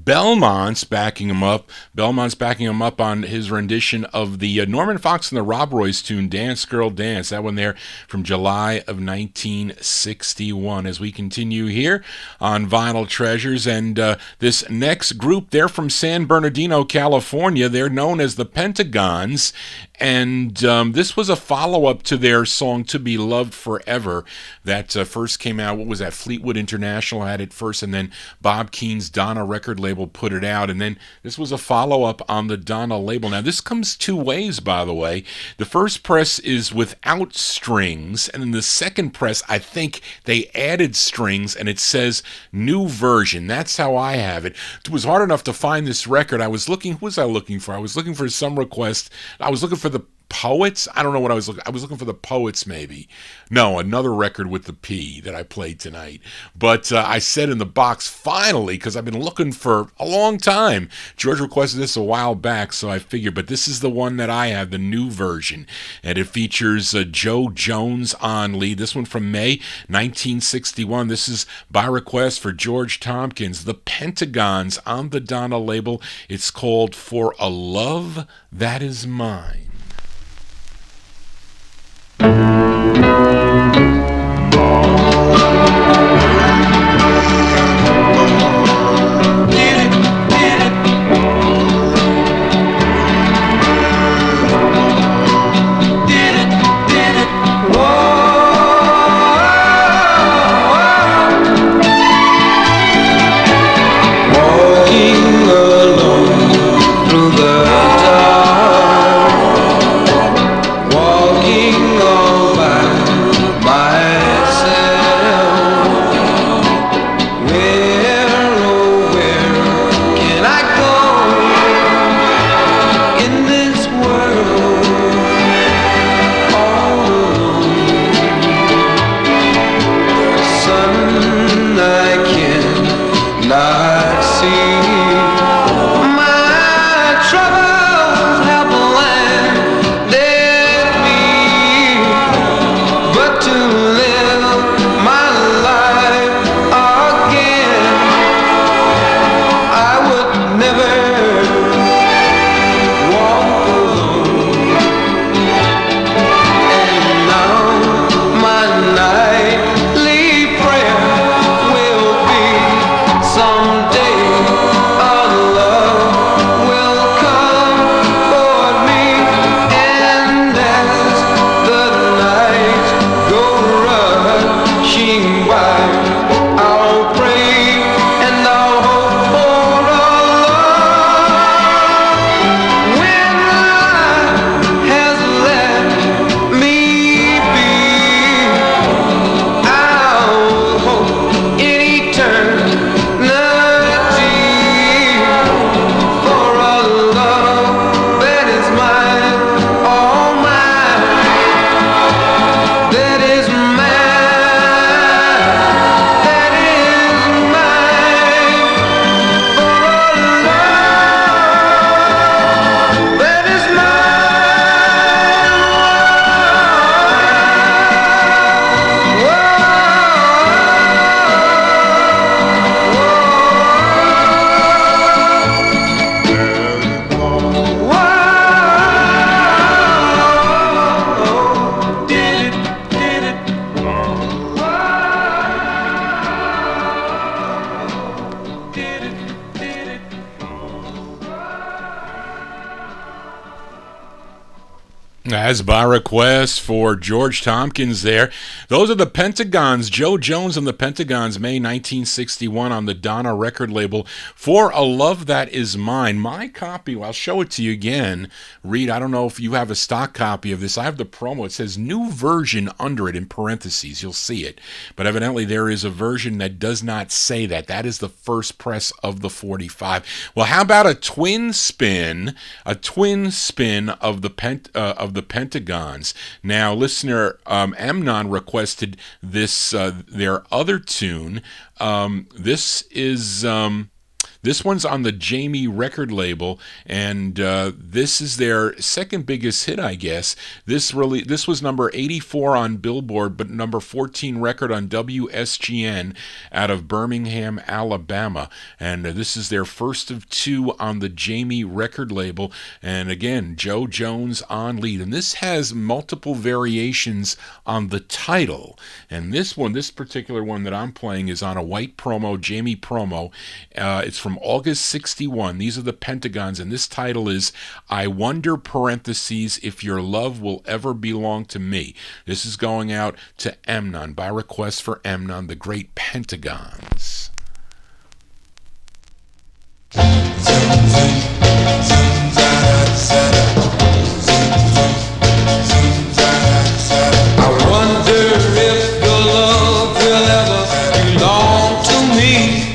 Belmont's backing him up. Belmont's backing him up on his rendition of the Norman Fox and the Rob Roy's tune, Dance Girl Dance. That one there from July of 1961. As we continue here on Vinyl Treasures, and this next group, they're from San Bernardino, California. They're known as the Pentagons. And this was a follow-up to their song To Be Loved Forever that first came out. What was that? Fleetwood International had it first, and then Bob Keane's Donna record label put it out. And then this was a follow-up on the Donna label. Now, this comes two ways, by the way. The first press is without strings, and then the second press, I think they added strings, and it says new version. That's how I have it. It was hard enough to find this record. I was looking, who was I looking for? I was looking for some request. I was looking for the Poets? I don't know what I was looking. I was looking for the Poets, maybe. No, another record with the P that I played tonight. But I said in the box, finally, because I've been looking for a long time. George requested this a while back, so I figured. But this is the one that I have, the new version. And it features Joe Jones on lead. This one from May 1961. This is by request for George Tompkins. The Pentagons on the Donna label. It's called For a Love That Is Mine. As by request for George Tompkins there. Those are the Pentagons, Joe Jones and the Pentagons, May 1961 on the Donna record label, For a Love That Is Mine. My copy, I'll show it to you again. Reed, I don't know if you have a stock copy of this. I have the promo. It says new version under it in parentheses. You'll see it. But evidently there is a version that does not say that. That is the first press of the 45. Well, how about a twin spin of the Pentagons? Now, listener Amnon requested this their other tune. This This one's on the Jamie record label, and this is their second biggest hit, I guess. This was number 84 on Billboard, but number 14 record on WSGN out of Birmingham, Alabama. And this is their first of two on the Jamie record label. And again, Joe Jones on lead. And this has multiple variations on the title. And this particular one that I'm playing is on a white promo, Jamie promo. It's from August 61. These are the Pentagons, and this title is I Wonder, parentheses, If Your Love Will Ever Belong to Me. This is going out to Emnon, by request for Emnon, the great Pentagons. I wonder if your love will ever belong to me.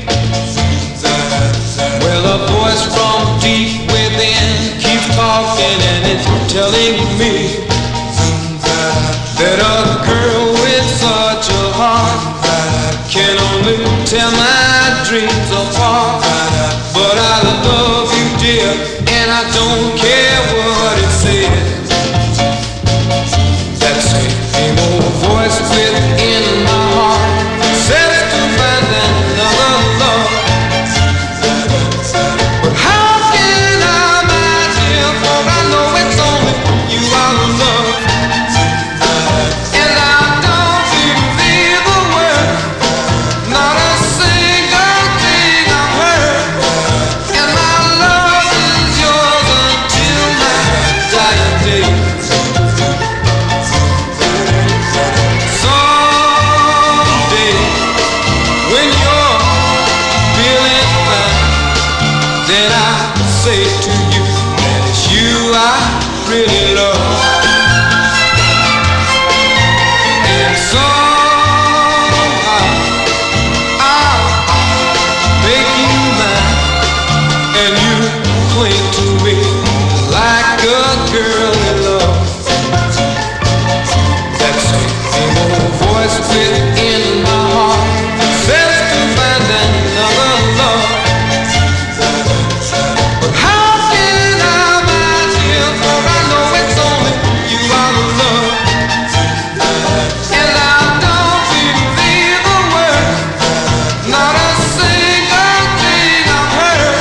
Well, a voice from deep within keeps talking and it's telling me that a girl with such a heart can only tear my dreams apart. But I love you, dear, and I don't care what it says. That same old voice within my heart says to find another love. But how can I, my dear, for I know it's only you I love. And I don't believe a word, not a single thing I've heard. And my love is yours until my dying day. Someday, when you're feeling fine, then I say to you that it's you I really love. And somehow I'll make you mine, and you cling to me like a girl in love. That same old voice within my heart says to find another love. But how can I, my dear, for I know it's only you I love. And I don't believe a word, not a single thing I've heard.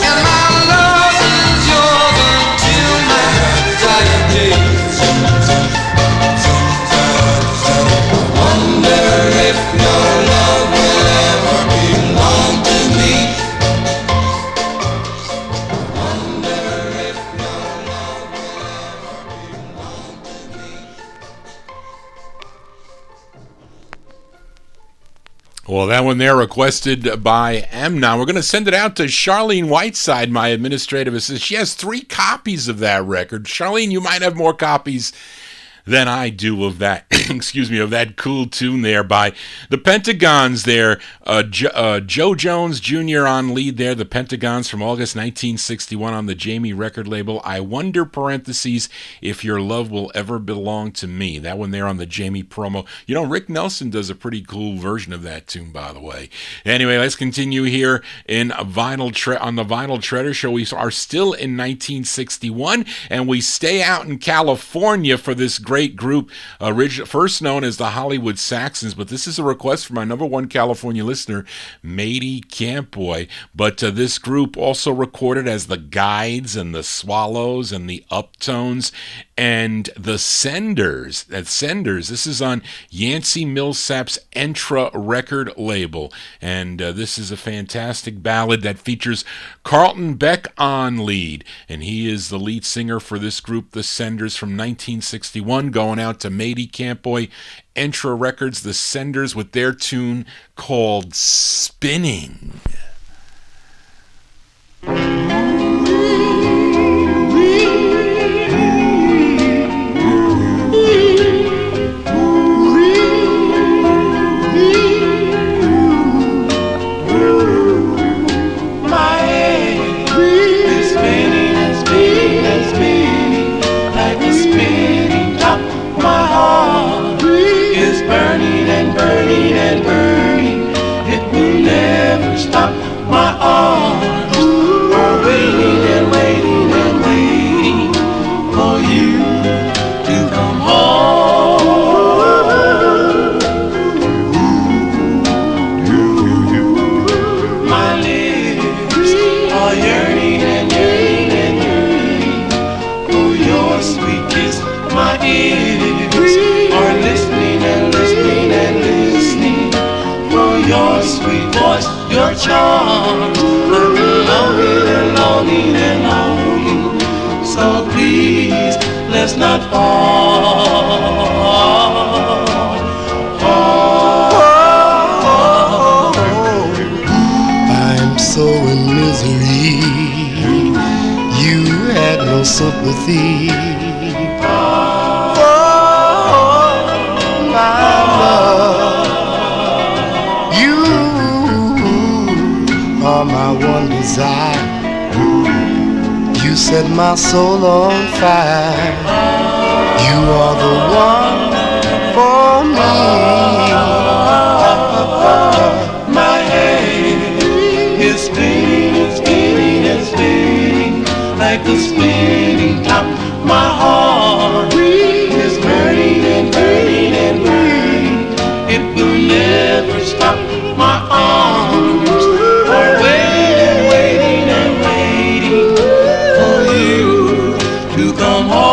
And my love is yours until my dying day. Wonder if your love will ever belong to me. Wonder if your love will ever belong to me. Well, that one there requested by Emnon. We're going to send it out to Charlene Whiteside, my administrative assistant. She has 3 copies of that record. Charlene, you might have more copies than I do of that, excuse me, of that cool tune there by the Pentagons there. Joe Jones Jr. on lead there, the Pentagons from August 1961 on the Jamie record label. I Wonder, parentheses, If Your Love Will Ever Belong to Me. That one there on the Jamie promo. You know, Rick Nelson does a pretty cool version of that tune, by the way. Anyway, let's continue here on the Vinyl Treasure Show. We are still in 1961, and we stay out in California for this great group, first known as the Hollywood Saxons, but this is a request from my number one California listener, Matey Campboy. But this group also recorded as the Guides and the Swallows and the Uptones and the Senders. This is on Yancey Millsap's Entra record label, and this is a fantastic ballad that features Carlton Beck on lead, and he is the lead singer for this group, the Senders, from 1961, going out to Matey Campboy, Entra Records, the Senders, with their tune called Spinning. Burning and burning and burning, it will never stop. your sweet voice, your charm. I've been longing and longing and longing. So please, let's not fall. I'm so in misery. You had no sympathy for my love. You are my one desire. You set my soul on fire. You are the one for me. My head is spinning, like the spinning top. My heart is burning and burning and burning. It will never stop. My arms are waiting, waiting and waiting for you to come home.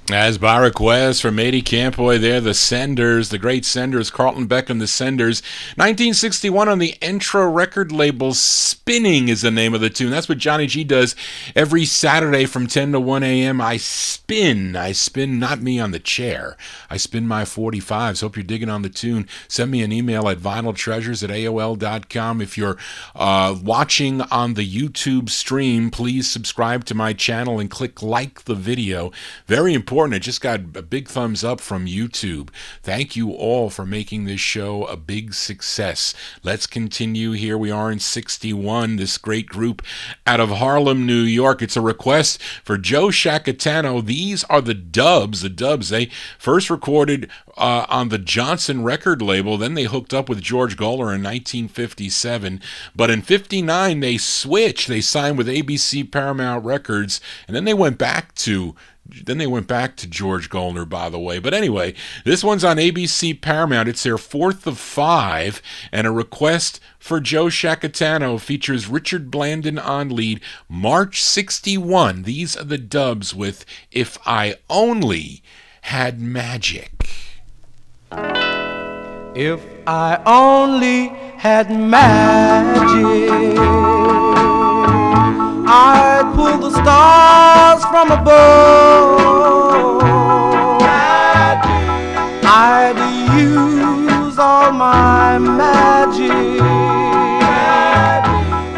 As by request from Matey Campoy there, the Senders, the great Senders, Carlton Beck and the Senders. 1961 on the Entra record label. Spinning is the name of the tune. That's what Johnny G does every Saturday from 10 to 1 a.m. I spin, not me on the chair. I spin my 45s. Hope you're digging on the tune. Send me an email at vinyltreasures@aol.com. If you're watching on the YouTube stream, please subscribe to my channel and click like the video. Very important. It just got a big thumbs up from YouTube. Thank you all for making this show a big success. Let's continue. Here we are in 61, this great group out of Harlem, New York. It's a request for Joe Shacatano. These are the Dubs. The Dubs, they first recorded on the Johnson record label. Then they hooked up with George Goller in 1957. But in 59, they switched. They signed with ABC Paramount Records, and then they went back to George Goller, by the way. But anyway, this one's on ABC Paramount. It's their fourth of 5, and a request for Joe Shacatano features Richard Blandon on lead. March 61. These are the Dubs with If I Only Had Magic. If I only had magic, I'd pull the stars from above. I'd use all my magic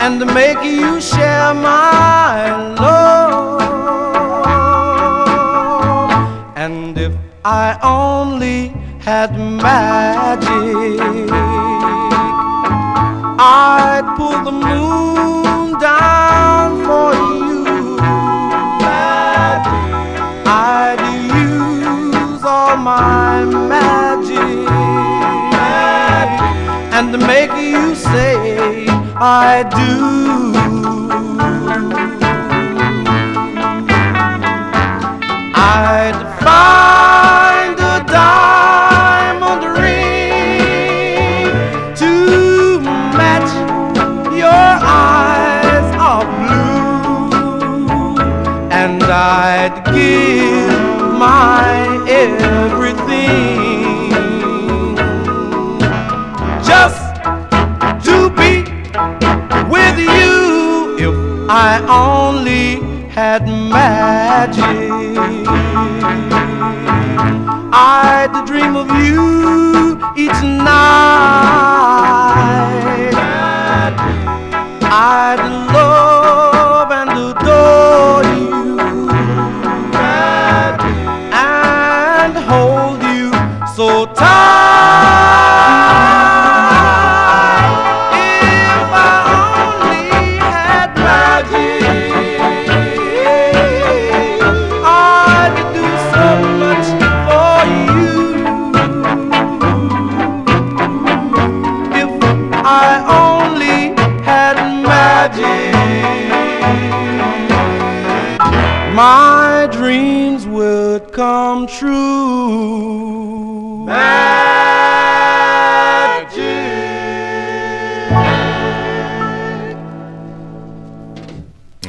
and to make you share my love. And if I only had magic, I'd pull the moon down for you. I'd use all my magic and to make you say I do. I'd find a diamond ring to match your eyes of blue, and I'd give my everything just to be with you. If I only had magic, I'd dream of you each night. I'd love and adore you and hold you so tight. If I only had magic, I'd do so much for you. If I only had magic, my dreams would come true. Magic.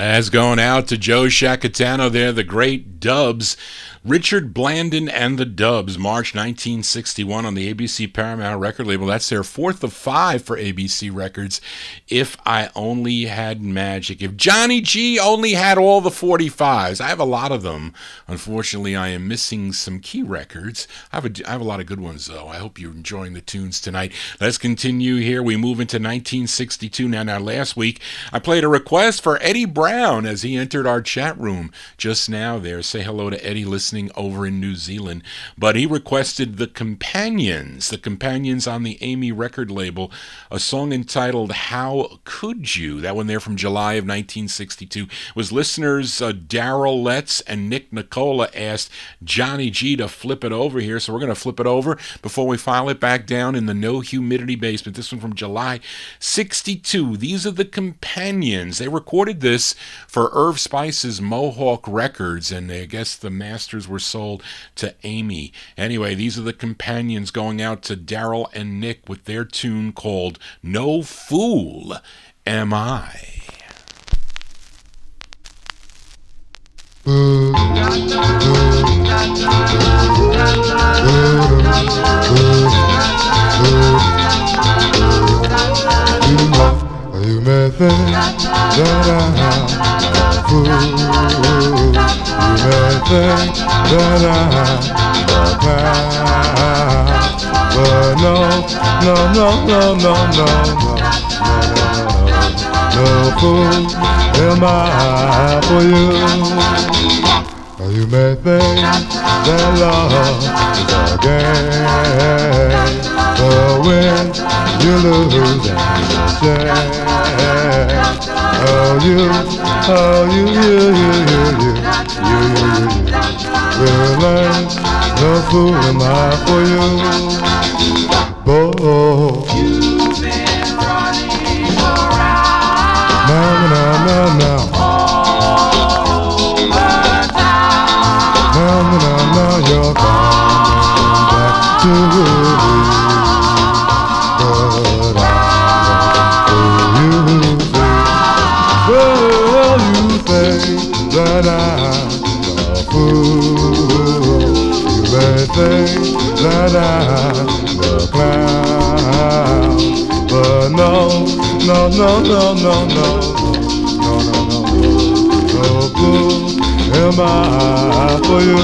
As going out to Joe Shacatano there, the great Dubs. Richard Blandon and the Dubs, March 1961 on the ABC Paramount record label. That's their 4th of 5 for ABC Records. If I Only Had Magic. If Johnny G only had all the 45's. I have a lot of them. Unfortunately, I am missing some key records. I have a lot of good ones, though. I hope you're enjoying the tunes tonight. Let's continue here. We move into 1962 now. Now, last week, I played a request for Eddie Brown as he entered our chat room just now there. Say hello to Eddie listening over in New Zealand. But he requested The Companions on the Amy record label, a song entitled How Could You? That one there from July of 1962 was listeners Daryl Letts and Nick Nicola asked Johnny G to flip it over here, so we're going to flip it over before we file it back down in the no humidity basement. This one from July 62. These are The Companions. They recorded this for Irv Spice's Mohawk Records, and I guess the masters were sold to Amy. Anyway, these are The Companions going out to Daryl and Nick with their tune called No Fool Am I. You may think that I'm a fool. You may think that I'm a clown. But no fool am I for you. You may think that love is a game, but when you lose and you shame, will learn no fool am I for you. Boy, you've been running around now. All over town. Now, you're coming back to me. But you think that I'm a fool. You may think that I'm a clown, but no fool am I for you.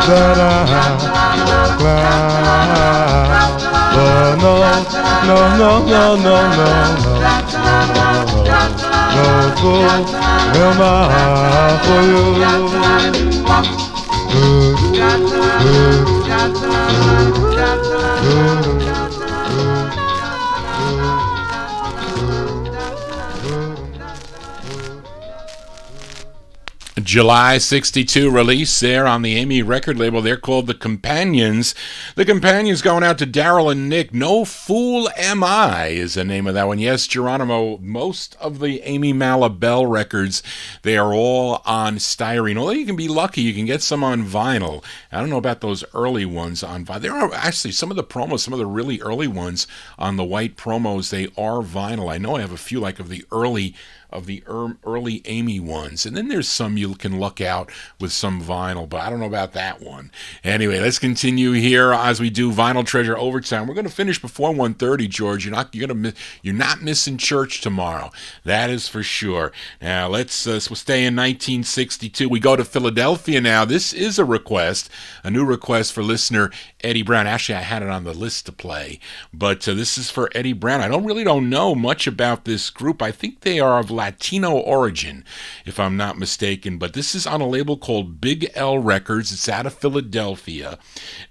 That I'm a clown, but no fool am I for you. July 62 release there on the Amy record label. They're called The Companions. The Companions going out to Daryl and Nick. No Fool Am I is the name of that one. Yes, Geronimo, most of the Amy Malabelle records, they are all on styrene. Although you can be lucky, you can get some on vinyl. I don't know about those early ones on vinyl. There are actually some of the promos, some of the really early ones on the white promos, they are vinyl. I know I have a few like of the early Amy ones, and then there's some you can luck out with some vinyl, but I don't know about that one. Anyway, let's continue here as we do Vinyl Treasure Overtime. We're going to finish before 1:30, George. You're not missing church tomorrow. That is for sure. Now we'll stay in 1962. We go to Philadelphia now. This is a new request for listener Eddie Brown. Actually, I had it on the list to play, but this is for Eddie Brown. I don't know much about this group. I think they are of Latino origin, if I'm not mistaken, but this is on a label called Big L Records. It's out of Philadelphia,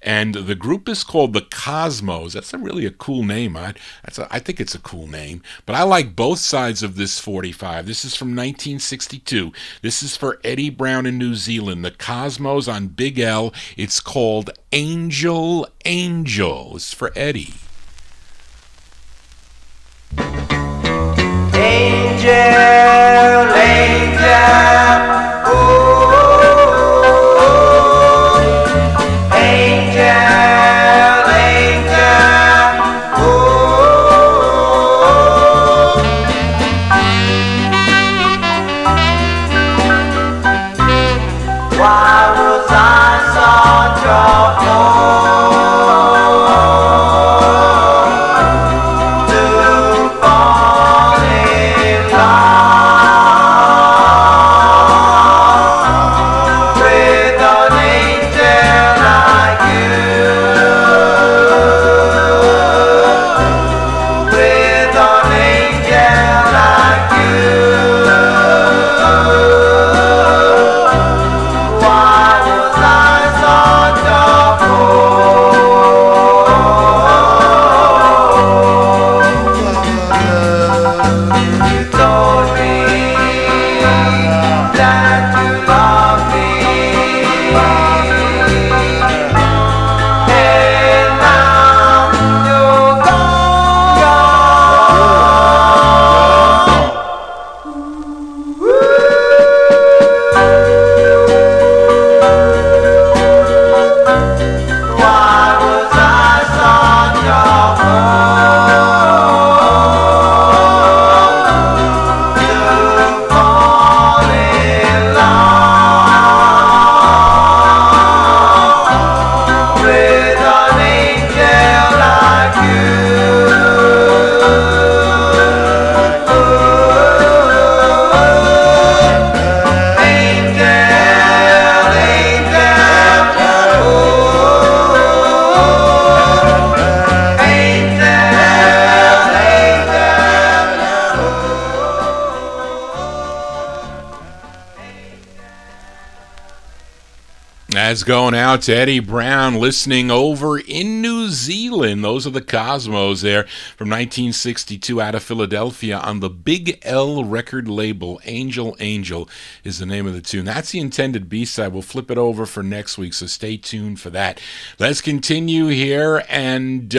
and the group is called the Cosmos. That's really a cool name. I think it's a cool name, but I like both sides of this 45. This is from 1962. This is for Eddie Brown in New Zealand. The Cosmos on Big L. It's called Angel, Angel. It's for Eddie. Angel, angel, ooh, angel, angel, ooh. Why was I such a fool? That's going out to Eddie Brown listening over in New Zealand. Those are the Cosmos there from 1962 out of Philadelphia on the Big L record label. Angel, Angel is the name of the tune. That's the intended B-side. We'll flip it over for next week, so stay tuned for that. Let's continue here, and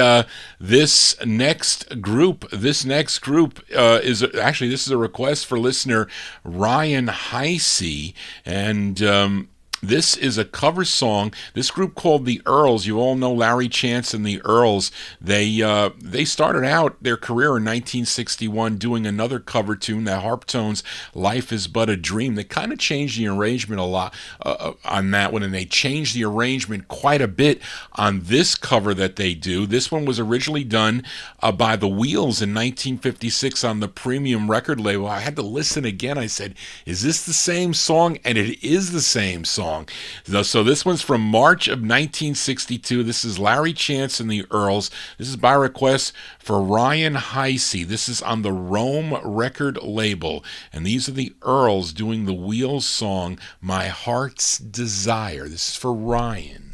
this next group is actually, this is a request for listener Ryan Heisey, and this is a cover song. This group called the Earls. You all know Larry Chance and the Earls. They started out their career in 1961 doing another cover tune, the Harptones' "Life Is But a Dream." They kind of changed the arrangement a lot on that one, and they changed the arrangement quite a bit on this cover that they do. This one was originally done by the Wheels in 1956 on the Premium record label. I had to listen again. I said, is this the same song? And it is the same song. So this one's from March of 1962. This is Larry Chance and the Earls. This is by request for Ryan Heisey. This is on the Rome record label. And these are the Earls doing the Wheels song, "My Heart's Desire." This is for Ryan.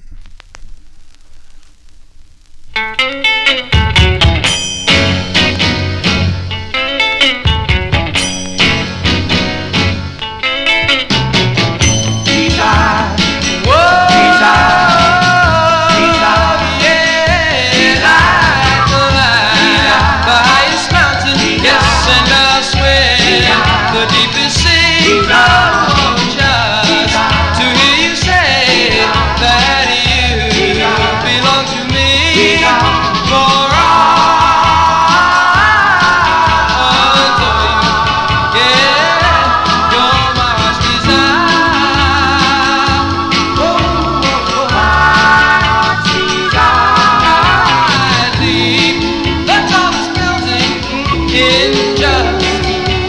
In just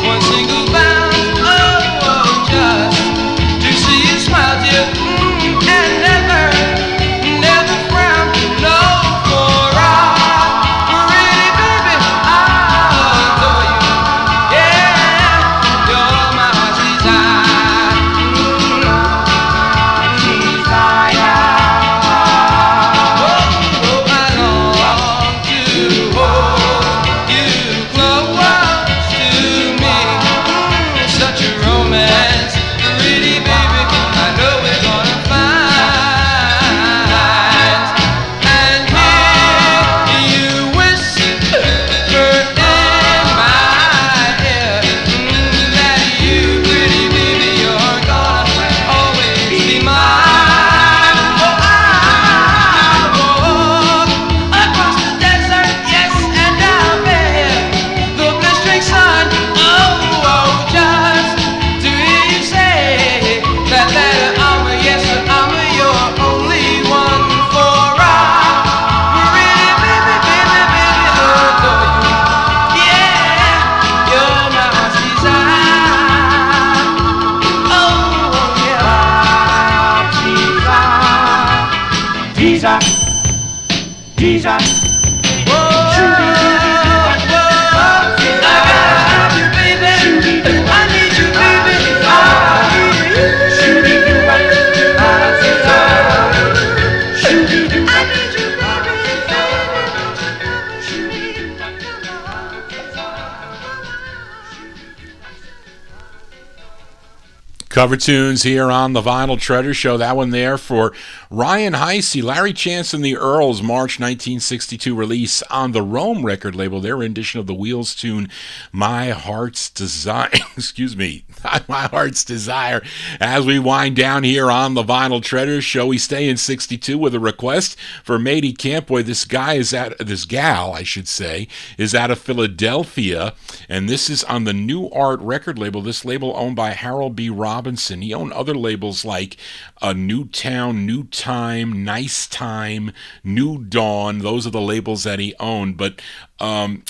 one single bound, oh, Cover tunes here on the Vinyl Treasure Show. That one there for Ryan Heisey, Larry Chance and the Earls, March 1962 release on the Rome record label. Their rendition of the Wheels tune, My Heart's Desire. Excuse me, My Heart's Desire. As we wind down here on the Vinyl Treasure Show, we stay in 62 with a request for Matey Campboy. This gal, I should say, is out of Philadelphia, and this is on the New Art record label. This label owned by Harold B. Robinson. He owned other labels like New Town, New Time, Nice Time, New Dawn. Those are the labels that he owned. But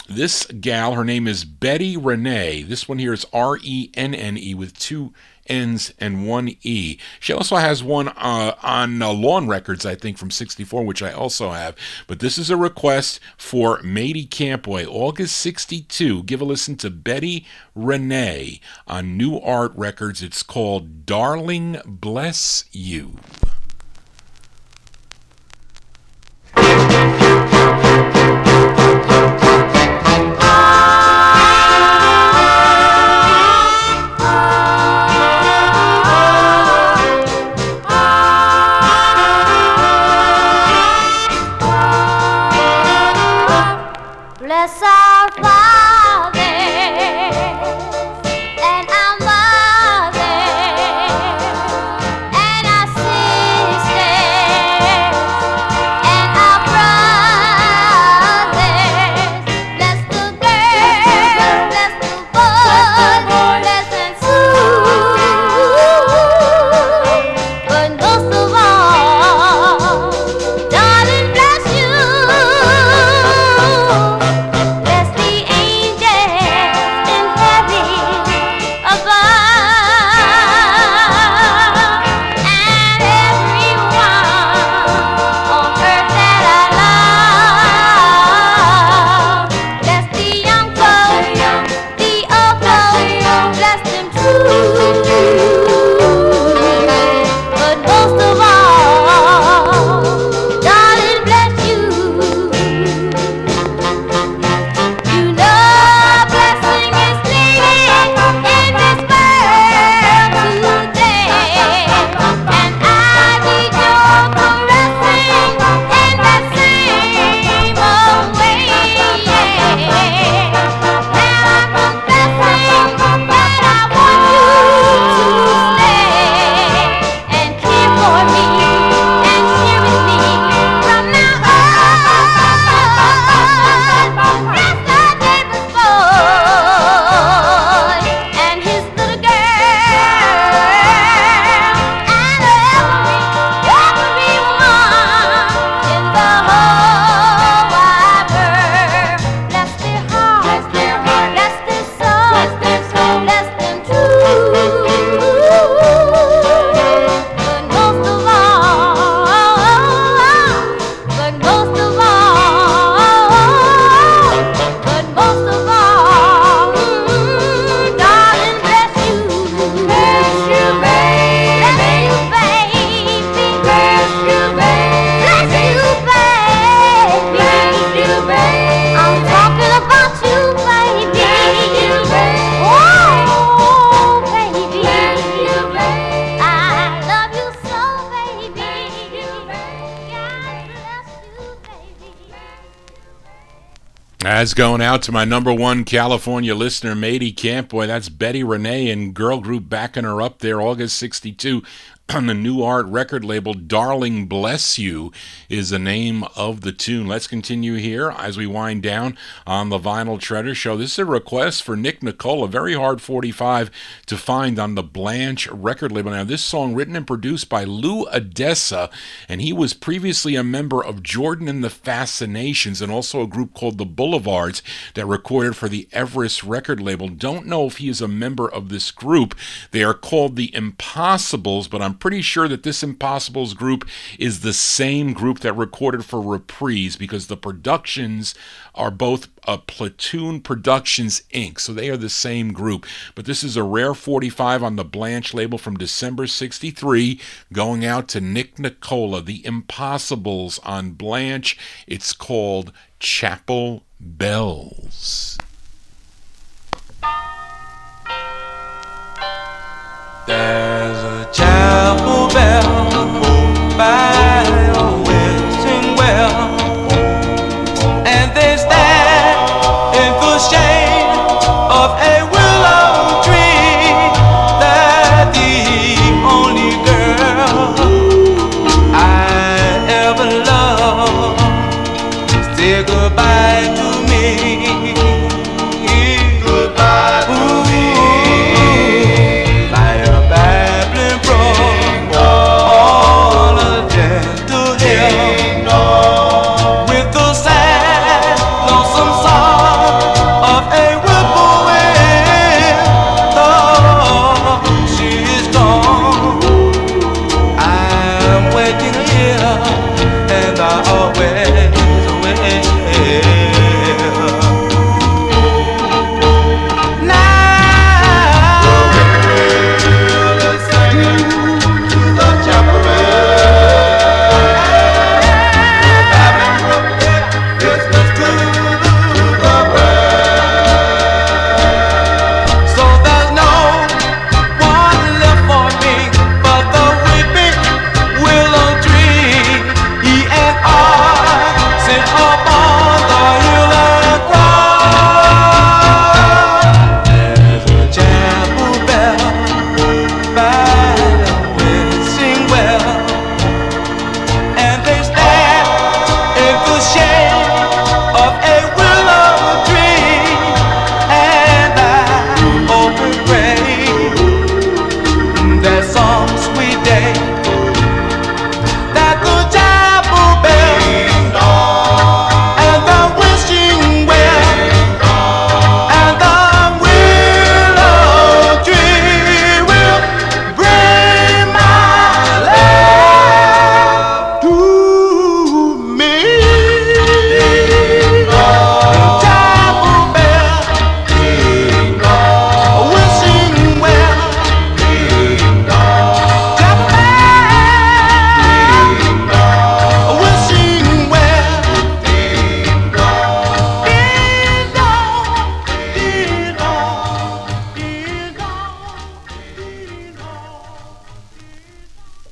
this gal, her name is Betty Renee. This one here is Renne with two N's and one E. She also has one on Lawn Records, I think, from 64, which I also have. But this is a request for Matey Campboy, August 62. Give a listen to Betty Renee on New Art Records. It's called Darling Bless You. Bless our fathers and our mothers and our sisters and our brothers. Bless the girls, bless the boys, bless them too. But most of all, darling, bless you. Bless the angels in heaven above, and everyone on earth that I love. Bless the young folks, the old folks, bless them too. But most of all, darling, bless you. You know blessing is needed in this world today, and I need your caressing in that same old way. Now I'm confessing that I want you to stay and care for me and share with me from now on. Bless the neighbor's boy and his little girl, and everyone in the whole wide world. Bless their hearts, bless their souls, bless them too. But most of all, but most of all, darling, bless you. Bless you, baby. Bless you, baby. I'm talking about you, baby. Oh, baby. I love you so, baby. God bless you, baby. That's going out to my number one California listener, Matey Campboy. That's Betty Renee and girl group backing her up there, August 62. On the New Art record label. Darling Bless You is the name of the tune. Let's continue here as we wind down on the Vinyl Treasure Show. This is a request for Nick Nicola, very hard 45 to find on the Blanche record label. Now, this song written and produced by Lou Odessa, and he was previously a member of Jordan and the Fascinations and also a group called the Boulevards that recorded for the Everest record label. Don't know if he is a member of this group. They are called the Impossibles, but I'm pretty sure that this Impossibles group is the same group that recorded for Reprise because the productions are both Platoon Productions Inc., so they are the same group. But this is a rare 45 on the Blanche label from December 63, going out to Nick Nicola, the Impossibles on Blanche. It's called Chapel Bells. There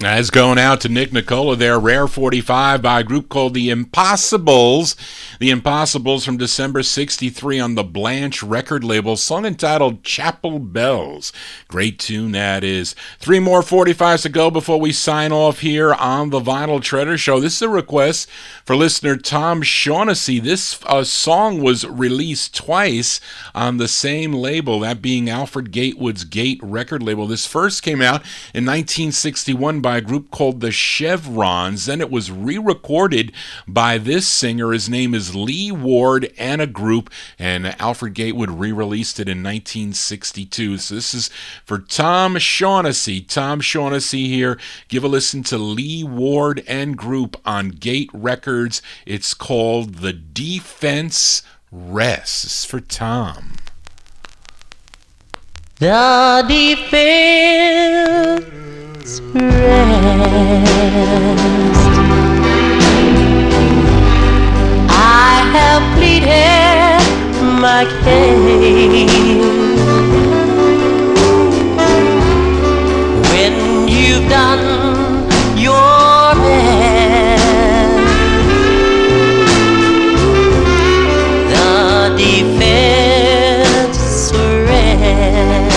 That's going out to Nick Nicola there. Rare 45 by a group called The Impossibles. The Impossibles from December 63 on the Blanche record label. Song entitled Chapel Bells. Great tune that is. 3 more 45s to go before we sign off here on the Vinyl Treasure Show. This is a request for listener Tom Shaughnessy. This song was released twice on the same label, that being Alfred Gatewood's Gate record label. This first came out in 1961 by a group called the Chevrons. Then it was re-recorded by this singer. His name is Lee Ward and a group, and Alfred Gatewood re-released it in 1962. So this is for Tom Shaughnessy. Tom Shaughnessy here. Give a listen to Lee Ward and group on Gate Records. It's called The Defense Rests. This is for Tom. The defense rest. I have pleaded my case. When you've done your best, the defense rest.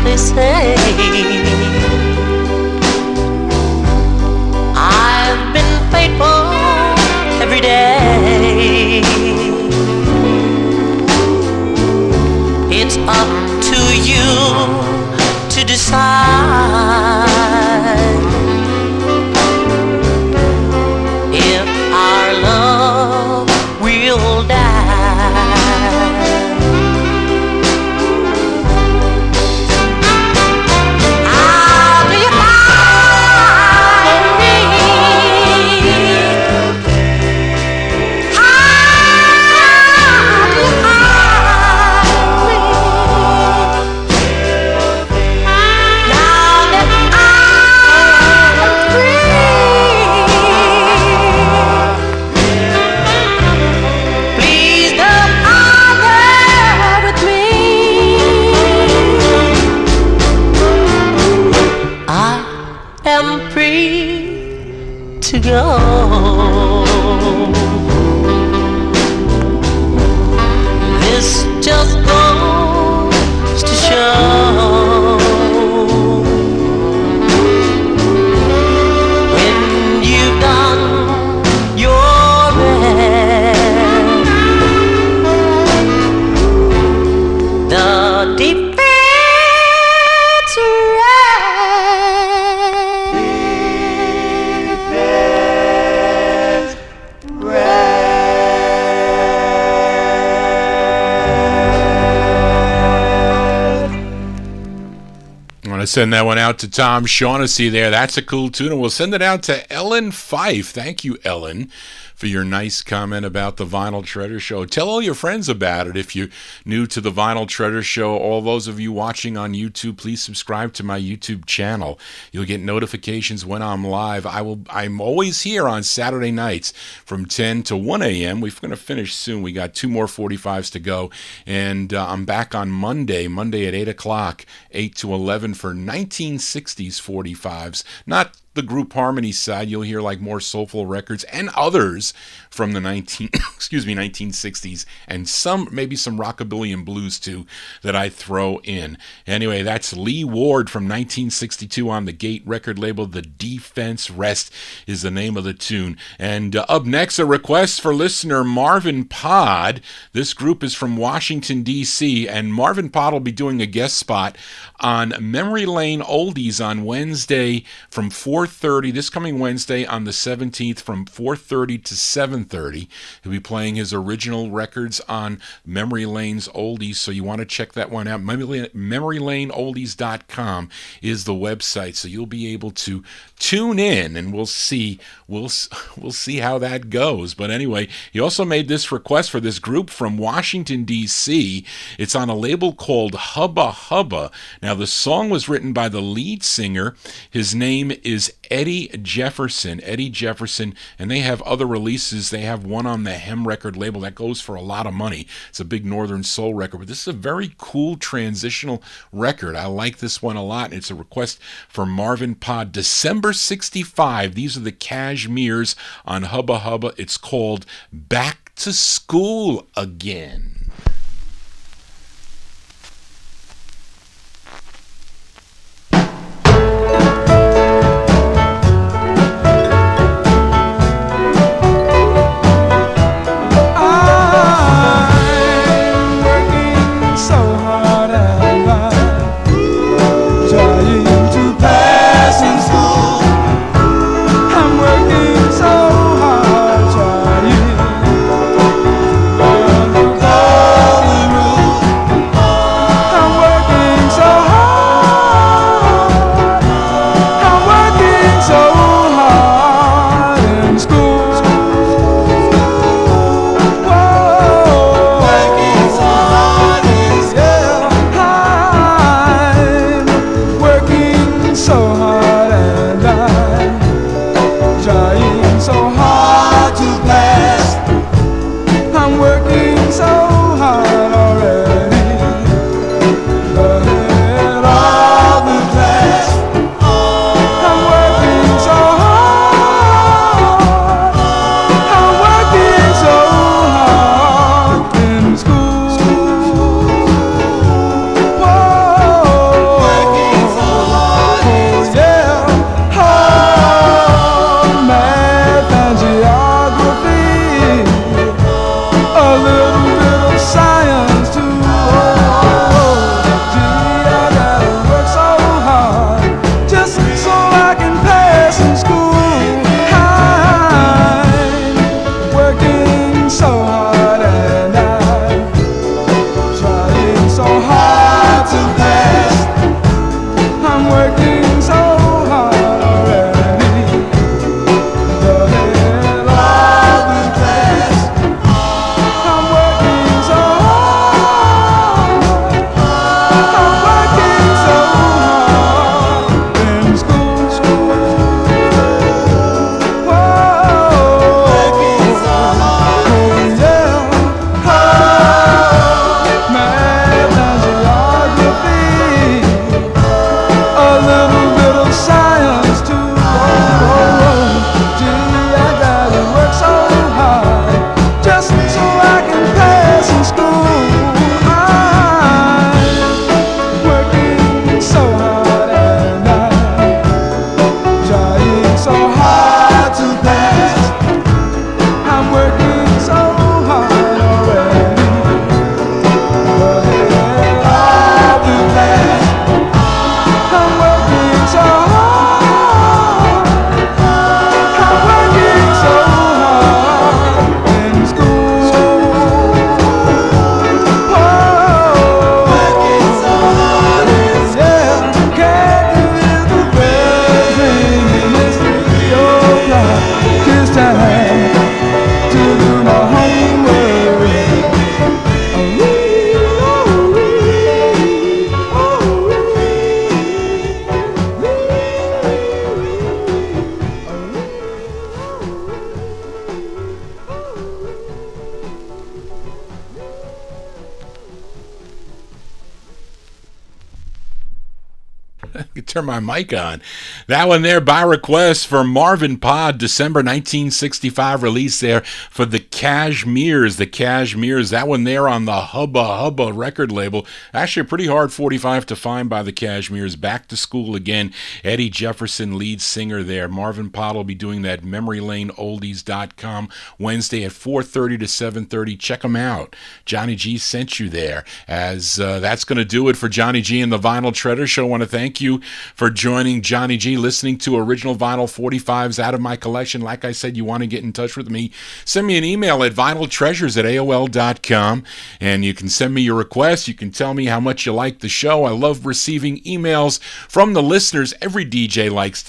They say I've been faithful every day. It's up to you to decide if our love will die. This just goes to show, when you've done your best, the defense send that one out to Tom Shaughnessy there. That's a cool tune, and we'll send it out to Ellen Fife. Thank you, Ellen, for your nice comment about the Vinyl Treasure Show. Tell all your friends about it. If you're new to the Vinyl Treasure Show, all those of you watching on YouTube, please subscribe to my YouTube channel. You'll get notifications when I'm live. I'm always here on Saturday nights from 10 to 1 a.m. We're going to finish soon. We got 2 more 45s to go, and I'm back on Monday at 8 o'clock, 8 to 11 for 1960s 45s. Not the group harmonies side. You'll hear like more soulful records and others from the 1960s, and maybe some rockabilly and blues too that I throw in. Anyway, that's Lee Ward from 1962 on the Gate record label. The Defense Rest is the name of the tune. And up next, a request for listener Marvin Pod. This group is from Washington, D.C., and Marvin Pod will be doing a guest spot on Memory Lane Oldies on Wednesday from 4:30, this coming Wednesday on the 17th from 4:30 to 7:30. He'll be playing his original records on Memory Lane's Oldies, so you want to check that one out. MemoryLaneOldies.com is the website, so you'll be able to tune in, and we'll see how that goes. But anyway, he also made this request for this group from Washington, D.C. It's on a label called Hubba Hubba. Now, the song was written by the lead singer. His name is Eddie Jefferson, and they have other releases. They have one on the Hem record label that goes for a lot of money. It's a big Northern Soul record, but this is a very cool transitional record. I like this one a lot. It's a request for Marvin Pod, December 65. These are the Cashmeres on Hubba Hubba. It's called Back to School Again. Turn my mic on. That one there by request for Marvin Pod, December 1965 release there for the Cashmeres. The Cashmeres, that one there on the Hubba Hubba record label. Actually a pretty hard 45 to find by the Cashmeres. Back to School Again. Eddie Jefferson, lead singer there. Marvin Pod will be doing that memorylaneoldies.com Wednesday at 4:30 to 7:30. Check them out. Johnny G sent you there. As that's going to do it for Johnny G and the Vinyl Treasure Show. I want to thank you for joining Johnny G, listening to original vinyl 45s out of my collection. Like I said, you want to get in touch with me, send me an email at vinyltreasures@aol.com, and you can send me your requests. You can tell me how much you like the show. I love receiving emails from the listeners. Every DJ likes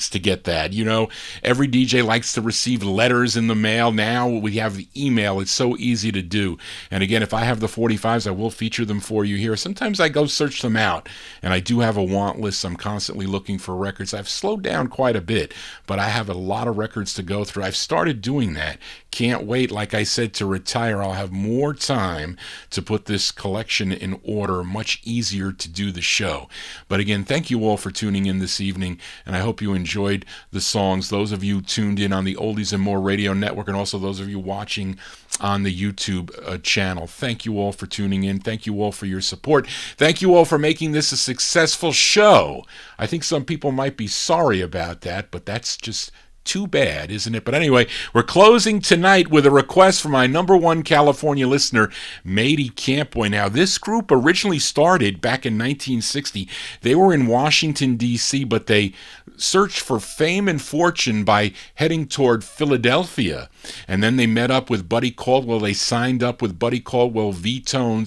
to get that. You know, every DJ likes to receive letters in the mail. Now we have the email. It's so easy to do. And again, if I have the 45s, I will feature them for you here. Sometimes I go search them out, and I do have a want list I'm constantly looking for records. I've slowed down quite a bit, but I have a lot of records to go through. I've started doing that. Can't wait, like I said, to retire. I'll have more time to put this collection in order, much easier to do the show. But again, thank you all for tuning in this evening, and I hope you enjoyed the songs. Those of you tuned in on the Oldies and More Radio Network, and also those of you watching on the YouTube channel, thank you all for tuning in. Thank you all for your support. Thank you all for making this a successful show. I think some people might be sorry about that, but that's just too bad, isn't it? But anyway, we're closing tonight with a request from my number one California listener, Matey Campboy. Now, this group originally started back in 1960. They were in Washington, D.C., but they searched for fame and fortune by heading toward Philadelphia. And then they met up with Buddy Caldwell. They signed up with Buddy Caldwell V-Tone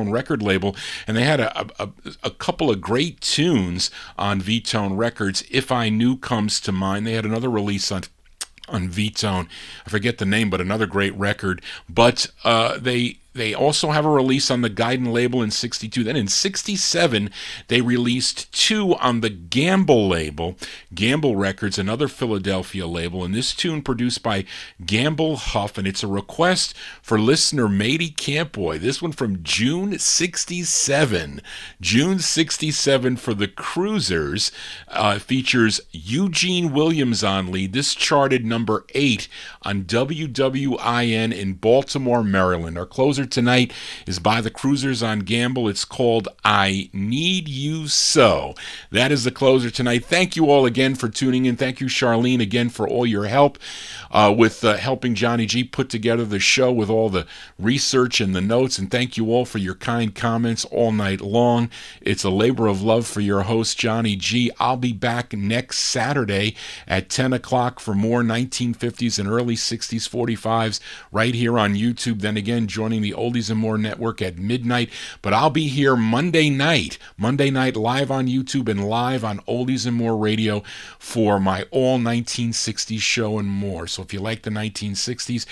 record label, and they had a couple of great tunes on V-Tone Records. If I Knew comes to mind. They had another release on V-Tone. I forget the name, but another great record. But they also have a release on the Guidon label in 62. Then in 67, they released two on the Gamble label, Gamble Records, another Philadelphia label. And this tune produced by Gamble Huff, and it's a request for listener Matey Campboy. This one from June 67. June 67 for the Cruisers. Features Eugene Williams on lead. This charted number 8 on WWIN in Baltimore, Maryland. Our closer tonight is by the Cruisers on Gamble. It's called I Need You So. That is the closer tonight. Thank you all again for tuning in. Thank you, Charlene, again for all your help with helping Johnny G put together the show with all the research and the notes. And thank you all for your kind comments all night long. It's a labor of love for your host, Johnny G. I'll be back next Saturday at 10 o'clock for more 1950s and early 60s 45s right here on YouTube. Then again, joining the Oldies and More Network at midnight. But I'll be here Monday night live on YouTube and live on Oldies and More Radio for my all 1960s show and more. So if you like the 1960s,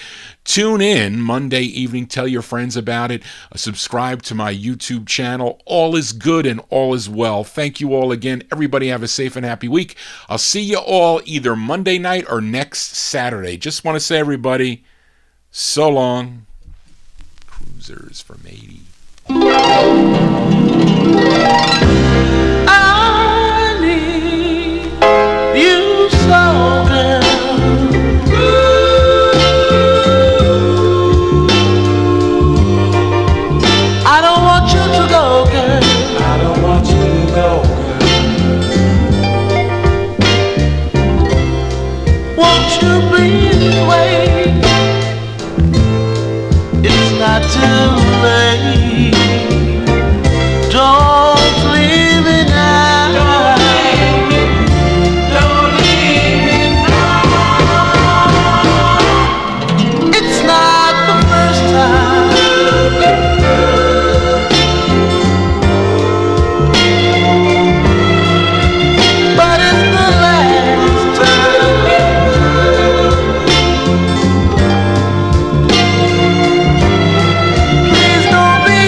tune in Monday evening. Tell your friends about it. Subscribe to my YouTube channel. All is good and all is well. Thank you all again. Everybody have a safe and happy week. I'll see you all either Monday night or next Saturday. Just want to say, everybody, so long. Cruisers from 80. I need you so, girl. I don't want you to go, girl. I don't want you to go, girl. Won't you please wait? It's not too late. Don't leave me now. Don't leave me now. It's not the first time. But it's the last time. Please don't be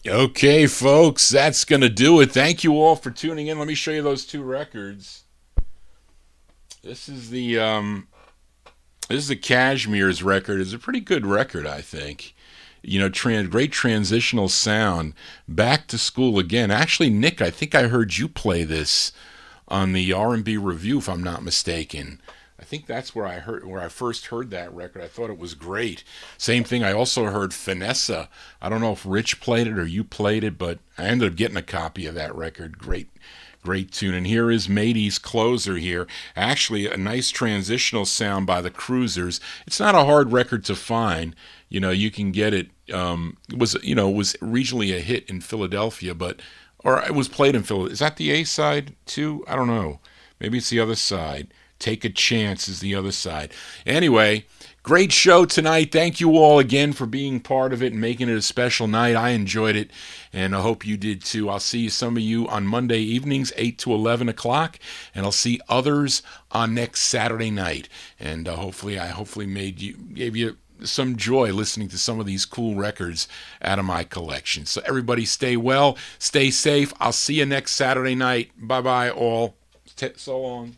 Okay, folks, that's going to do it. Thank you all for tuning in. Let me show you those two records. This is the Cashmere's record. It's a pretty good record, I think. You know, great transitional sound. Back to School Again. Actually, Nick, I think I heard you play this on the R&B Review, if I'm not mistaken. I think that's where I first heard that record. I thought it was great. Same thing, I also heard Finessa. I don't know if Rich played it or you played it, but I ended up getting a copy of that record. Great tune. And here is Matey's Closer here. Actually, a nice transitional sound by the Cruisers. It's not a hard record to find. You know, you can get it. It was regionally a hit in Philadelphia, or it was played in Philadelphia. Is that the A side too? I don't know. Maybe it's the other side. Take a Chance is the other side. Anyway, great show tonight. Thank you all again for being part of it and making it a special night. I enjoyed it, and I hope you did too. I'll see some of you on Monday evenings, 8 to 11 o'clock, and I'll see others on next Saturday night. And hopefully gave you some joy listening to some of these cool records out of my collection. So everybody stay well, stay safe. I'll see you next Saturday night. Bye-bye all. So long.